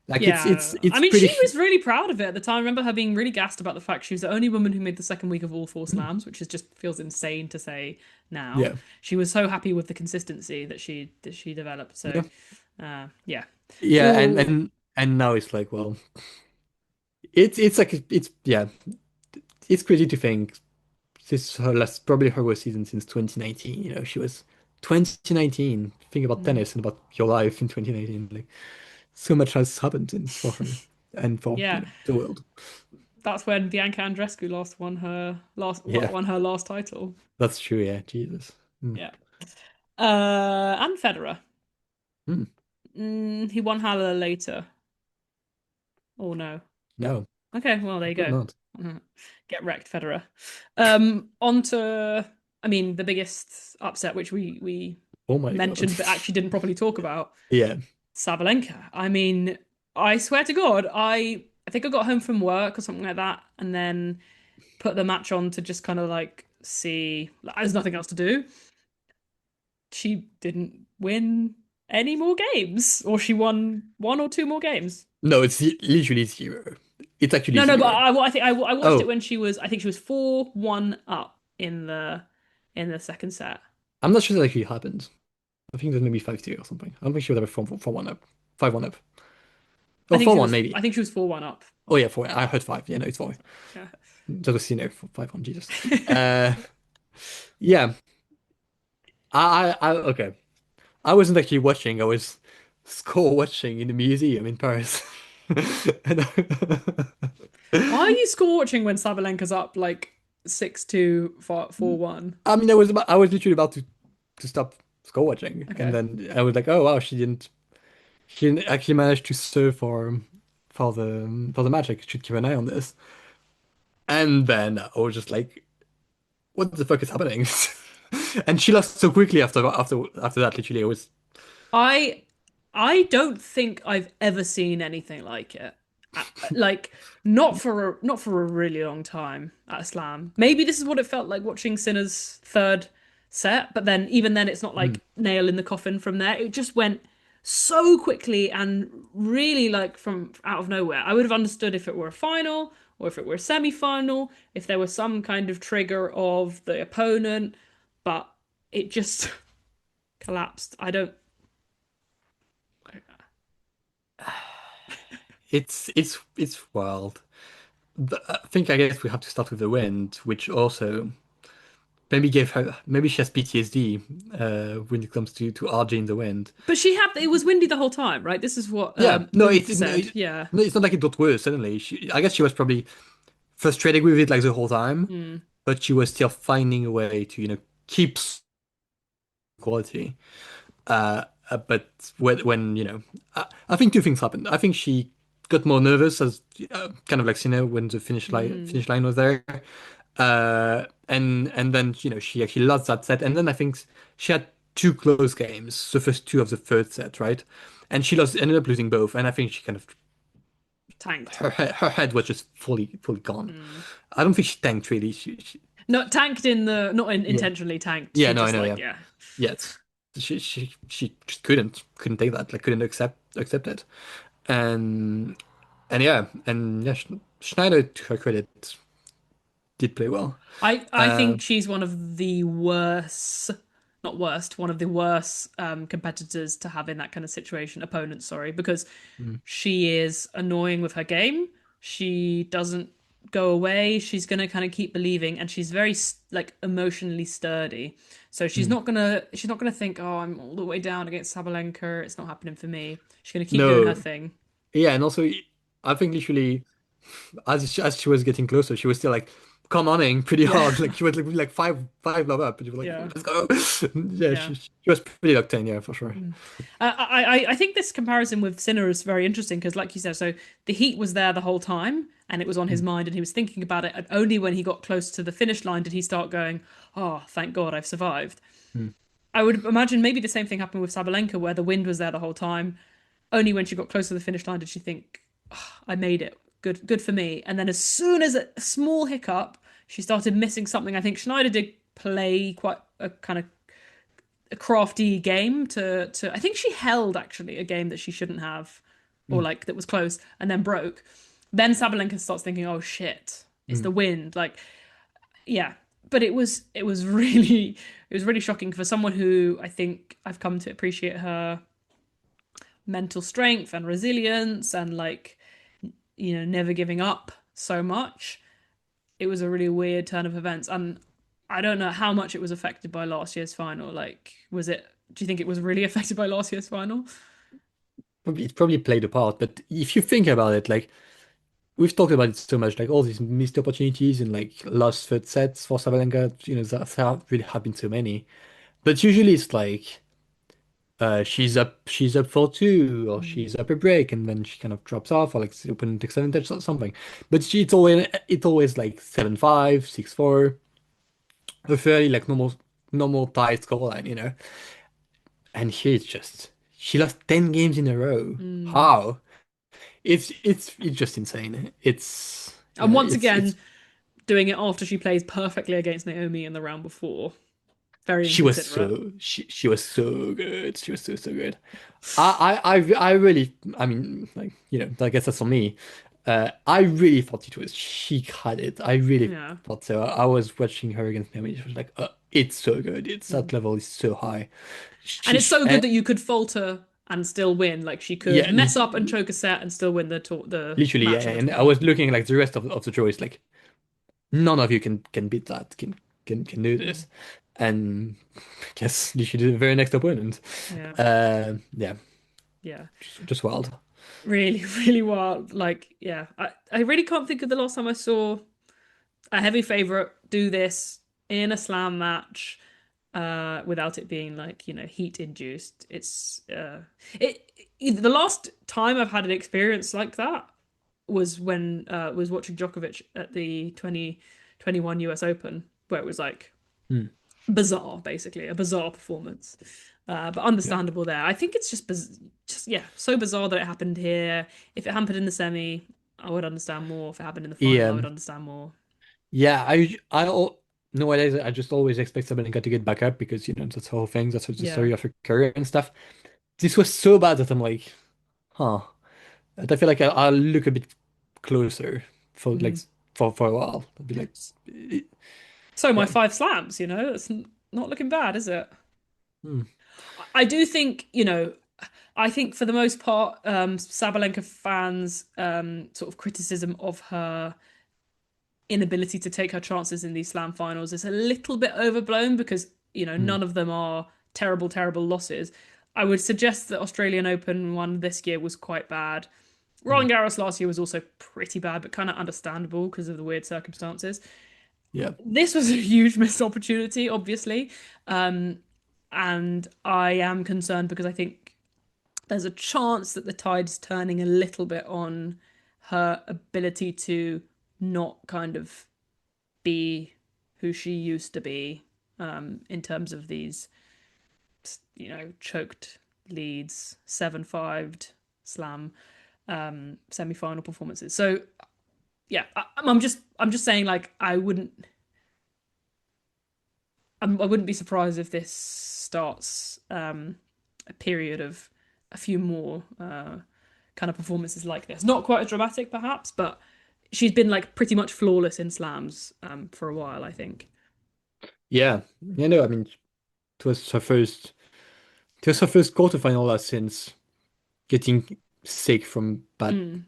Like yeah. I it's mean, she pretty was really proud of it at the time. I remember her being really gassed about the fact she was the only woman who made the second week of all four mm, slams, which is just feels insane to say now. yeah. She was so happy with the consistency that she developed. So, Yeah. yeah. Yeah, Well, and now it's like, well, it's like it's yeah, it's crazy to think this is her last probably her worst season since 2019. She was 2019. Think about mm, tennis and about your life in 2019. Like so much has happened since for her and for, yeah. the world. That's when Bianca Andreescu Yeah, won her last title. that's true. Yeah, Jesus. Mm. Yeah. And Federer. Mm. He won Halle later. Oh no. No, Okay, well there I you would go. not. Get wrecked, Federer. On to, I mean, the biggest upset which we Oh my God. mentioned but actually didn't properly talk about, Yeah. Sabalenka. I mean, I swear to God, I think I got home from work or something like that, and then put the match on to just kind of like see. Like, there's nothing else to do. She didn't win any more games, or she won one or two more games. No, it's literally zero. It's actually No, no, but zero. I think I watched it Oh, when she was. I think she was 4-1 up in the second set. I'm not sure that actually happened. I think there's maybe 5-2 or something. I don't think she would have 4-1 up. 5-1 up. I Oh, think she 4-1 was. maybe. I think she was 4-1 up. Oh yeah, 4. I heard 5. Yeah, no, it's 4. Yeah. That was, 5-1, Jesus. Uh, yeah. Okay. I wasn't actually watching. I was score watching in the museum in Paris. And Why are you score watching when Sabalenka's up like 6-2, 4-1? I mean, I was literally about to stop score watching, and Okay. then I was like, oh wow, she didn't actually manage to serve for the match. I should keep an eye on this. And then I was just like, what the fuck is happening? And she lost so quickly after that. Literally, it was I I don't think I've ever seen anything like it. Like not for a really long time at a slam. Maybe this is what it felt like watching Sinner's third set, but then even then it's not mm, like nail in the coffin from there. It just went so quickly and really like from out of nowhere. I would have understood if it were a final or if it were a semi-final, if there was some kind of trigger of the opponent, but it just collapsed. I don't it's wild. I think I guess we have to start with the wind, which also maybe she has PTSD when it comes to RJ in the wind. But she had it was windy the whole time, right? This is what Yeah, no, Ruth said. Yeah. no, it's not like it got worse suddenly. I guess she was probably frustrated with it like the whole time, Mm. but she was still finding a way to, keep quality. But when I think two things happened. I think she got more nervous as kind of like Sinner when the Mm. finish line was there. And then she actually lost that set, and then I think she had two close games, the first two of the third set, right? And she ended up losing both, and I think she kind of Tanked. her head was just fully gone. Mm. I don't think she tanked really. Not tanked in the not in, Yeah, intentionally tanked. yeah, She no, I just know, like yeah, yeah. yeah. She just couldn't take that, like couldn't accept it, and and yeah, Schneider, to her credit, did play well. I Uh, think she's one of the worst, not worst, one of the worst competitors to have in that kind of situation. Opponents, sorry, because mm, she is annoying with her game. She doesn't go away. She's gonna kind of keep believing, and she's very like emotionally sturdy. So mm. she's not gonna think, oh, I'm all the way down against Sabalenka. It's not happening for me. She's gonna keep doing her No, thing. yeah, and also I think literally as she was getting closer, she was still like come on pretty Yeah, hard. Like she was like five love up, and she was like, yeah, let's go. Yeah, yeah. she was pretty locked in, yeah, for sure. Mm. I think this comparison with Sinner is very interesting because, like you said, so the heat was there the whole time and it was on his Mm, mind and he was thinking about it. And only when he got close to the finish line did he start going, "Oh, thank God I've survived." mm, I would imagine maybe the same thing happened with Sabalenka, where the wind was there the whole time. Only when she got close to the finish line did she think, oh, "I made it. Good for me." And then as soon as a small hiccup, she started missing something. I think Schneider did play quite a kind of a crafty game to I think she held actually a game that she shouldn't have or mm, like that was close and then broke. Then Sabalenka starts thinking, "Oh shit, it's mm. the wind." Like, yeah, but it was really it was really shocking for someone who I think I've come to appreciate her mental strength and resilience and like never giving up so much. It was a really weird turn of events and I don't know how much it was affected by last year's final. Like, was it? Do you think it was really affected by last year's final? It probably played a part, but if you think about it, like we've talked about it so much, like all these missed opportunities and like lost third sets for Sabalenka, there really have been so many. But usually it's like she's up for two, or Mm. she's up a break, and then she kind of drops off, or like the opponent takes advantage or something. But it's always like 7-5, 6-4, a fairly like normal tight scoreline. And here it's just she lost 10 games in a row. Mm. How? It's just insane. It's And yeah, once it's again, doing it after she plays perfectly against Naomi in the round before. Very she was inconsiderate. so she was so good. She was so good. I really, I mean, like, I guess that's on me. I really thought it was she had it. I really Yeah. thought so. I was watching her against Naomi. She was like, it's so good. It's Mm. that level is so high. And She, it's she so good and that you could falter and still win. Like she could yeah, mess up and choke a set and still win the literally, yeah. match in the And I tournament. was looking like the rest of the choice, like none of you can beat that. Can do Mm. this. And I guess literally the very next opponent. Yeah. Yeah, Yeah. just wild. Really, really wild. Like, yeah, I really can't think of the last time I saw a heavy favorite do this in a slam match without it being like, heat induced. The last time I've had an experience like that was when was watching Djokovic at the 2021 US Open, where it was like Hmm. bizarre, basically, a bizarre performance. But Yeah. understandable there. I think it's just yeah, so bizarre that it happened here. If it happened in the semi, I would understand more. If it happened in the final, I Yeah. would understand more. Yeah, nowadays I just always expect Sabalenka to get back up because that's the whole thing, that's the Yeah. story of her career and stuff. This was so bad that I'm like, huh. And I feel like I'll look a bit closer for like Mm. for a while. I'll be like, So my yeah. five slams, it's not looking bad, is it? Hmm. I do think, I think for the most part, Sabalenka fans' sort of criticism of her inability to take her chances in these slam finals is a little bit overblown because, Hmm. none of them are terrible, terrible losses. I would suggest that Australian Open one this year was quite bad. Hmm. Roland Garros last year was also pretty bad, but kind of understandable because of the weird circumstances. Yeah. This was a huge missed opportunity, obviously. Um, and I am concerned because I think there's a chance that the tide's turning a little bit on her ability to not kind of be who she used to be in terms of these, choked leads, 7-5'd slam semi-final performances. So yeah, I'm just saying like I wouldn't be surprised if this starts a period of a few more kind of performances like this. Not quite as dramatic, perhaps, but she's been like pretty much flawless in slams for a while, I think. Yeah. No, I mean it was her first it was her first quarterfinal loss since getting sick from bad Mm,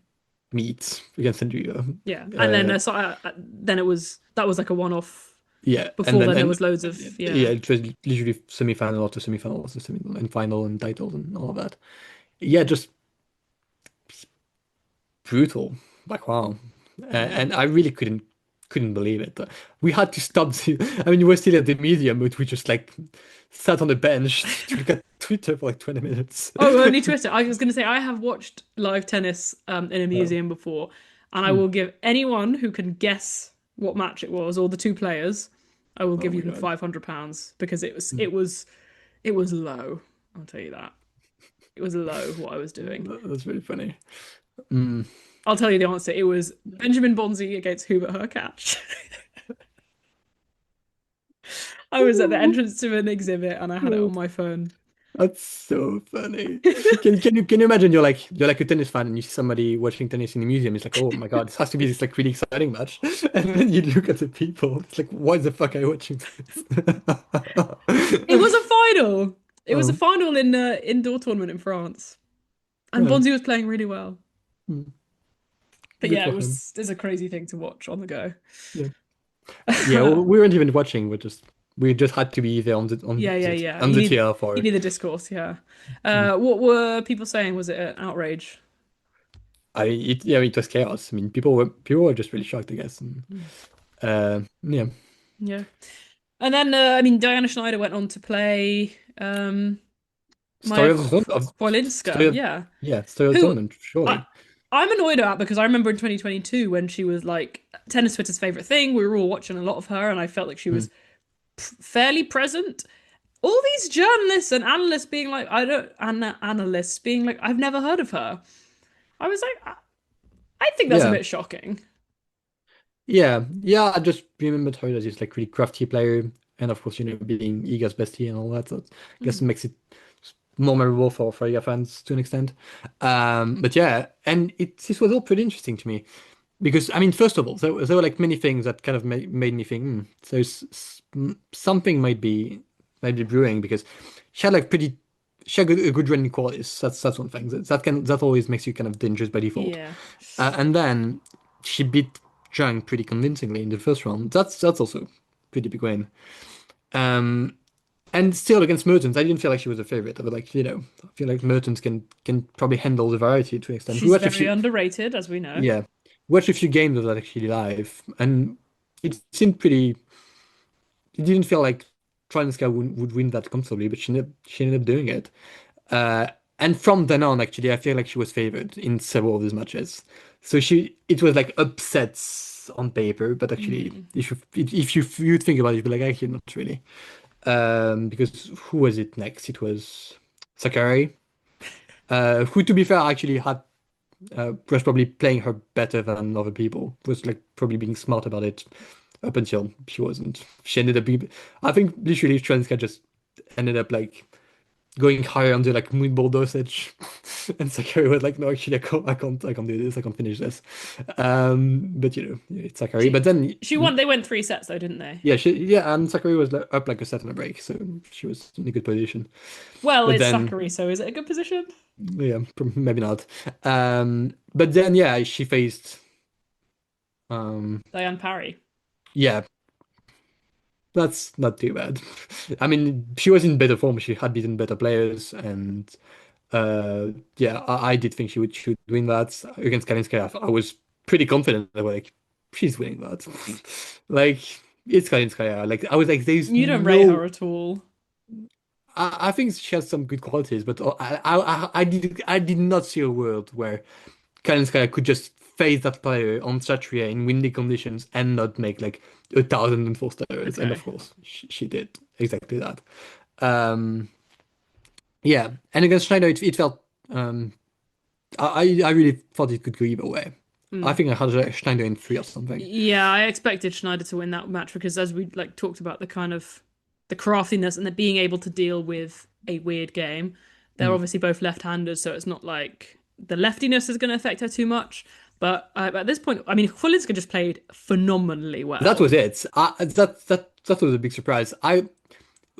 meets against Andrea. yeah, and then Uh, then it was that was like a one-off. yeah, and Before then then, there and was loads of yeah, yeah. it was literally semi-final after semi-final after semi and final and titles and all of that. Yeah, just brutal. Like wow. Mm. And I really couldn't believe it. We had to stop I mean, we were still at the museum, but we just like sat on the bench to look at Twitter for like 20 minutes. Oh, only Twitter. I was going to say I have watched live tennis in a Oh, museum before, and I hmm. will give anyone who can guess what match it was or the two players, I will Oh give my you them God. £500 because it was Hmm. it was it was low. I'll tell you that it was low what I was doing. That's really funny. Mm. I'll tell you the answer. It was Benjamin Bonzi against Hubert Hurkacz. I was at the entrance to an exhibit and I had it on my phone. That's so funny. Can you imagine you're like a tennis fan and you see somebody watching tennis in the museum? It's like, oh my God, this has to be this like really exciting match. And then you look at the people. It's like, why the fuck are you watching this? It was a final. It was a Oh, final in an indoor tournament in France, and oh, Bonzi was playing really well. mm, But good yeah, for him. it's a crazy thing to watch on the go. Yeah, yeah. We weren't even watching. We just had to be there on the Yeah, yeah, yeah. on the TL You for. need the discourse, yeah. Mm. What were people saying? Was it an outrage? Yeah, it was chaos. I mean, people were just really shocked, I guess. And, Mm. yeah, Yeah. And then I mean Diana Schneider went on to play Maja story of the story Chwalinska. of Yeah. story of the Who tournament, I surely. I'm annoyed about because I remember in 2022 when she was like tennis Twitter's favorite thing. We were all watching a lot of her, and I felt like she Mm. was fairly present. All these journalists and analysts being like, I don't, analysts being like, I've never heard of her. I was like, I think that's a Yeah. bit shocking. Yeah. I just remembered her as this like really crafty player, and of course, being Iga's bestie and all that. So I guess Mm. it makes it more memorable for Iga fans to an extent. But yeah, and this was all pretty interesting to me because I mean, first of all, there were like many things that kind of made me think, something might be brewing because she had like pretty. She had a good running qualities. That's one thing. That always makes you kind of dangerous by default. Yeah. And then she beat Zhang pretty convincingly in the first round. That's also pretty big win. Um, And still against Mertens, I didn't feel like she was a favorite. I was like, I feel like Mertens can probably handle the variety to an extent. We She's watched a very few, underrated, as we know. yeah, watched a few games of that actually live, and it seemed pretty. It didn't feel like Chwalinska would win that comfortably, but she ended up doing it. Uh, and from then on, actually, I feel like she was favored in several of these matches. So it was like upsets on paper, but actually, Mm. if you think about it, you'd be like, actually, not really. Because who was it next? It was Sakkari, who, to be fair, actually was probably playing her better than other people. Was like probably being smart about it up until she wasn't. She ended up being, I think, literally, Stranska just ended up like going higher on the like moon ball dosage, and Sakkari was like, no, actually, I can't do this. I can't finish this. But it's Sakkari. But She then, she won. They went 3 sets though, didn't they? yeah, and Sakkari was like, up like a set on a break, so she was in a good position. Well, But it's then, Sakkari, so is it a good position? yeah, maybe not. But then, yeah, she faced, um, Diane Parry. yeah, that's not too bad. I mean, she was in better form. She had beaten better players, and yeah, I did think she would win that against Kalinskaya. I was pretty confident that like she's winning that. Like it's Kalinskaya. Like I was like, there's You don't rate her no. at all. I think she has some good qualities, but I did not see a world where Kalinskaya could just face that player on Satria in windy conditions and not make like 1,004 errors. And Okay. of course, she did exactly that. Um, yeah, and against Schneider, it felt. I really thought it could go either way. I Mm. think I had Schneider in three or something. Yeah, I expected Schneider to win that match because as we like talked about the kind of the craftiness and the being able to deal with a weird game. They're Mm. obviously both left-handers, so it's not like the leftiness is going to affect her too much. But at this point, I mean, Chwalinska just played phenomenally That well. was it. That was a big surprise.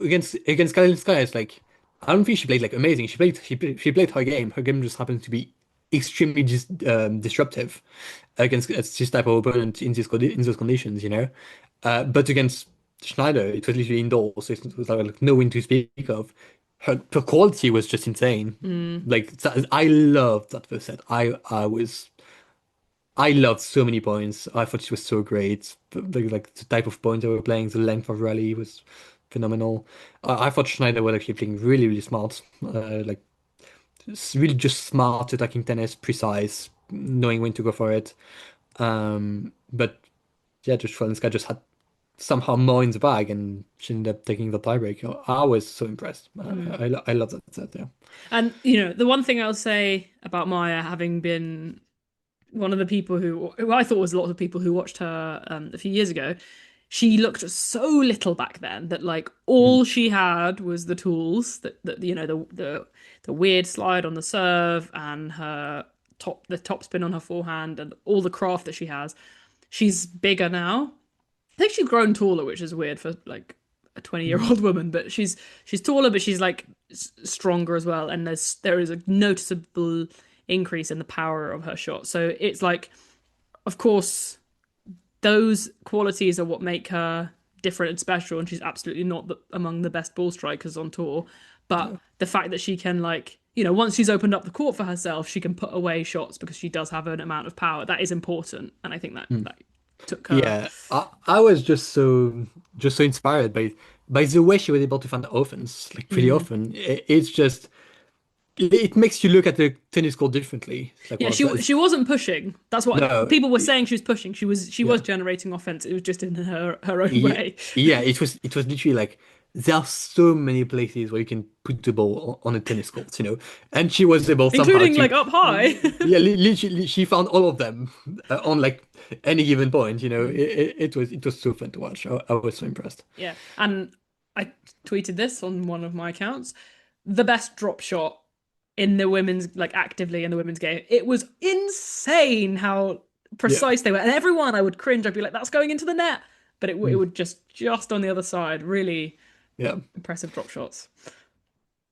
Against Kalinskaya, it's like I don't think she played like amazing. She played her game. Her game just happened to be extremely disruptive against this type of opponent in those conditions, But against Schneider, it was literally indoors, so it was like no wind to speak of. Her quality was just insane. Mm, Like I loved that first set. I loved so many points. I thought she was so great. Like the type of point they were playing, the length of rally was phenomenal. I thought Schneider was actually playing really, really smart. Like really just smart attacking tennis, precise, knowing when to go for it. But yeah, just Chwalinska just had somehow more in the bag, and she ended up taking the tiebreak. I was so impressed. mm. I love that set. Yeah. And the one thing I'll say about Maya having been one of the people who I thought was a lot of people who watched her a few years ago, she looked so little back then that like Mm. all she had was the tools that the weird slide on the serve and the top spin on her forehand and all the craft that she has. She's bigger now. I think she's grown taller, which is weird for like a 20-year-old woman, but she's taller, but she's like stronger as well. And there is a noticeable increase in the power of her shot. So it's like, of course, those qualities are what make her different and special, and she's absolutely not among the best ball strikers on tour. But Yeah. the fact that she can once she's opened up the court for herself, she can put away shots because she does have an amount of power that is important, and I think that took her. Yeah, I was just so inspired by the way she was able to find offense, like pretty Mm. often. It's just it makes you look at the tennis court differently. It's like, Yeah, well, she wasn't pushing. That's what no, people were saying. She was pushing. She was yeah, generating offense. It was just in her own yeah, way, yeah. It was literally like there are so many places where you can put the ball on a tennis court, and she was able somehow including to, like up high. yeah, literally she found all of them on like any given point. It was so fun to watch. I was so impressed. Yeah, and I tweeted this on one of my accounts. The best drop shot in the women's, like actively in the women's game. It was insane how Yeah. precise they were, and everyone I would cringe. I'd be like, "That's going into the net," but it Mm. would just on the other side. Really Yeah. impressive drop shots.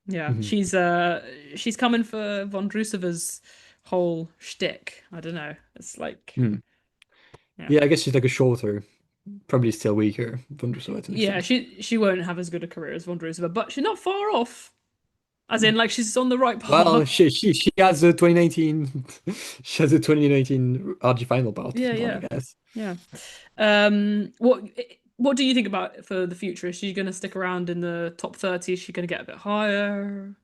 Yeah, Mhm. she's coming for Von Drusova's whole shtick. I don't know. It's like, Mm. yeah. Yeah, I guess she's like a shorter, probably still weaker. Vondrousova to an Yeah, extent. she won't have as good a career as Vondrousova, but she's not far off. As in, like she's on the right Well, path. she has a 2019 she has a 2019 RG final part Yeah, now, I yeah, guess. yeah. What do you think about for the future? Is she going to stick around in the top 30? Is she going to get a bit higher?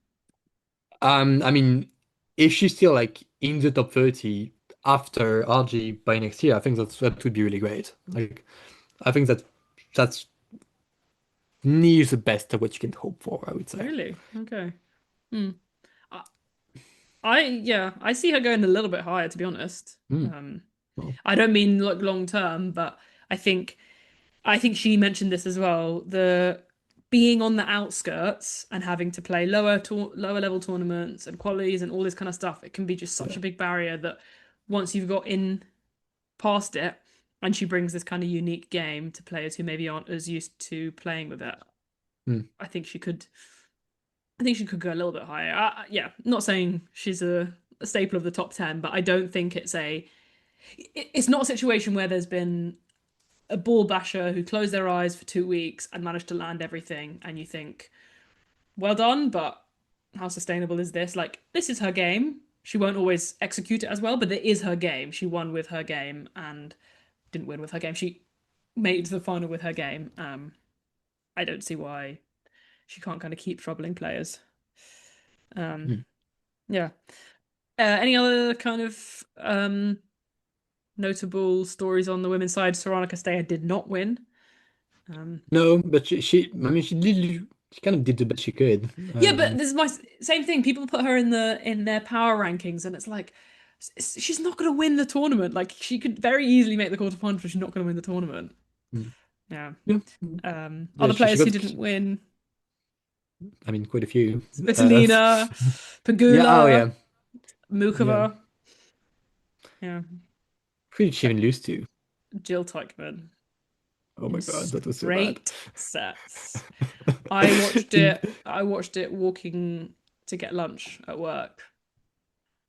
I mean, if she's still like in the top 30 after RG by next year, I think that would be really great. Like, I think that's near the best of what you can hope for, I would say. Really? Okay. Hmm. I, I see her going a little bit higher, to be honest. Mm, well, I don't mean like long term, but I think I think she mentioned this as well. The being on the outskirts and having to play lower level tournaments and qualies and all this kind of stuff, it can be just such yeah. a big barrier that once you've got in past it, and she brings this kind of unique game to players who maybe aren't as used to playing with it. Mm, I think she could. I think she could go a little bit higher. Yeah, not saying she's a staple of the top 10, but I don't think it's not a situation where there's been a ball basher who closed their eyes for 2 weeks and managed to land everything, and you think, well done, but how sustainable is this? Like, this is her game. She won't always execute it as well, but it is her game. She won with her game and didn't win with her game. She made it to the final with her game. I don't see why she can't kind of keep troubling players. Um, mm. yeah. Any other kind of notable stories on the women's side? Soronika Steyer did not win. Um, No, but I mean, she kind of did the best she could. Yeah, but this is my same thing. People put her in their power rankings, and it's like she's not going to win the tournament. Like she could very easily make the quarterfinals, but she's not going to win the tournament. Mm. Yeah. Yeah, yeah, Other she players who got, didn't win: I mean, quite a few. Uh, Svitolina, yeah, oh Pegula, yeah, yeah. Mukova. Yeah, Who did she even lose to? Jill Teichmann Oh in my God, that was so bad. straight sets. I watched In, it. I watched it walking to get lunch at work,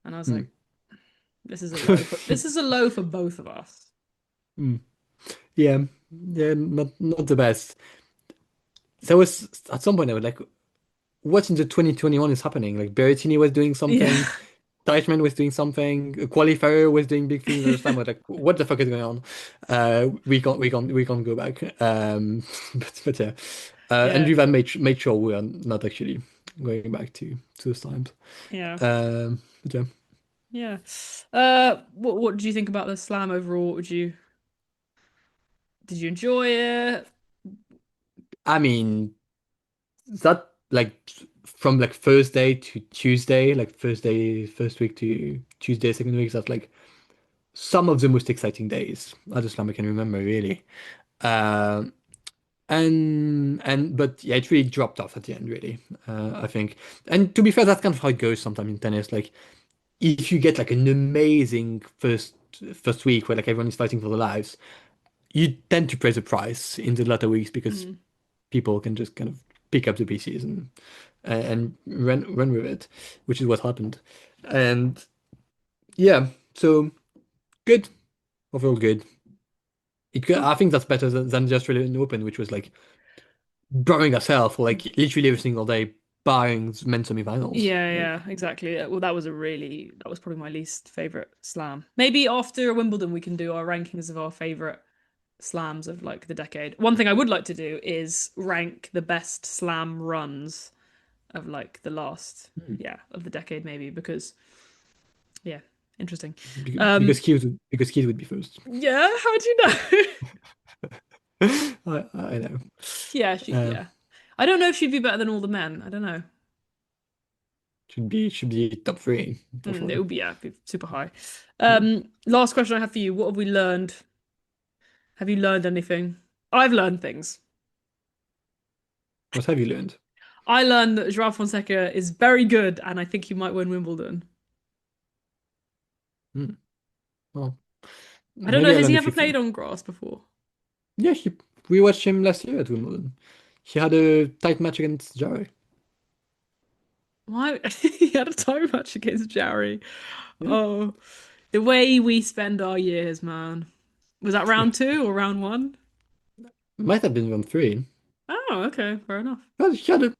and I was mm. like, this is a low for both of us. Mm. Yeah, yeah, not the best. There was at some point I was like, what in the 2021 is happening? Like Berrettini was doing Yeah. something, Teichmann was doing something, a qualifier was doing big things at the time. I was like, what the fuck is going on? We can't go back. But yeah, Yeah. Andreeva made sure we are not actually going back to those times. Yeah. But yeah, Yeah. What do you think about the slam overall? Did you enjoy it? I mean that like from like Thursday to Tuesday, like Thursday first week to Tuesday second week, that's like some of the most exciting days at the slam I can remember, really. Um, and but yeah, it really dropped off at the end, really. I think. And to be fair, that's kind of how it goes sometimes in tennis. Like if you get like an amazing first week where like everyone is fighting for their lives, you tend to pay the price in the latter weeks because Mm. people can just kind of pick up the pieces and run with it, which is what happened. And yeah, so good, overall good. Cool. I think that's better than just really an open, which was like burning herself for like literally every single day, barring men's semifinals. Yeah, Like, yeah, exactly. Well, that was probably my least favorite slam. Maybe after Wimbledon we can do our rankings of our favorite slams of like the decade. One thing I would like to do is rank the best slam runs of like the last, hmm, yeah, of the decade maybe because yeah, interesting. Um, because Keith would be first. yeah, how do you know? I know. Yeah, Uh, yeah. I don't know if she'd be better than all the men. I don't know. should be top three for It sure. would be yeah, be super high. Yeah. Last question I have for you. What have we learned? Have you learned anything? I've learned things. What have you learned? I learned that Joao Fonseca is very good, and I think he might win Wimbledon. Hmm. Well, I don't know. maybe I Has he learned a ever few played things. on grass before? Yeah, we watched him last year at Wimbledon. He had a tight match against Jarry. Why? He had a time match against Jarry. Yeah. Oh, the way we spend our years, man. Was that round two or round one? Might have been round three. Oh, okay, fair enough. Well, she had an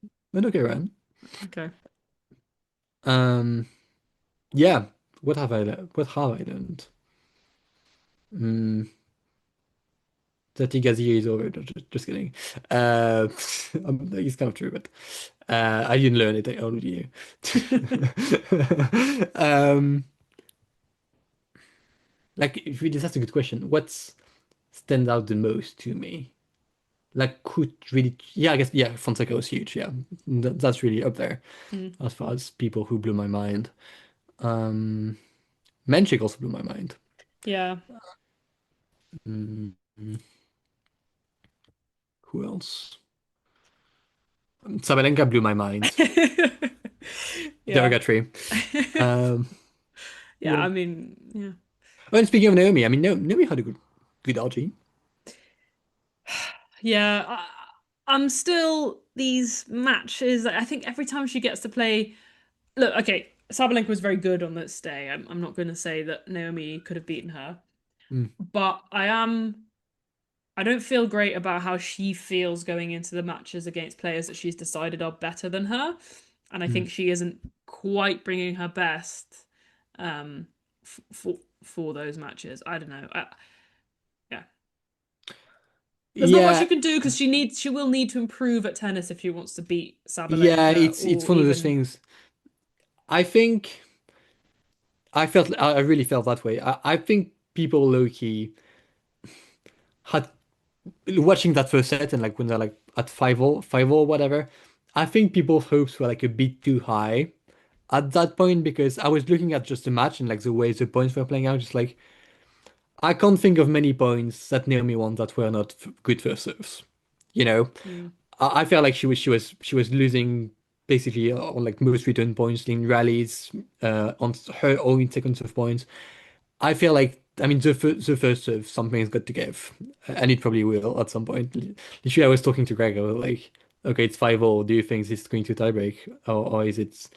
okay run. Okay. Um, yeah. What have I learned? Mm, that Igazi is over. Just kidding. Uh, it's kind of true, but I didn't learn it. I already knew. Like, if we just ask a good question, what's stands out the most to me? Like, could really, yeah, I guess, yeah, Fonseca was huge. Yeah, that's really up there Mm. as far as people who blew my mind. Um, Menšík also blew my mind. Yeah. Mm, who else? Sabalenka blew my mind. Yeah. Derogatory. Um, Yeah, who I else? mean, yeah. Oh, and speaking of Naomi, I mean, Naomi had a good RG. Yeah, I'm still these matches. I think every time she gets to play, look, okay, Sabalenka was very good on this day. I'm not going to say that Naomi could have beaten her, Mm, but I don't feel great about how she feels going into the matches against players that she's decided are better than her, and I mm. think she isn't quite bringing her best for those matches. I don't know. Yeah. There's not much you Yeah, can do because she will need to improve at tennis if she wants to beat yeah, Sabalenka it's or one of those even things. I think I really felt that way. I think people low key had watching that first set and like when they're like at 5-0, 5-0, whatever. I think people's hopes were like a bit too high at that point because I was looking at just the match and like the way the points were playing out, just like I can't think of many points that Naomi won that were not good first serves. You know, mm, I felt like she was losing basically on like most return points in rallies, on her own second serve points. I feel like I mean the first serve something's got to give, and it probably will at some point. Literally, I was talking to Greg. I was like, okay, it's 5-0. Do you think this is going to tiebreak, or is it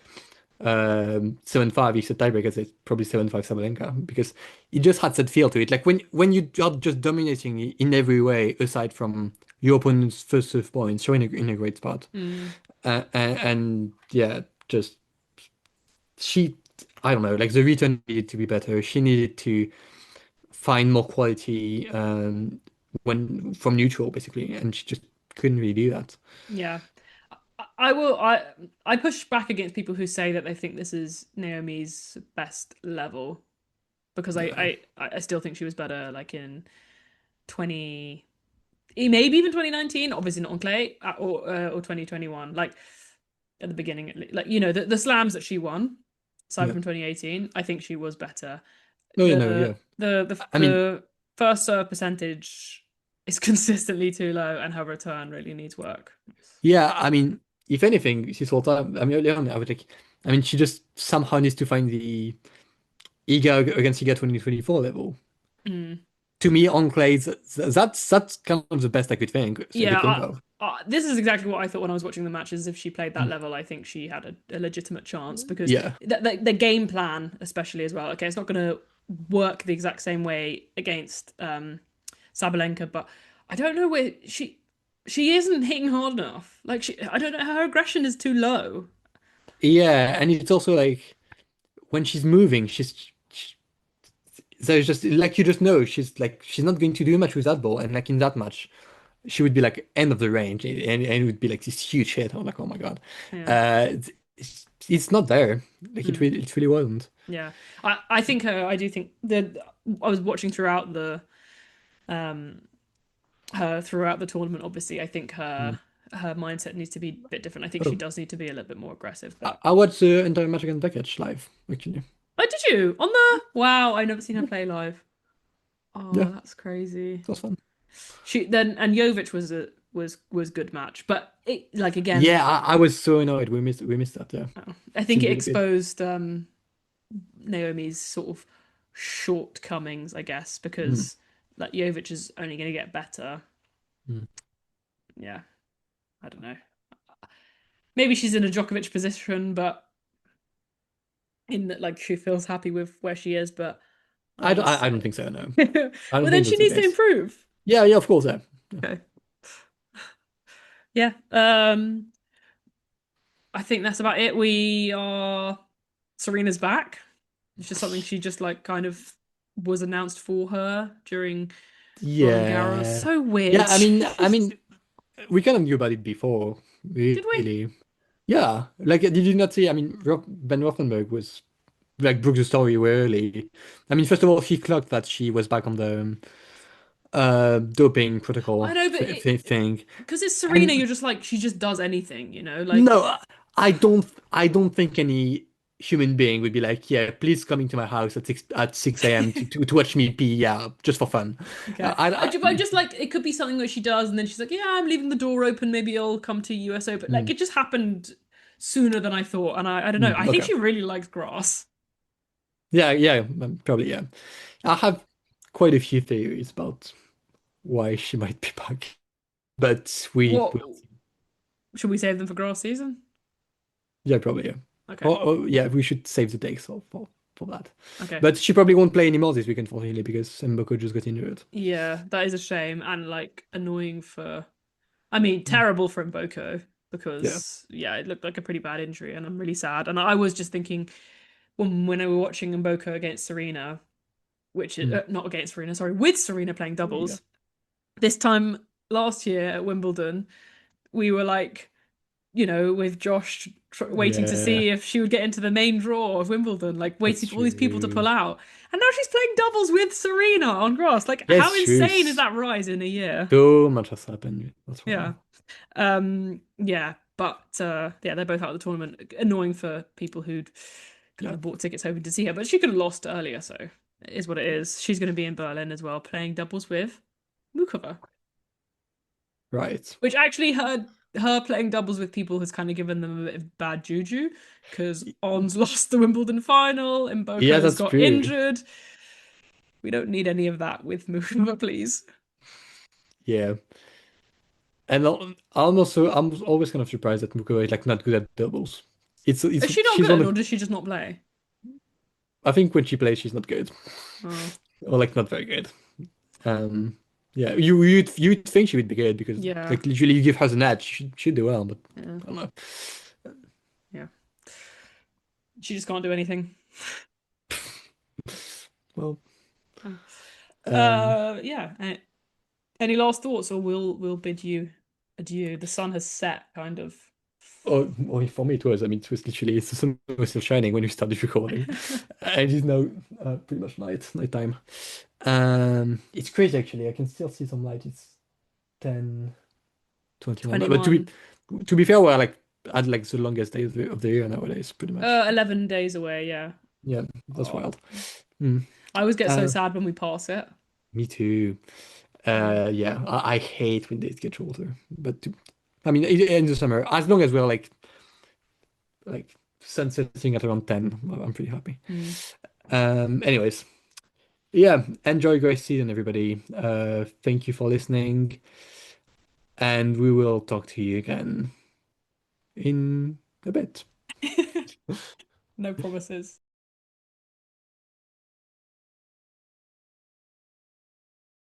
7-5? He said tiebreak. I said probably 7-5 Sabalenka because it just had that feel to it. Like when you are just dominating in every way aside from your opponent's first serve points, you're in a great spot. mm, And yeah, just she. I don't know, like the return needed to be better. She needed to find more quality when from neutral basically, and she just couldn't really do that. yeah. I will. I push back against people who say that they think this is Naomi's best level because No. I still think she was better like in 20 maybe even 2019, obviously not on clay, or 2021, like at the beginning, like the slams that she won aside Yeah. from 2018, I think she was better. No, you know, the yeah. I mean, the first serve percentage is consistently too low and her return really needs work. yeah. I mean, if anything, she's all time. I mean, earlier on, I would like. I mean, she just somehow needs to find the Iga against Iga 2024 level. Mm. To me, on clay, that's kind of the best I Yeah, could think of. this is exactly what I thought when I was watching the matches. If she played that Mm. level, I think she had a legitimate chance because Yeah, the game plan, especially as well. Okay, it's not going to work the exact same way against Sabalenka, but I don't know where she isn't hitting hard enough. Like I don't know, her aggression is too low. yeah, and it's also like when she's moving, there's just like you just know she's not going to do much with that ball, and like in that match. She would be like end of the range and it would be like this huge hit. I'm like, oh my God. Yeah. It's not there. Like Mm. it really wasn't. Yeah, I think I do think that I was watching throughout the um her throughout the tournament. Obviously, I think Mm. her mindset needs to be a bit different. I think she Oh, does need to be a little bit more aggressive. I, But I watched the entire match against Beckett live, actually. oh, did you on the? Wow, I've never seen her play live. Yeah, Oh, that's crazy. it was fun. She then and Jovic was good match, but it like again, Yeah, I was so annoyed. We missed that. Yeah, I think seemed it really good. exposed Naomi's sort of shortcomings, I guess, Mm. because like Jovic is only going to get better. Mm. Yeah, I don't know. Maybe she's in a Djokovic position, but in that like she feels happy with where she is. But I don't. I honestly, don't think so. No, I well don't then think she that's the needs to case. improve. Yeah, yeah, of course. Yeah, Okay. Yeah. I think that's about it. Serena's back. It's just something she just like kind of was announced for her during Roland Garros. Yeah. So Yeah, weird. I mean, we kind of knew about it before, Did we? really. Yeah. Like, did you not see? I mean, Ben Rothenberg was like broke the story early. I mean, first of all, he clocked that she was back on the doping I protocol know, but thing. because it's Serena, And you're just like she just does anything, like no, I don't think any human being would be like, yeah, please come into my house at 6 a.m. to watch me pee, yeah, just for fun. okay. I'm just like it could be something that she does, and then she's like, yeah, I'm leaving the door open. Maybe I'll come to US Open. Like Mm, it just happened sooner than I thought, and I don't know. I think okay. she really likes grass. Yeah, yeah, probably, yeah. I have quite a few theories about why she might be back, but we What will see. should we save them for grass season? Yeah, probably, yeah. Okay, Or yeah, we should save the takes for that. okay. But she probably won't play anymore this weekend, unfortunately, because Mboko just got injured. Yeah, that is a shame and like annoying for. I mean, terrible for Mboko Yeah. because yeah, it looked like a pretty bad injury, and I'm really sad. And I was just thinking when I were watching Mboko against Serena, which is Mm. not against Serena, sorry, with Serena playing Yeah. doubles. This time last year at Wimbledon, we were like, with Josh waiting to Yeah. see if she would get into the main draw of Wimbledon, like That's waiting for all these people to pull true. out. And now she's playing doubles with Serena on grass. Like, Yeah, how it's true. insane is that rise in a year? So much has happened. That's Yeah. why. Yeah, but yeah, they're both out of the tournament. Annoying for people who'd kind Yeah. of bought tickets hoping to see her, but she could have lost earlier, so it is what it is. She's going to be in Berlin as well, playing doubles with Mukova, Right. which actually her playing doubles with people has kind of given them a bit of bad juju because Ons lost the Wimbledon final and Yeah, Boko's that's got true. injured. We don't need any of that with Mukova, please. Yeah. And I'm always kind of surprised that Mukova is like not good at doubles. It's Is she not she's one good, or of does she just not play? I think when she plays she's not good. Oh, Or like not very good. Um yeah, you'd think she would be good because yeah, like literally you give her an edge, she'd do well, but yeah, I don't know. yeah. She just can't do anything. Well, um Yeah. Any last thoughts, or we'll bid you adieu? The sun has set, kind of. for me it was. I mean, it was literally the sun was still shining when we started recording, and it's now pretty much nighttime. It's crazy actually. I can still see some light. It's 10:21. But 21. to be fair, we're like at like the longest day of the year nowadays, pretty much. 11 days away. Yeah. Yeah, that's Oh, wild. Mm. I always get so Uh, sad when we pass it. Me too. Mm. Yeah, I hate when days get shorter. I mean, in the summer, as long as we're like sun setting at around 10, well, I'm pretty happy. Mm. Anyways, yeah, enjoy Grace season, everybody. Thank you for listening, and we will talk to you again in a bit. No promises.